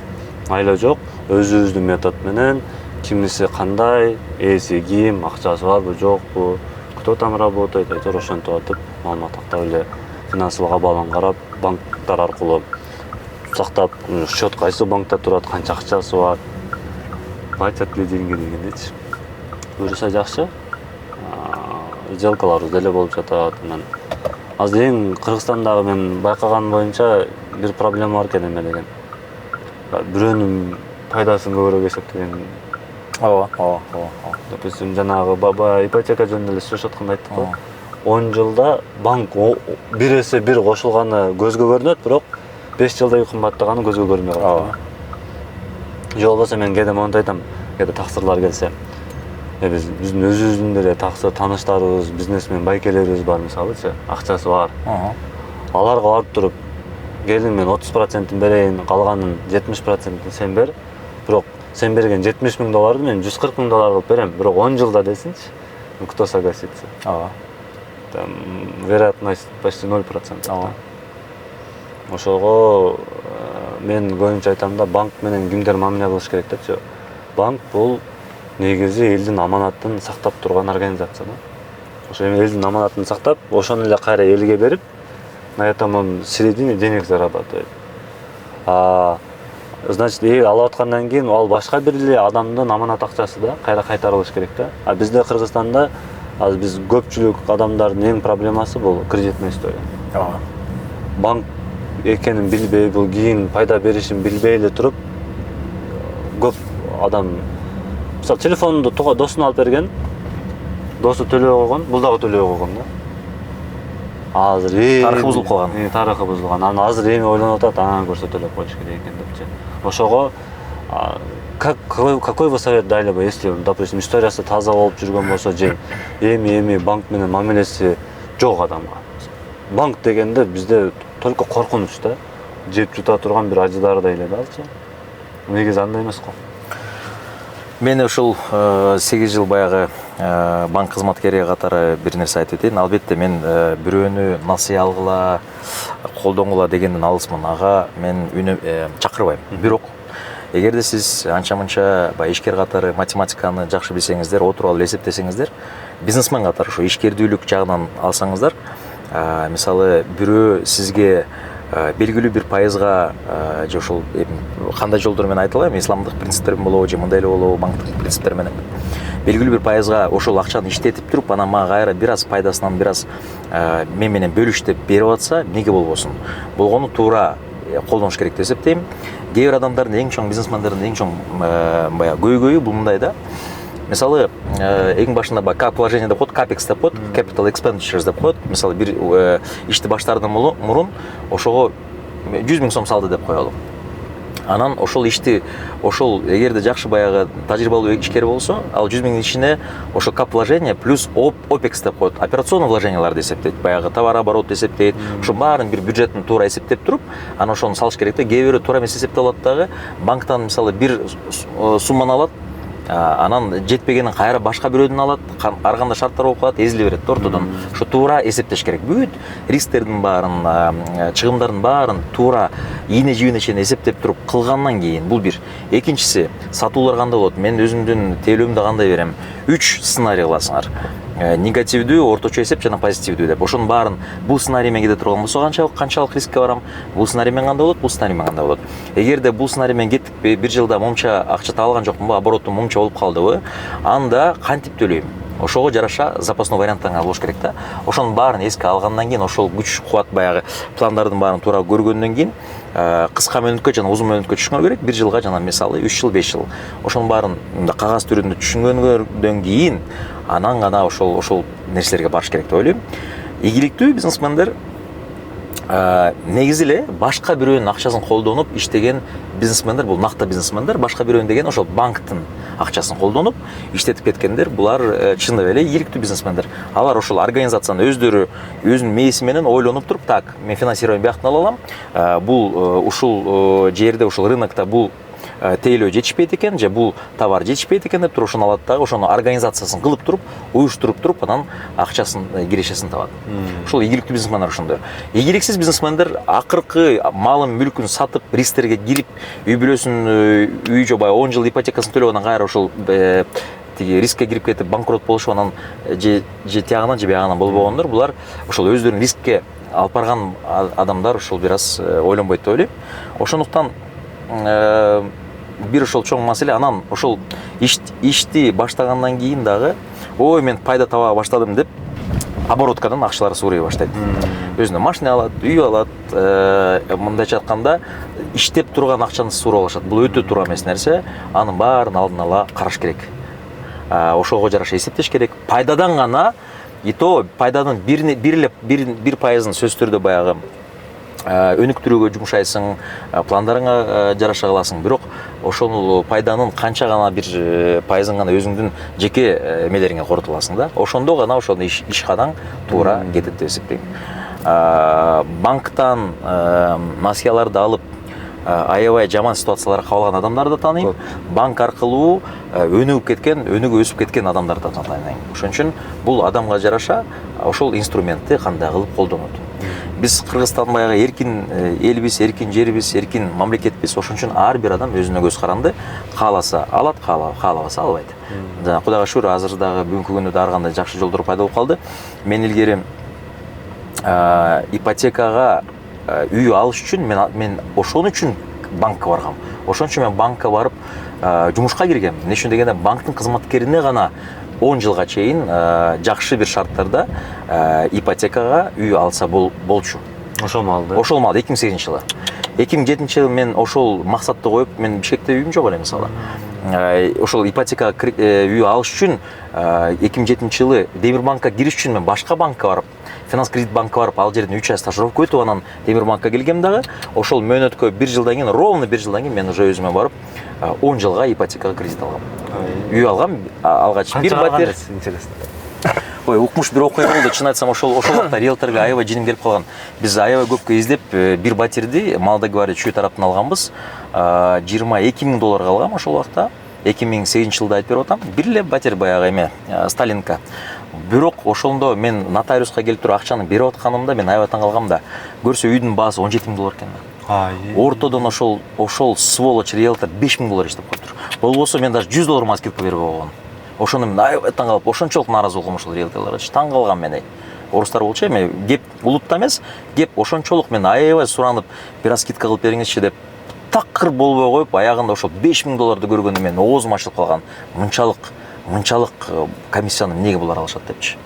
айла жок. Өзүбүздүн метод менен кимиси кандай, эси ким, акчасы барбы жокпу, кто там работает, айтор ошентип атып, маалымат тактап эле финансылык абалын карап, банктар аркылуу сактап, счет кайсы банкта турат, канча акчасы бар, платят ли деньги дегендечи. Буюрса жакшы. Сделкаларыбыз деле болуп жатат. Азыр эң Кыргызстандагы мен байкаган боюнча бир проблема бар экен эме деген. Бирөөнүн пайдасын көбүрөөк эсептеген. Допустим, жанагы баба ипотека жөнүндө эле сүйлөшүп атканда айттык го. 10 жылда банк бир эсе бир кошулганы көзгө көрүнөт, бирок 5 жылда кымбаттаганы көзгө көрүнбөй калат. Же болбосо мен кээде монтип айтам, кээде таксырлар келсе, биздин өзүбүздүн деле таксы тааныштарыбыз, бизнесмен байкелерибиз бар мисалычы, акчасы бар. Аларга барып туруп, келин мен 30% берейин, калганын 70% сен бер. Бирок сен берген $70,000 мен $140,000 кылып берем, бирок 10 жылда десинчи, кто согласится? Там вероятность почти 0%. Ошого мен көбүнчө айтам да, банк менен кимдер мамиле кылыш керек депчи. Банк бул негизи элдин аманатын сактап турган организация да. Ошо эми элдин аманатын сактап, ошону эле кайра элге берип, на этом он в середине денег зарабатывает. Значит, алып аткандан кийин ал башка бир эле адамдын аманат акчасы да кайра кайтарылыш керек да. А бизде Кыргызстанда азыр биз көпчүлүк адамдардын эң проблемасы бул кредитная история. Банк экенин билбей, бул кийин пайда беришин билбей эле туруп, көп адам мисалы телефонду досуна алып берген, досу төлөй койгон, бул дагы төлөй койгон да. Азыр тарыхы бузулуп калган. Тарыхы бузулган. Аны азыр эми ойлонуп атат, көрсө төлөп коюш керек экен депчи. Ошого какой вы совет дали бы, если, допустим, историясы таза болуп жүргөн болсо, же эми банк менен мамилеси жок адамга. Банк дегенде бизде только коркунуч да. Жеп жута турган бир ажыдардай эле да алчы. Негизи андай эмес го. Мен ушул 8 жыл баягы банк кызматкери катары бир нерсе айтып өтөйүн. Албетте мен бирөөнү насыя алгыла, колдонгула дегенден алысмын. Ага мен чакырбайм. Бирок эгерде сиз анча-мынча ишкер катары математиканы жакшы билсеңиздер, отуруп алып эсептесеңиздер, бизнесмен катары ушу ишкердүүлүк жагынан алсаңыздар, мисалы бирөө сизге белгилүү бир пайызга же ошол кандай жолдор менен айта алайм, исламдык принциптер болобу же мындай эле болобу, банктык принциптер менен белгилүү бир пайызга ошол акчаны иштетип туруп, анан мага кайра бир аз пайдасынан бир аз мен менен бөлүш деп берип атса, эмнеге болбосун? Болгону туура колдонуш керек деп эсептейм. Кээ бир адамдардын эң чоң бизнесмендердин эң чоң баягы көйгөйү бул мындай да. Мисалы, эң башында как положение деп коет, capex деп коет, capital expenditures деп коет. Мисалы, бир ишти баштаардан мурун ошого 100 000 сом салды деп коелу. Анан ошол ишти, ошол эгерде жакшы баягы тажрыйбалуу ишкер болсо, ал 100 000 ичине ошо кап вложение плюс OPEX деп коет, операционный вложенияларды эсептейт, баягы товар оборот эсептейт, ошо баарын бир бюджеттин туура эсептеп туруп, анан ошону салыш керек да. Кээ бирөө туура эмес эсептеп алат дагы, банктан мисалы бир сумманы алат, анан жетпегенин кайра башка бирөөдөн алат, ар кандай шарттар болуп калат, эзиле берет ортодон. Ошо туура эсептеш керек. Бүт рисктердин баарын, чыгымдардын баарын туура ийне жибине чейин эсептеп туруп кылгандан кийин бул бир. Экинчиси, сатуулар кандай болот? Мен өзүмдүн тейлөөмдү кандай берем? 3 сценарий кыласыңар. Негативдүү, орточо эсеп жана позитивдүү деп. Ошонун баарын бул сценарий менен кете турган болсо канчалык рискке барам? Бул сценарий менен кандай болот? Бул сценарий менен кандай болот? Эгерде бул сценарий менен кеттик, бир жылда момча акча таалган жокмунбу, оборотум момча болуп калдыбы, анда кантип төлөйм? Ошого жараша запасной варианттарыңар болуш керек да. Ошонун баарын эске алгандан кийин, ошол күч кубат баягы пландардын баарын туура көргөндөн кийин, кыска мөөнөткө жана узун мөөнөткө түшүңөр керек. 1 жылга жана мисалы 3 жыл, 5 жыл. Ошонун баарын кагаз түрүндө түшүнгөндөн кийин анан гана ошол нерселерге барыш керек деп ойлойм. Ийгиликтүү бизнесмендер негизи эле башка бирөөнүн акчасын колдонуп иштеген бизнесмендер, бул накта бизнесмендер, башка бирөөнүн деген ошол банктын акчасын колдонуп иштетип кеткендер, булар чындап эле ийгиликтүү бизнесмендер. Алар ошол организацияны өздөрү өзүнүн мээси менен ойлонуп туруп, так, мен финансирование бияктан ала алам, бул ушул жерде, ушул рынокто бул тейлөө жетишпейт экен, же бул товар жетишпейт экен деп туруп ошону алат дагы, ошону организациясын кылып туруп, уюштуруп туруп, анан акчасын, кирешесин табат. Ошол ийгиликтүү бизнесмендер ошондой. Ийгиликсиз бизнесмендер акыркы малын, мүлкүн сатып, рисктерге кирип, үй бүлөсүн, үй жобай 10 жыл ипотекасын төлөп, анан кайра ошол тиги рискке кирип кетип банкрот болушуп, анан же тиягынан же биягынан болбогондор, булар ошол өздөрүн рискке алып барган адамдар ошол бир аз ойлонбойт деп ойлойм. Ошондуктан бир ошол чоң маселе, анан ошол ишти баштагандан кийин дагы, ой, мен пайда таба баштадым деп обороткадан акчалары суурай баштайт. Өзүнө машина алат, үй алат, мындайча айтканда иштеп турган акчаны суурап алышат. Бул өтө туура эмес нерсе. Анын баарын алдын ала караш керек. Ошого жараша эсептеш керек. Пайдадан гана, и то пайданын бир пайызын сөзсүз түрдө баягы өнүктүрүүгө жумшайсың, пландарыңа жараша кыласың. Бирок ошол пайданын канча гана бир пайызын гана өзүңдүн жеке эмелериңе коротуп аласың да. Ошондо гана ошол ишкадаң туура кетет деп эсептейм. Банктан насыяларды алып аябай жаман ситуацияларга кабылган адамдарды да тааныйм. Банк аркылуу өнүгүп өсүп кеткен адамдарды да тааныйм. Ошон үчүн бул адамга жараша ошол инструментти кандай кылып колдонот. Биз Кыргызстан баягы эркин элбиз, эркин жерибиз, эркин мамлекетпиз. Ошон үчүн ар бир адам өзүнө көз каранды, кааласа алат, каалабаса албайт. Жана Кудайга шүгүр, азыр дагы бүгүнкү күндө ар кандай жакшы жолдор пайда болуп калды. Мен илгери ипотекага үй алыш үчүн мен ошон үчүн банкка баргам. Ошон үчүн мен банкка барып жумушка киргем. Эмне үчүн дегенде, банктын кызматкерине гана 10 жылга чейин жакшы бир шарттарда ипотекага үй алса болчу. Ошол маалда. Ошол маалда 2008 жылы. 2007 жылы мен ошол максатты коюп, мен Бишкекте үйүм жок эле мисалы. Ошол ипотекага үй алыш үчүн 2007 жылы Демирбанкка кириш үчүн мен башка банкка барып, Финанс кредит банкка барып, ал жерден 3 ай стажировка өтүп, анан Демирбанкка келгем дагы. Ошол мөөнөткө 1 жылдан кийин, ровно 1 жылдан кийин мен уже өзүмө барып 10 жылга ипотекага кредит алгам. Үй алгам, алгач бир батир. Интересно. Ой, укмуш бир окуя болду. Чын айтсам, ошол вакытта риэлторго аябай жиним келип калган. Биз аябай көпкө издеп бир батирди Малда говорит чүй тараптан алганбыз. $22,000 алгам ошол вакытта. 2008 жылда айтып беріп атам. Бир эле пәтер баягы эме Сталинка. Бирок ошондо мен нотариуска келип туруп акчаны берип атканымда мен аябай таң калгам да. Көрсө үйдүн баасы 17 000 доллар экен. Ортодон ошол сволочь риэлтор 5 000 доллар иштеп коюптур. Болбосо мен даже 100 доллар скидка берип койгон. Ошону мен аябай таң калып, ошончолук нааразы болгом ошол риэлторлорго. Таң калгам мен. Орустар болчу эми кеп улутта эмес, кеп ошончолук мен аябай суранып, бир аз скидка кылып бериңизчи деп такыр болбой коюп, аягында ошол 5 000 долларды көргөндө мен оозум ачылып калган. Мынчалык комиссияны эмнеге булар алышат депчи.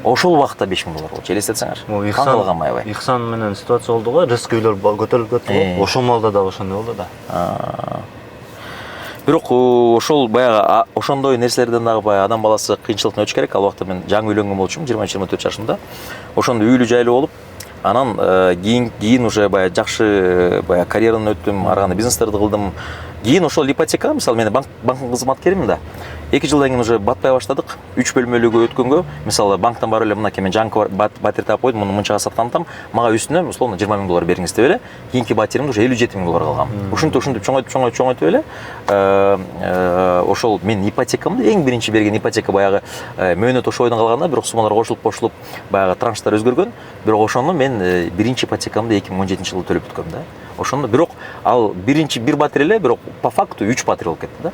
Ошол убакта 5 000 доллар болчу. Элестетсеңер. Таң калгам аябай. Ихсан менен ситуация болду го, риск үйлөр көтөрүлүп кетти го. Ошол маалда да ошондой болду да. Бирок ошол баягы ошондой нерселерден дагы баягы адам баласы кыйынчылыктан өтүш керек. Ал убакта мен жаңы үйлөнгөн болчумун, 23-24 жашымда. Ошондо үйлүү жайлуу болуп, анан кийин уже баягы жакшы баягы карьераны өттүм, ар кандай бизнестерди кылдым. Кийин ошол ипотека, мисалы мен банктын кызматкеримин да. 2 жылдан кийин уже батпай баштадык. 3 бөлмөлүүгө өткөнгө, мисалы банктан барып эле мынакей мен жаңы батир таап койдум, муну мынчага саткантам, мага үстүнө условно 20 000 доллар бериңиз деп эле. Кийинки батиримде уже 57 000 доллар калган. Ушинтип чоңойтуп эле ошол мен ипотекамды эң биринчи берген ипотека баягы мөөнөт ошо бойдон калганда, бирок суммалар кошулуп баягы транштар өзгөргөн. Бирок ошону мен биринчи ипотекамды 2017 жылы төлөп бүткөм да. Ошондо бирок ал биринчи бир батир эле, бирок по факту 3 батир болуп кетти да.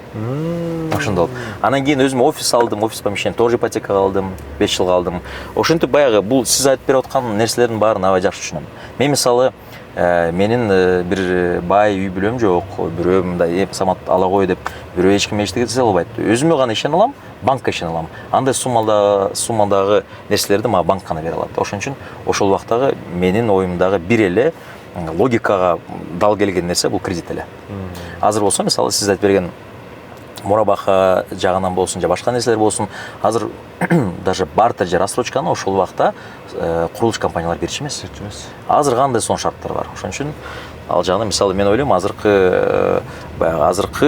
Ошондо. Анан кийин өзүм офис алдым, офис помещение тоже ипотекага алдым, 5 жылга алдым. Ошентип баягы бул сиз айтып берип аткан нерселердин баарын аябай жакшы түшүнөм. Мен мисалы менин бир бай үй бүлөм жок, бирөө мындай самат ала кой деп бирөө эч ким эчтеке десе албайт. Өзүмө гана ишене алам, банкка ишене алам. Андай суммадагы нерселерди мага банк гана бере алат. Ошон үчүн ошол убактагы менин оюмдагы бир эле логикага дал келген нерсе бул кредит эле. Азыр болсо мисалы сиз айтып берген мурабаха жагынан болсун же башка нерселер болсун, азыр даже бартер же рассрочканы ошол убакта курулуш компаниялар берчү эмес. Азыр кандай сон шарттар бар. Ошон үчүн ал жагынан мисалы мен ойлойм азыркы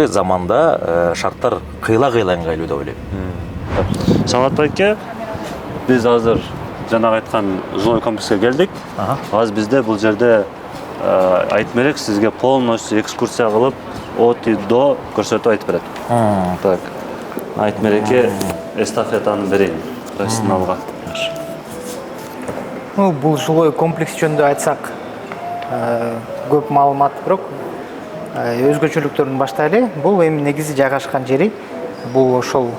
заманда шарттар кыйла ыңгайлуу деп ойлойм. Самат байке, биз азыр жанагы айткан жилой комплекске келдик. Азыр бизде бул жерде айтым керек, сизге полностью экскурсия кылып, от и до көрсөтүп айтып берет. Так. Айтым керекке эстафетаны берейин профессионалга. Бул жилой комплекс жөнүндө айтсак, көп маалымат бирок өзгөчөлүктөрүн баштайлы. Бул эми негизи жайгашкан жери бул ошол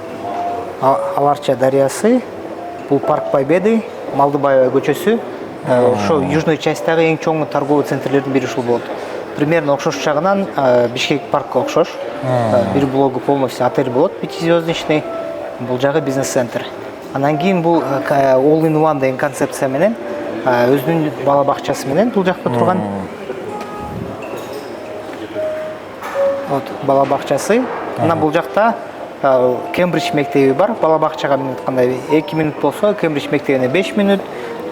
Аларча дарыясы, бул парк Победы, Малдыбаева көчөсү. Ошо южный частьтагы эң чоң торговый центрлердин бири ушул болот. Примерно окшош жагынан Бишкек паркка окшош. Бир блогу полностью отель болот, 5-звездочный. Бул жагы бизнес-центр. Анан кийин бул all in one деген концепция менен өзүнүн бала бакчасы менен бул жакта турган. Вот бала бакчасы. Анан бул жакта Кембридж мектеби бар. Бала бакчага мен айткандай 2 минут болсо, Кембридж мектебине 5 минут.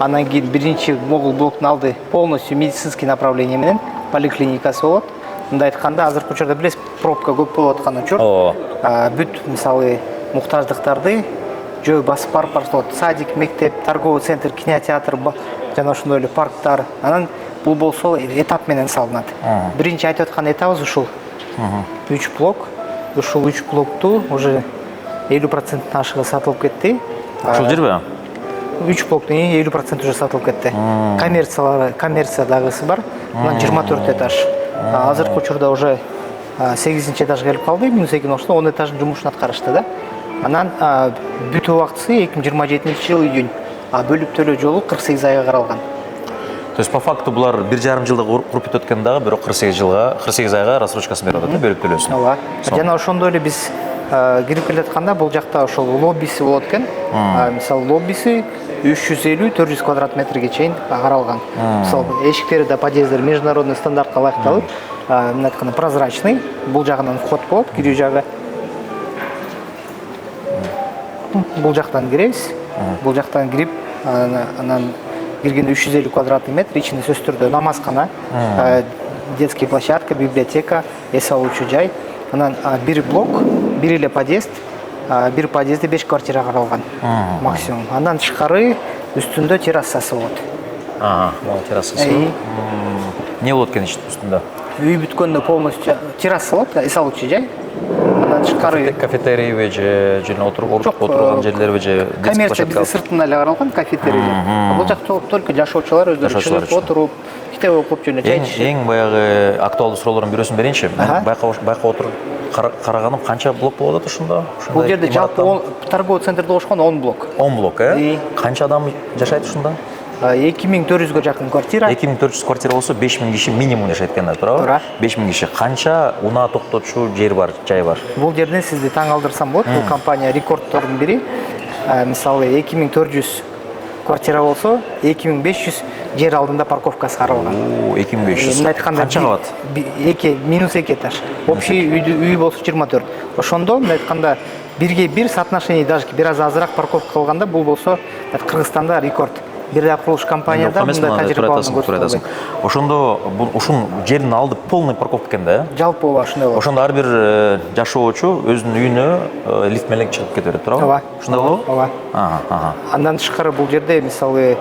Анан кийин биринчи могул блоктун алды полностью медицинский направление менен поликлиникасы болот. Мындай айтканда азыркы учурда билесиз, пробка көп болуп аткан учур. Бүт мисалы муктаждыктарды жөө басып барып барып, садик, мектеп, торговый центр, кинотеатр жана ошондой эле парктар. Анан бул болсо этап менен салынат. Биринчи айтып аткан этабыбыз ушул. 3 блок. Ушул 3 блокту уже 50% ашыгы сатылып кетти. Ушул жерби? 3 блоктун 50% уже сатылып кетти. Коммерция дагысы бар. Анан 24 этаж. Азыркы учурда уже 8-чи этажга келип калды. Минус 2 ошто 10 этаждын жумушун аткарышты да. Анан бүт убактысы 2027 жыл июнь. Бөлүп төлөө жолу 48 айга каралган. То есть по факту булар 1,5 жылда куруп бүтөт экен дагы, бирок 48 айга рассрочкасын берип атат да, бөлүп төлөөсүн. Ооба. Жана ошондой эле биз кирип келатканда бул жакта ошол лоббиси болот экен. Мисалы лоббиси 350-400 квадрат метрге чейин каралган. Мисалы эшиктери да подъездер международный стандартка ылайыкталып, мындай айтканда прозрачный. Бул жагынан вход болот, кирүү жагы. Бул жактан киребиз. Бул жактан кирип, анан киргенде 350 квадратный метр, ичинде сөзсүз түрдө намазкана, детский площадка, библиотека, эс алуучу жай. Анан бир блок, бир эле подъезд, бир подъездде 5 квартира каралган максимум. Андан тышкары үстүндө террасасы болот. Могу террасасы. Не болот экен үстүндө? Үй бүткөндө полностью терраса болот, эс алуучу жай. Анан андан тышкары кафетерийби же отурган жерлерби же коммерция бизде сыртынан эле каралган кафетерийлер. Бул жакта только жашоочулар өздөрү чыгып отуруп китеп окуп жана чай ичишет. Эң баягы актуалдуу суроолордун бирөөсүн берейинчи. Мен байкап отуруп караганым канча блок болуп атат ушунда? Бул жерде жалпы торговый центрде кошкон 10 блок. 10 блок, Канча адам жашайт ушунда? 2400га жакын квартира. 2400 квартира болсо 5000 киши минимум жашайт экен да, туурабы? Туура. 5000 киши. Канча унаа токтотчу жер бар, жай бар? Бул жерден сизди таң калтырсам болот. Бул компания рекордтордун бири. Мисалы 2400 квартира болсо 2500 жер алдында парковкасы каралган. 2500. Канча кабат? Минус 2 этаж. Общий үй болсо 24. Ошондо мындай айтканда 1/1 соотношение даже бир аз азыраак парковка кылганда бул болсо Кыргызстанда рекорд. Бир курулуш компанияда мындай тажрыйба алган. Ошондо ушун жердин алды полный парковка экен да? Жалпы ооба ошондой болот. Ошондо ар бир жашоочу өзүнүн үйүнө лифт менен чыгып кете берет, туурабы? Ооба. Ошондой болобу? Ооба. Андан тышкары бул жерде мисалы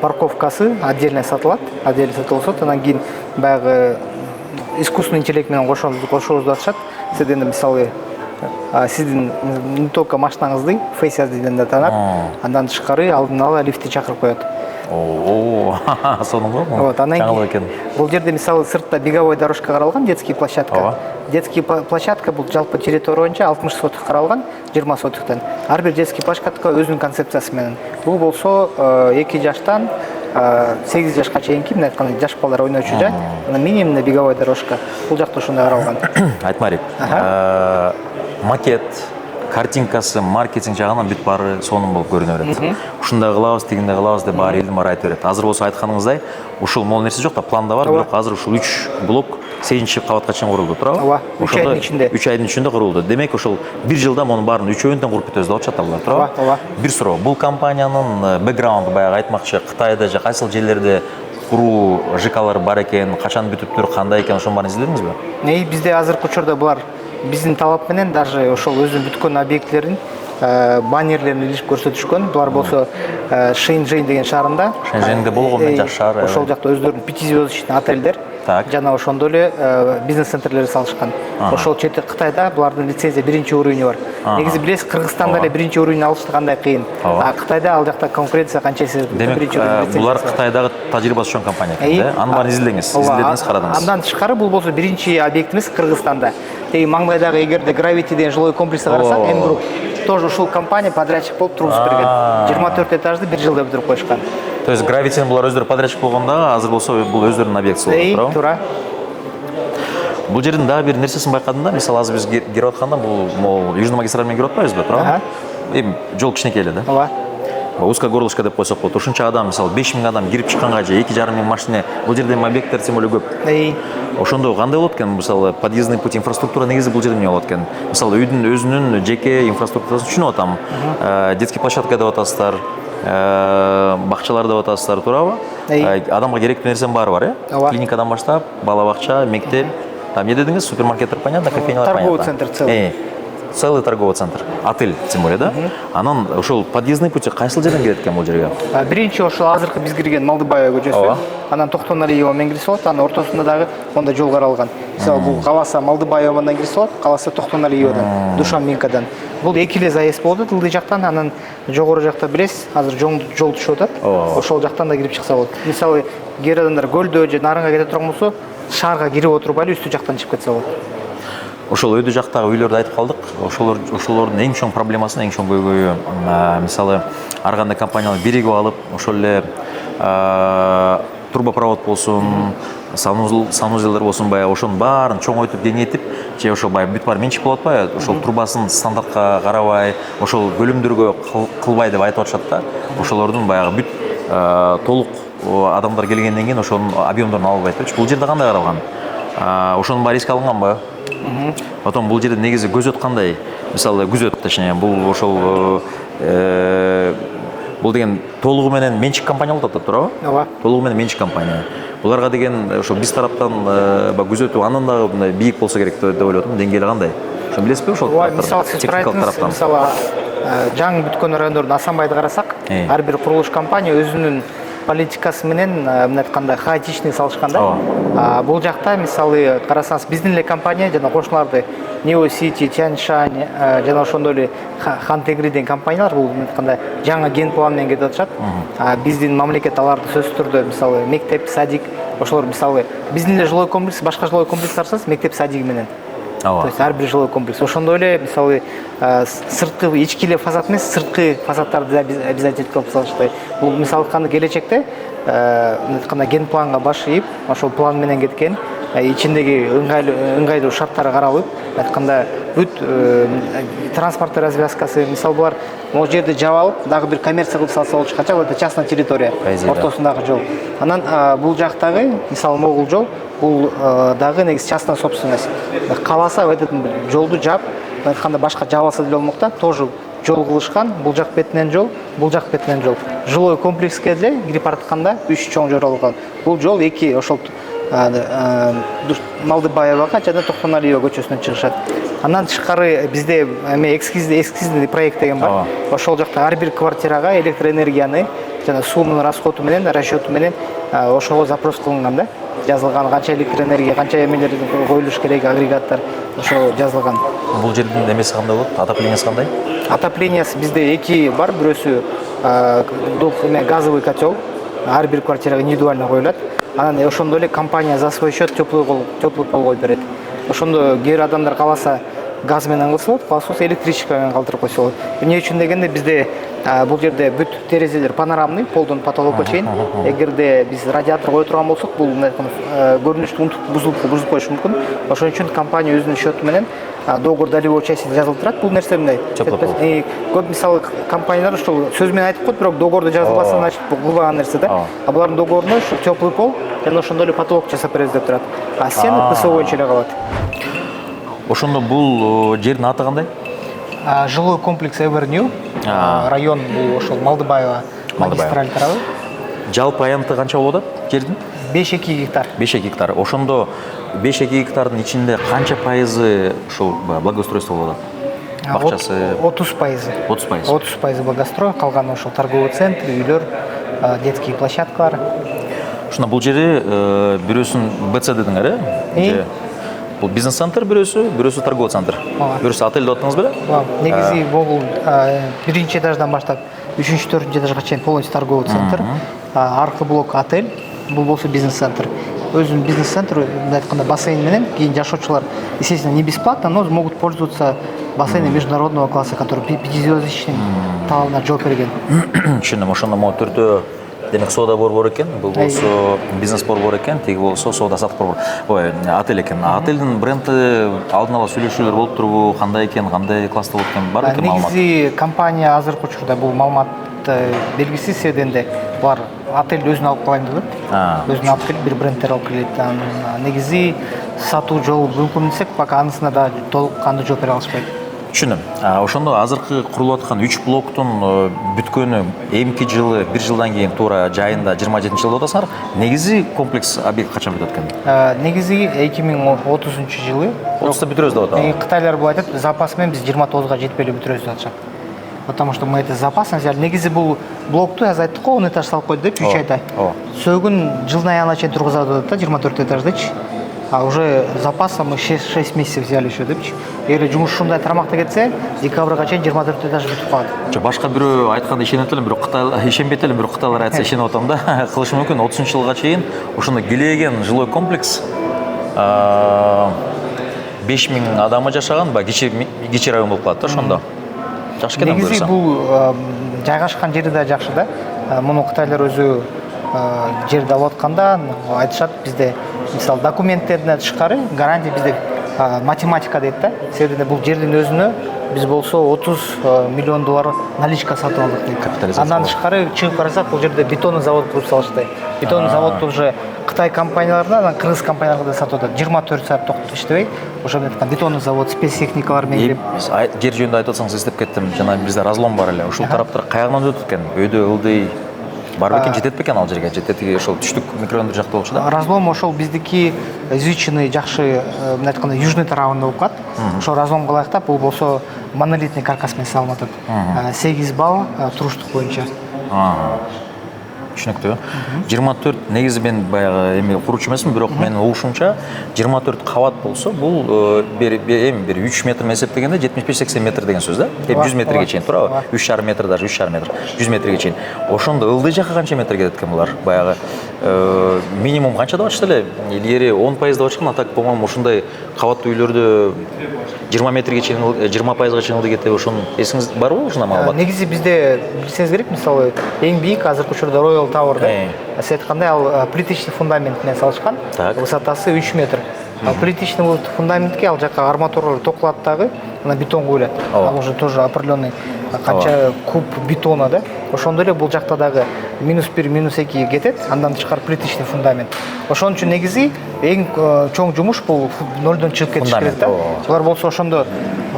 парковкасы отдельно сатылат, отдельно анан кийин баягы искусственный интеллект менен кошобуз деп атышат. Сизден мисалы сиздин не только машинаңызды Face ID-ден да таанап, андан тышкары алдын ала лифтти чакырып коет. Сонун го. Вот, анан жаңылык экен. Бул жерде мисалы сыртта беговой дорожка каралган, детский площадка. Детский площадка бул жалпы территория боюнча 60 соток каралган, 20 сотоктон. Ар бир детский площадка өзүнүн концепциясы менен. Бул болсо 2 жаштан 8 жашка чейинки, мына айткандай жаш балдар ойночу жай, анан минимумный беговой дорожка. Бул жакта ошондой каралган. Айтмарик. Макет, картинкасы, маркетинг жагынан бүт баары сонун болуп көрүнө берет. Ушундай кылабыз, тигиндей кылабыз деп баары элдин баары айтып берет. Азыр болсо айтканыңыздай, ушул могул нерсе жок да, планда бар, бирок азыр ушул 3 блок 8 кабатка чейин курулду, туурабы? Ооба. 3 айдын ичинде. 3 айдын ичинде курулду. Демек ушул 1 жылда мунун баарын 3-өөнтөн куруп кетебиз деп атышат алар, туурабы? Ооба. Бир суроо, бул компаниянын бэкграунду баягы айтмакчы, Кытайда же кайсыл жерлерде куруу ЖКлар бар экен, качан бүтүптүр, кандай экен, ошонун баарын изледиңизби? Бизде азыркы учурда булар биздин талап менен даже ошол өзүнүн бүткөн объектилерин баннерлерин илип көрсөтүшкөн. Булар болсо Шэньчжэнь деген шаарында. Шэньчжэньде болгон мен жакшы шаар. Ошол жакта өздөрүнүн 5-звездочный отельдер жана ошондой эле бизнес центрлер салышкан. Ошол чети Кытайда булардын лицензия 1-уровню бар. Негизи билесиз, Кыргызстанда эле 1-уровню алышты кандай кыйын. Кытайда ал жакта конкуренция канча эсе. Демек, булар Кытайдагы тажрыйбасы чоң компания экен да? Аны баарын изилдедиңиз, карадыңыз. Андан тышкары бул болсо биринчи объектибиз Кыргызстанда. Теги маңдайдагы эгерде Gravity деген жилой комплексти карасак, N-Group тоже ушул компания подрядчик болуп тургузуп берген. 24 этажды 1 жылда бүтүрүп коюшкан. То есть Gravity булар өздөрү подрядчик болгондо, азыр болсо бул өздөрүнүн объектиси болот, туурабы? Туура. Бул жердин дагы бир нерсесин байкадым да, мисалы азыр биз кирип атканда бул Южный магистраль менен кирип атпайбызбы, туурабы? Жол кичинекей эле да. Ооба. Узкая горлышко деп койсок болот. Ушунча адам, мисалы 5000 адам кирип чыкканга же 2,5 миң машина, бул жерде объекттер тем более көп. Ошондо кандай болот экен, мисалы подъездный путь, инфраструктура негизи бул жерде эмне болот экен? Мисалы үйдүн өзүнүн жеке инфраструктурасын түшүнүп атам. Детский площадка деп атасыздар, бакчалар деп атасыздар, туурабы? Адамга керектүү нерсенин баары бар, клиникадан баштап, бала бакча, мектеп, там эмне дедиңиз, супермаркеттер понятно, кофейнялар понятно. Торговый центр целый. Целый торговый центр, отель тем более, да? Анан ошол подъездный пути кайсыл жерден кирет экен бул жерге? Биринчи ошол азыркы биз кирген Малдыбаева көчөсү. Анан Токтоналиева менен кирсе болот, анын ортосунда дагы мондай жол каралган. Мисалы бул каласа Малдыбаевадан кирсе болот, каласа Токтоналиевадан, Душанбенкадан. Бул эки эле заезд болот тылды жактан, анан жогору жакта билесиз, азыр жол түшүп атат. Ошол жактан да кирип чыкса болот. Мисалы кээ адамдар көлдө же нарынга кете турган болсо, шаарга кирип отурбай эле үстү жактан чыгып кетсе болот. Ошол өйдө жактагы үйлөрдү айтып калдык. Ошолордун эң чоң проблемасы, эң чоң көйгөйү, мисалы ар кандай компаниялар биригип алып, ошол эле трубопровод болсун, санузелдер болсун, баягы ошонун баарын чоңойтуп, кеңейтип, же ошол баягы бүт баары менчик болуп атпайбы? Ошол трубасын стандартка карабай, ошол бөлүмдөргө кылбай деп айтып атышат да. Ошолордун баягы бүт толук адамдар келгенден кийин ошонун объемдорун алып айтпайчы. Бул жерде кандай каралган? Ошонун баары эске алынганбы? Потом бул жерде негизи көзөт кандай? Мисалы күзөт, точнее, бул ошол бул деген толугу менен менчик компания болуп атат, туурабы? Ооба. Толугу менен менчик компания. Буларга деген ошо биз тараптан күзөтүү андан дагы мындай бийик болсо керек деп ойлоп атам. Деңгээли кандай? Ошо билесизби ошол техникалык тараптан? Мисалы жаңы бүткөн райондордун Асанбайды карасак, ар бир курулуш компания өзүнүн политикасы менен мындай айтканда хаотичный салышканда. Бул жакта мисалы карасаңыз биздин эле компания жана кошуналарды Neo City, Tianshan жана ошондой эле Хантегри деген компаниялар бул мындай айтканда жаңы ген план менен кетип атышат. Биздин мамлекет аларды сөзсүз түрдө мисалы мектеп, садик, ошолор мисалы биздин эле жилой комплекс, башка жилой комплекстер арасында мектеп, садиги менен. То есть ар бир жилой комплекс. Ошондой эле мисалы сырткы ички эле фасад эмес, сырткы фасадтарды обязательно кылып салышты. Бул мисалы айтканда келечекте мындай ген планга баш ийип, ошол план менен кеткен. Ичиндеги ыңгайлуу шарттары каралып, айтканда бүт транспорттун развязкасы, мисалы булар могу жерди жаап алып, дагы бир коммерция кылып салса болчу, кача это частная территория, ортосундагы жол. Анан бул жактагы, мисалы могул жол, бул дагы негизи частная собственность. Кааласа этот жолду жаап, айтканда башка жаабаса деле болмок да, тоже жол кылышкан, бул жак бетинен жол, бул жак бетинен жол. Жилой комплекске деле кирип баратканда 3 чоң жол алган. Бул жол эки ошол Малдыбаевага жана Токтоналиева көчөсүнөн чыгышат. Андан тышкары бизде эскизный проект деген бар. Ошол жакта ар бир квартирага электроэнергияны жана суунун расходу менен, расчету менен ошого запрос кылынган да. Жазылган канча электроэнергия, канча эмелер коюлуш керек, агрегаттар ошо жазылган. Бул жердин эмеси кандай болот? Отоплениясы кандай? Отоплениясы бизде эки бар, бирөөсү газовый котел, ар бир квартирага индивидуально коюлат. Анан ошондой эле компания за свой счет теплый пол коюп берет. Ошондо кээ бир адамдар кааласа газ менен кылса болот, кааласа электричество менен калтырып койсо болот. Эмне үчүн дегенде бизде бул жерде бүт терезелер панорамный, полдон потолокко чейин. Эгерде биз радиатор кое турган болсок, бул көрүнүштү унутуп бузуп коюшу мүмкүн. Ошон үчүн компания өзүнүн счету менен договор долевой части жазылып турат. Бул нерсе мындай. Көп мисалы компаниялар ушул сөз менен айтып коет, бирок договордо жазылбасын ачып кылбаган нерсе да. А булардын договорунда ушу теплый пол жана ошондой эле потолок жасап беребиз деп турат. А стены ПСО боюнча эле калат. Ошондо бул жердин аты кандай? Жилой комплекс Эвернью, район бул ошол Малдыбаева магистраль тарабы. Жалпы аянты канча болуп атат жердин? 5-2 гектар. 5 гектар. Ошондо 5 гектардын ичинде канча пайызы ушул благоустройство болуп атат? Бакчасы 30%. 30% благоустрой, калганы ошол торговый центр, үйлөр, детские площадкалар. Ошондо бул жери бирөөсүн БЦДдин же? Бул бизнес-центр бирөөсү торговый центр. Бирөөсү отель деп аттыңыз беле? Негизи бул биринчи этаждан баштап 3-4 этажга чейин полностью торговый центр, аркы блок отель, бул болсо бизнес-центр. Өзүнүн бизнес-центр, мындай айтканда бассейн менен, кийин жашоочулар, естественно, не бесплатно, но могут пользоваться бассейном международного класса, который 5-звездочный талабына жооп берген. Түшүндүм. Ошондо могу түрдө демек соода борбор экен, бул болсо бизнес борбор экен, тиги болсо соода сатык борбор. Ой, отель экен. Отелдин бренди алдын ала сүйлөшүүлөр болуп турбу, кандай экен, кандай класста болот экен, бар экен маалымат? Негизи компания азыркы учурда бул маалымат белгисиз себебинде булар отель өзүн алып калайын деп атат. Өзүн алып келип бир брендтер алып келет. Негизи сатуу жолу мүмкүн десек, пока анысына да толук кандуу жооп бере алышпайт. Түшүнүм. Ошондо азыркы курулуп аткан 3 блоктун бүткөнү эмки жылы, 1 жылдан кийин туура жайында 27-жылы болуп атасыңар. Негизи комплекс объект качан бүтөт экен? Негизи 2030-жылы. 30-та бүтүрөбүз деп атат. Кытайлар бул айтат, запас менен биз 29-га жетпей эле бүтүрөбүз деп атышат. Потому что мы это запасно взяли. Негизи бул блокту аз айттык го, 10 этаж салып койду деп 3 айда. Сөөгүн жылдын аягына чейин тургузат деп атат, 24 этаждычы. А уже запасом мы 6 месяцев взяли еще депчи. Эгер жумуш ушундай тарамакта кетсе, декабрга чейин 24 этаж бүтүп калат. Башка бирөө айтканда ишенет элем, бирок Кытай ишенбейт элем, бирок Кытайлар айтса ишенип атам да. Кылышы мүмкүн 30-жылга чейин ошондо килеген жилой комплекс 5000 адамы жашаган, кичи район болуп калат да ошондо. Жакшы экен. Негизи бул жайгашкан жери да жакшы да. Муну Кытайлар өзү жерди алып атканда айтышат, бизде мисалы документтерден тышкары гарантия бизде математика дейт да. Себебинде бул жердин өзүнө биз болсо 30 миллион доллар наличка сатып алдык дейт. Андан тышкары чыгып карасак, бул жерде бетонный завод куруп салышты. Бетонный завод уже Кытай компанияларына, анан кыргыз компанияларга да сатып атат. 24 саат токтоп иштебей, ошо бетонный завод спецтехникалар менен келип. Жер жөнүндө айтып атсаңыз эстеп кеттим. Жана бизде разлом бар эле. Ушул тараптар каягынан өтөт экен? Өйдө ылдый бар бекен, жетет бекен ал жерге? Жетет ошол түштүк микрорайондор жакта болчу да. Разлом ошол биздики изученный жакшы, мындай айтканда, южный тарабында болуп калат. Ошол разломго ылайыктап, бул болсо монолитный каркас менен салынып атат. 8 балл туруштук боюнча. Түшүнүктүү. 24 негизи мен баягы эми куручу эмесмин, бирок менин угушумча 24 кабат болсо бул бир 3 метр эсептегенде 75-80 метр деген сөз да. 100 метрге чейин туурабы? 3,5 метр даже 3,5 метр. 100 метрге чейин. Ошондо ылдый жака канча метр кетет экен булар? Баягы минимум канча деп атышты эле? Илгери 10% деп атышкан, а так по-моему ушундай кабаттуу үйлөрдө 20 метрге чейин 20%га чейин ылдый кетет. Ошонун эсиңиз барбы ушундай маалымат? Негизи бизде билсеңиз керек, мисалы эң бийик азыркы учурда Royal Tower да. Сиз айткандай ал плиточный фундамент менен салышкан. Высотасы 3 метр. Ал плиточный фундаментке ал жака арматуралар токулат дагы, ана бетон коюлат. Ал уже тоже определенный канча куб бетона да. Ошондой эле бул жакта дагы -1, -2 кетет, андан тышкары плиточный фундамент. Ошон үчүн негизи эң чоң жумуш бул нолдон чыгып кетиш керек да. Булар болсо ошондо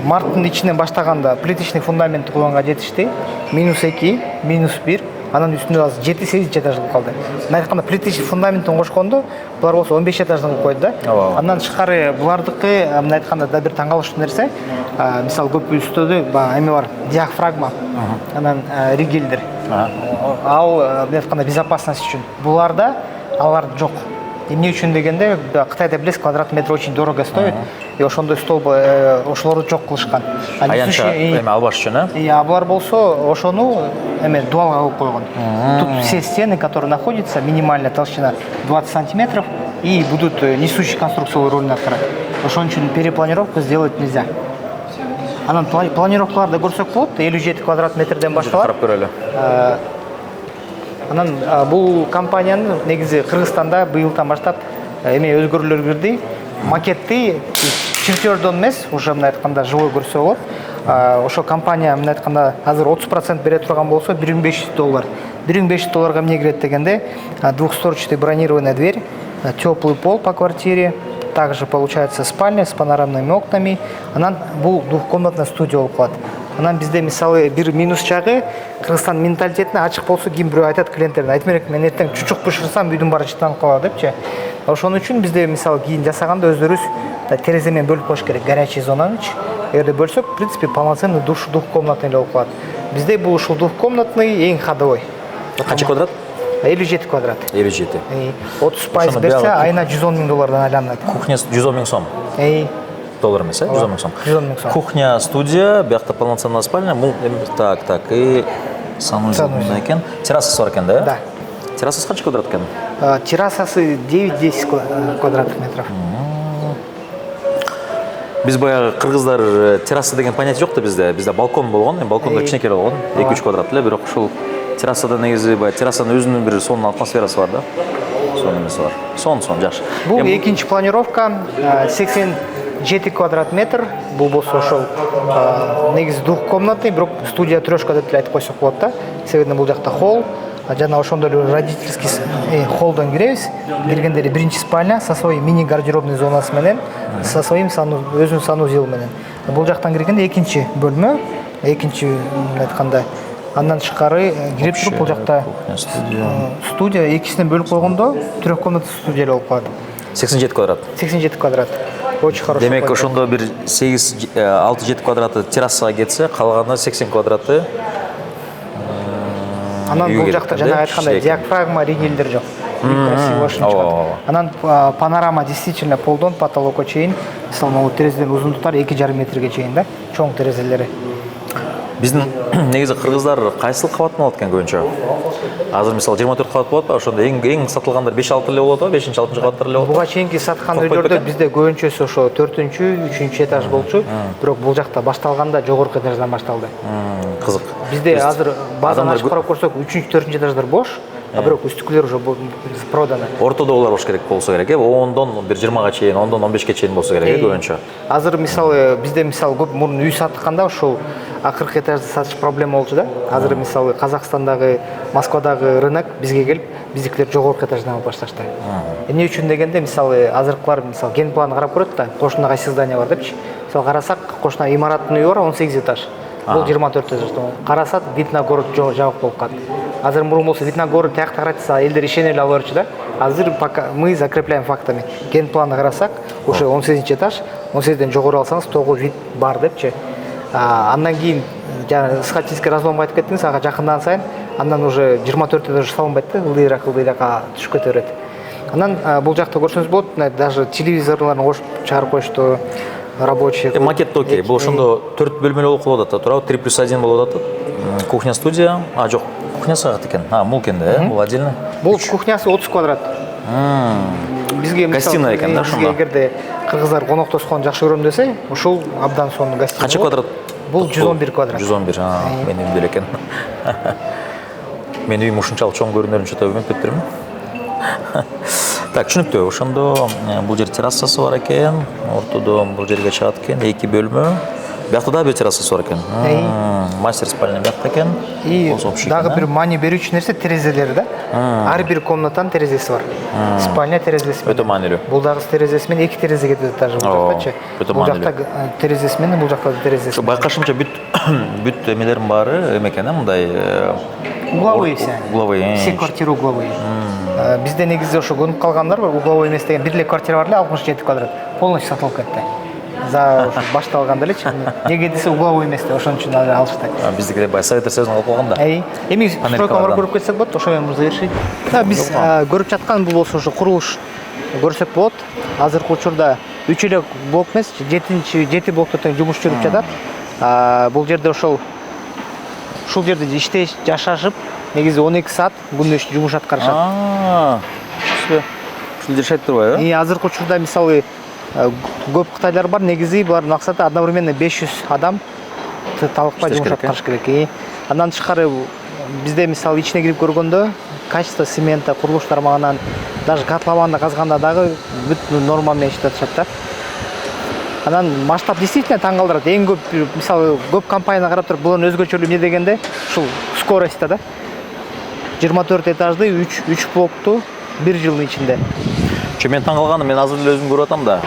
марттын ичинен баштаганда плиточный фундамент куйганга жетишти. -2, -1, анан үстүндө азыр 7-8 этаж кылып калды. Мен айтканда плиточный фундаменттин кошкондо булар болсо 15 этаждан кылып койду да. Андан тышкары булардыкы мен айтканда да бир таң калыштуу нерсе, мисалы көп үстөдө эме бар, диафрагма, анан ригельдер. Ал мен айтканда безопасность үчүн. Буларда алар жок. Эмне үчүн дегенде, Кытайда билесиз, квадрат метр очень дорого стоит. И ошондой столб ошолорду жок кылышкан. Аянча эме албаш үчүн, булар болсо ошону эме дуалга кылып койгон. Тут все стены, которые находятся, минимальная толщина 20 сантиметров, и будут несущей конструкцией роль атқарат. Ошон үчүн перепланировка сделать нельзя. Анан планировкаларды көрсөк болот, 57 квадрат метрден башталат. Карап көрөлү. Анан бул компаниянын негизи Кыргызстанда быйылдан баштап эме өзгөрүүлөр кирди. Макетти чертеждон эмес, уже мына айтканда живой көрсө болот. Ошо компания мына айтканда азыр 30% бере турган болсо $1500. $1500 эмне кирет дегенде, двухстворчатый бронированная дверь, теплый пол по квартире, также получается спальня с панорамными окнами. Анан бул двухкомнатная студия болуп калат. Анан бизде мисалы бир минус жагы, Кыргызстан менталитетине ачык болсо ким бирөө айтат клиенттерине, айтмерек мен эртең чучук бышырсам үйдүн баары жыттанып калат депчи. Ошон үчүн бизде мисалы кийин жасаганда өздөрүбүз терезе менен бөлүп коюш керек, горячий зонанычы. Эгерде бөлсөк, в принципе, полноценный двухкомнатный болуп калат. Бизде бул ушул двухкомнатный эң ходовой. Канча квадрат? 57 квадрат. 57. 30% берсе, айына $110 000 айланат. Кухня 110 000 сом. Доллар эмес, 110 000 сом. 110 000 сом. Кухня, студия, биякта полноценная спальня, так, и санузел мында экен. Террасасы бар экен да? Да. Террасасы канча квадрат экен? Террасасы 9-10 квадратных метров. Биз баягы кыргыздар терраса деген понятие жок да bizde. Bizde балкон болгон, балкондо кичинекей болгон, 2-3 квадрат эле, бирок ушул террасада негизи баягы террасанын өзүнүн бир сонун атмосферасы бар да. Сонун эмеси бар. Сон жакшы. Бул экинчи планировка 87 квадрат метр. Бул болсо ошол негизи двухкомнатный, бирок студия трешка деп айтып койсок болот да. Себебинен бул жакта холл, жана ошондой эле родительский холлдон киребиз. Киргенде биринчи спальня со своей мини гардеробный зонасы менен, со своим өзүнүн санузел менен. Бул жактан киргенде экинчи бөлмө, экинчи айтканда андан тышкары кирип туруп бул жакта студия экисинен бөлүп койгондо трехкомнатный студия болуп калат. 87 квадрат. 87 квадрат. Очень хорошо. Демек ошондо бир 6-7 квадраты террасага кетсе, калганы 80 квадраты. Анан бул жакта жана айткандай диафрагма, ригельдер жок. Красиво чыгат. Анан панорама действительно полдон потолокко чейин, мисалы могу терезелердин узундуктары 2,5 метрге чейин да, чоң терезелери. Биздин негизи кыргыздар кайсыл кабаттан алат экен көбүнчө? Азыр мисалы 24 кабат болот ба? Ошондо эң сатылгандар 5-6 эле болот ба? 5-6 кабаттар эле болот. Буга чейинки саткан үйлөрдө бизде көбүнчөсү ошо 4-3 этаж болчу, бирок бул жакта башталганда жогорку этаждан башталды. Кызык. Бизде азыр базаны ачып карап көрсөк 3-4 этаждар бош, а бирок үстүкүлөр уже проданы. Ортодо булар болуш керек болсо керек, 10дон бир 20га чейин, 10дон 15ге чейин болсо керек, көбүнчө. Азыр мисалы бизде мисалы көп мурун үй сатканда ошол акыркы этажды сатыш проблема болчу да. Азыр мисалы Казакстандагы, Москвадагы рынок бизге келип, биздикилер жогорку этаждан алып башташты. Эмне үчүн дегенде мисалы азыркылар мисалы ген план карап көрөт да, кошуна кайсы здание бар депчи. Мисалы карасак, кошуна имараттын үйү бар 18 этаж. Бул 24 этаж. Карасат вид на город жабык болуп калат. Азыр мурун болсо вид на город тиякта каратса, элдер ишене эле алып барчу да. Азыр пока мы закрепляем фактами. Ген планды карасак, уже 18 этаж, 18ден жогору алсаңыз 9 вид бар депчи. Андан кийин жана статистика разломго айтып кеттиңиз, ага жакындан сайын андан уже 24-те уже салынбайт да, ылдыйракка түшүп кете берет. Анан бул жакта көрсөңүз болот, даже телевизорлорун кошуп чыгарып коюшту, рабочий. Макет окей. Бул ошондо 4 бөлмөлүү болуп калып атат, туурабы? 3+1 болуп атат. Кухня, студия. Жок, кухнясы кат экен. Мул экен да, бул отдельно. Бул кухнясы 30 квадрат. Бизге Гостиная экен да ошондо. Эгерде кыргыздар конок тоскону жакшы көрөм десе, ушул абдан сонун гостиная. Канча квадрат? Бул 111 квадрат. 111, менин үйүм деле экен. Менин үйүм ушунчалык чоң көрүнөрүн чөтө өмүнтүп берем. Так, түшүнүктүү. Ошондо бул жер террасасы бар экен, ортодо бул жерге чыгат экен, 2 бөлмө. Биякта да бир террасасы бар экен. Мастер спальня биякта экен. И дагы бир маани берүүчү нерсе терезелери да. Ар бир комнатанын терезеси бар. Спальня терезеси. Өтө маанилүү. Бул дагы терезеси менен 2 терезе кетет даже бул жактачы. Бул жакта терезеси менен, бул жакта терезеси. Байкашымча бүт эмелердин баары эме экен, мындай угловой все. Угловой. Все квартиры угловой. Бизде негизи ошо көнүп калгандар бар, угловой эмес деген бир эле квартира бар эле 67 квадрат. Полностью сатылып кетти. За башталганда элечи. Неге десе угловой эмес деп ошон үчүн алышты. Биздики бай Советтер Союзунан калып калганда. Эми стройкалар көрүп кетсек болот, ошо менен завершить. Биз көрүп жаткан бул болсо ошо курулуш көрсөк болот. Азыркы учурда 3 эле блок эмес, 7 блокто тең жумуш жүрүп жатат. Бул жерде ушул жерде иштеш, жашашып, негизи 12 саат күнүнө жумуш аткарышат. Ушул жашайт турбайбы? Азыркы учурда мисалы көп кытайлар бар, негизи булардын максаты одновременно 500 адам талыкпай жумуш аткарыш керек. Андан тышкары бизде мисалы ичине кирип көргөндө качество цемента, курулуш тармагынан даже котлованды казганда дагы бүт норма менен иштеп атышат да. Анан масштаб действительно таң калтырат. Эң көп мисалы көп компанияны карап туруп булардын өзгөчөлүгү эмне дегенде ушул скоростьта да. 24 этажды 3 блокту 1 жылдын ичинде. Мен таң калганым, мен азыр эле өзүм көрүп атам да.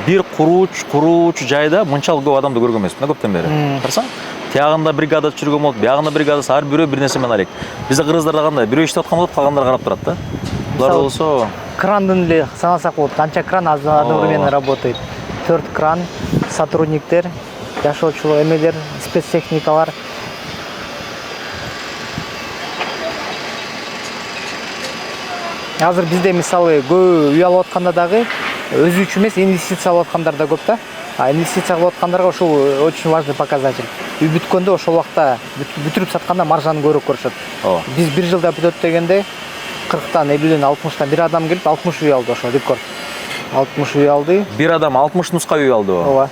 Бир куруучу жайда мынчалык көп адамды көргөн эмесмин көптөн бери. Карасаң, тиягында бригада жүргөн болот, биягында бригадасы, ар бирөө бир нерсе менен алек. Бизде кыргыздарда кандай, бирөө иштеп аткан болот, калгандар карап турат да. Булар болсо крандын эле санасак болот. Канча кран одновременно работает. 4 кран, сотрудниктер, жашоочулук эмелер, спецтехникалар. Азыр бизде мисалы көп үй алып атканда дагы өзү үчүн эмес, инвестиция алып аткандар да көп да. Инвестиция кылып аткандарга ушул очень важный показатель. Үй бүткөндө ошол убакта бүтүрүп сатканда маржаны көбүрөөк көрүшөт. Биз 1 жылда бүтөт дегенде 40тан, 50ден, 60тан бир адам келип 60 үй алды, ошо рекорд. 60 үй алды. Бир адам 60 нуска үй алды. Ооба.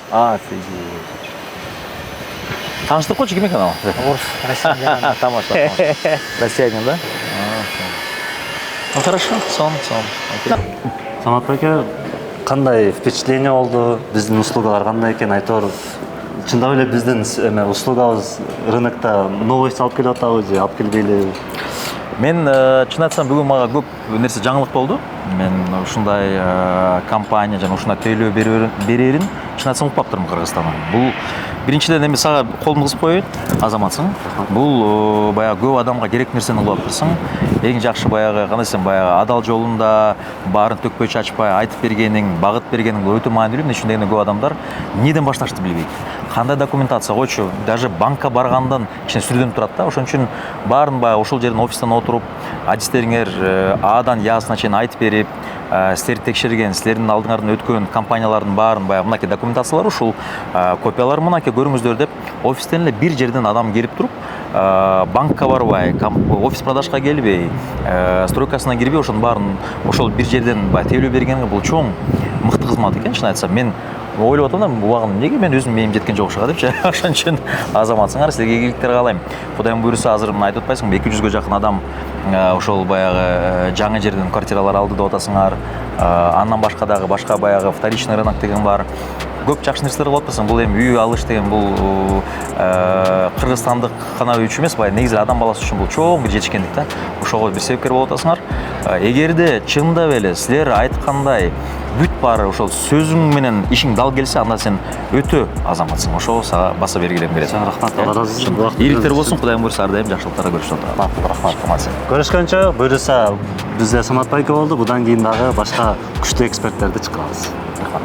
Таныштырып койчу, ким экен ал? Орус, россиянин. Тамаша. Россиянин да? Хорошо, сон. Самат ака, кандай впечатление болду? Биздин услугалар кандай экен айтор? Чындап эле биздин услугабыз рынокто новость алып келип атабы же алып келбейли? Мен чын айтсам бүгүн мага көп нерсе жаңылык болду. Мен ушундай компания жана ушундай тейлөө берерин чын айтсам укпаптырмын Кыргызстандан. Бул биринчиден эми сага колумду кысып коеюн, азаматсың. Бул баягы көп адамга керек нерсени кылып атырсың. Эң жакшы баягы кандай десем, баягы адал жолунда баарын төкпөй чачпай айтып бергениң, багыт бергениң өтө маанилүү. Эмне үчүн дегенде көп адамдар неден башташты билбейт. Кандай документация койчу, даже банкка баргандан кичине сүрдөнүп турат да. Ошон үчүн баарын баягы ошол жерден офистен отуруп, адистериңер Адан Ясына чейин айтып берип, силерди текшерген, силердин алдыңардан өткөн компаниялардын баарын баягы мынакей документациялар, ушул копиялар мынакей көрүңүздөр деп офистен эле бир жерден адам келип туруп, банкка барбай, офис продажга келбей, стройкасына кирбей, ошонун баарын ошол бир жерден баягы тейлөө бергенге бул чоң мыкты кызмат экен, чын айтсам. Мен ойлоп атам да, убагын неге мен өзүм мээм жеткен жок окшойт депчи. Ошон үчүн азаматсыңар, силерге ийгиликтер каалайм. Кудайым буйруса, азыр мына айтып атпайсыңбы, 200гө жакын адам ошол баягы жаңы жерден квартиралар алды деп атасыңар. Андан башка дагы башка баягы вторичный рынок деген бар. Көп жакшы нерселер кылып атпасаң, бул эми үй алыш деген бул кыргызстандык гана үчүн эмес, баягы негизи адам баласы үчүн бул чоң бир жетишкендик да. Ошого бир себепкер болуп атасыңар. Эгерде чындап эле силер айткандай бүт баары ошол сөзүң менен ишиң дал келсе, анда сен өтө азаматсың. Ошого сага баса бергилем берет. Рахмат, разы. Ийгиликтер болсун, Кудайым буйруса ар дайым жакшылыктарда көрүшүп отурат. Рахмат. Көрүшкөнчө, буйруса бизде Самат байке болду. Будан кийин дагы башка күчтүү эксперттерди чакырабыз. Рахмат.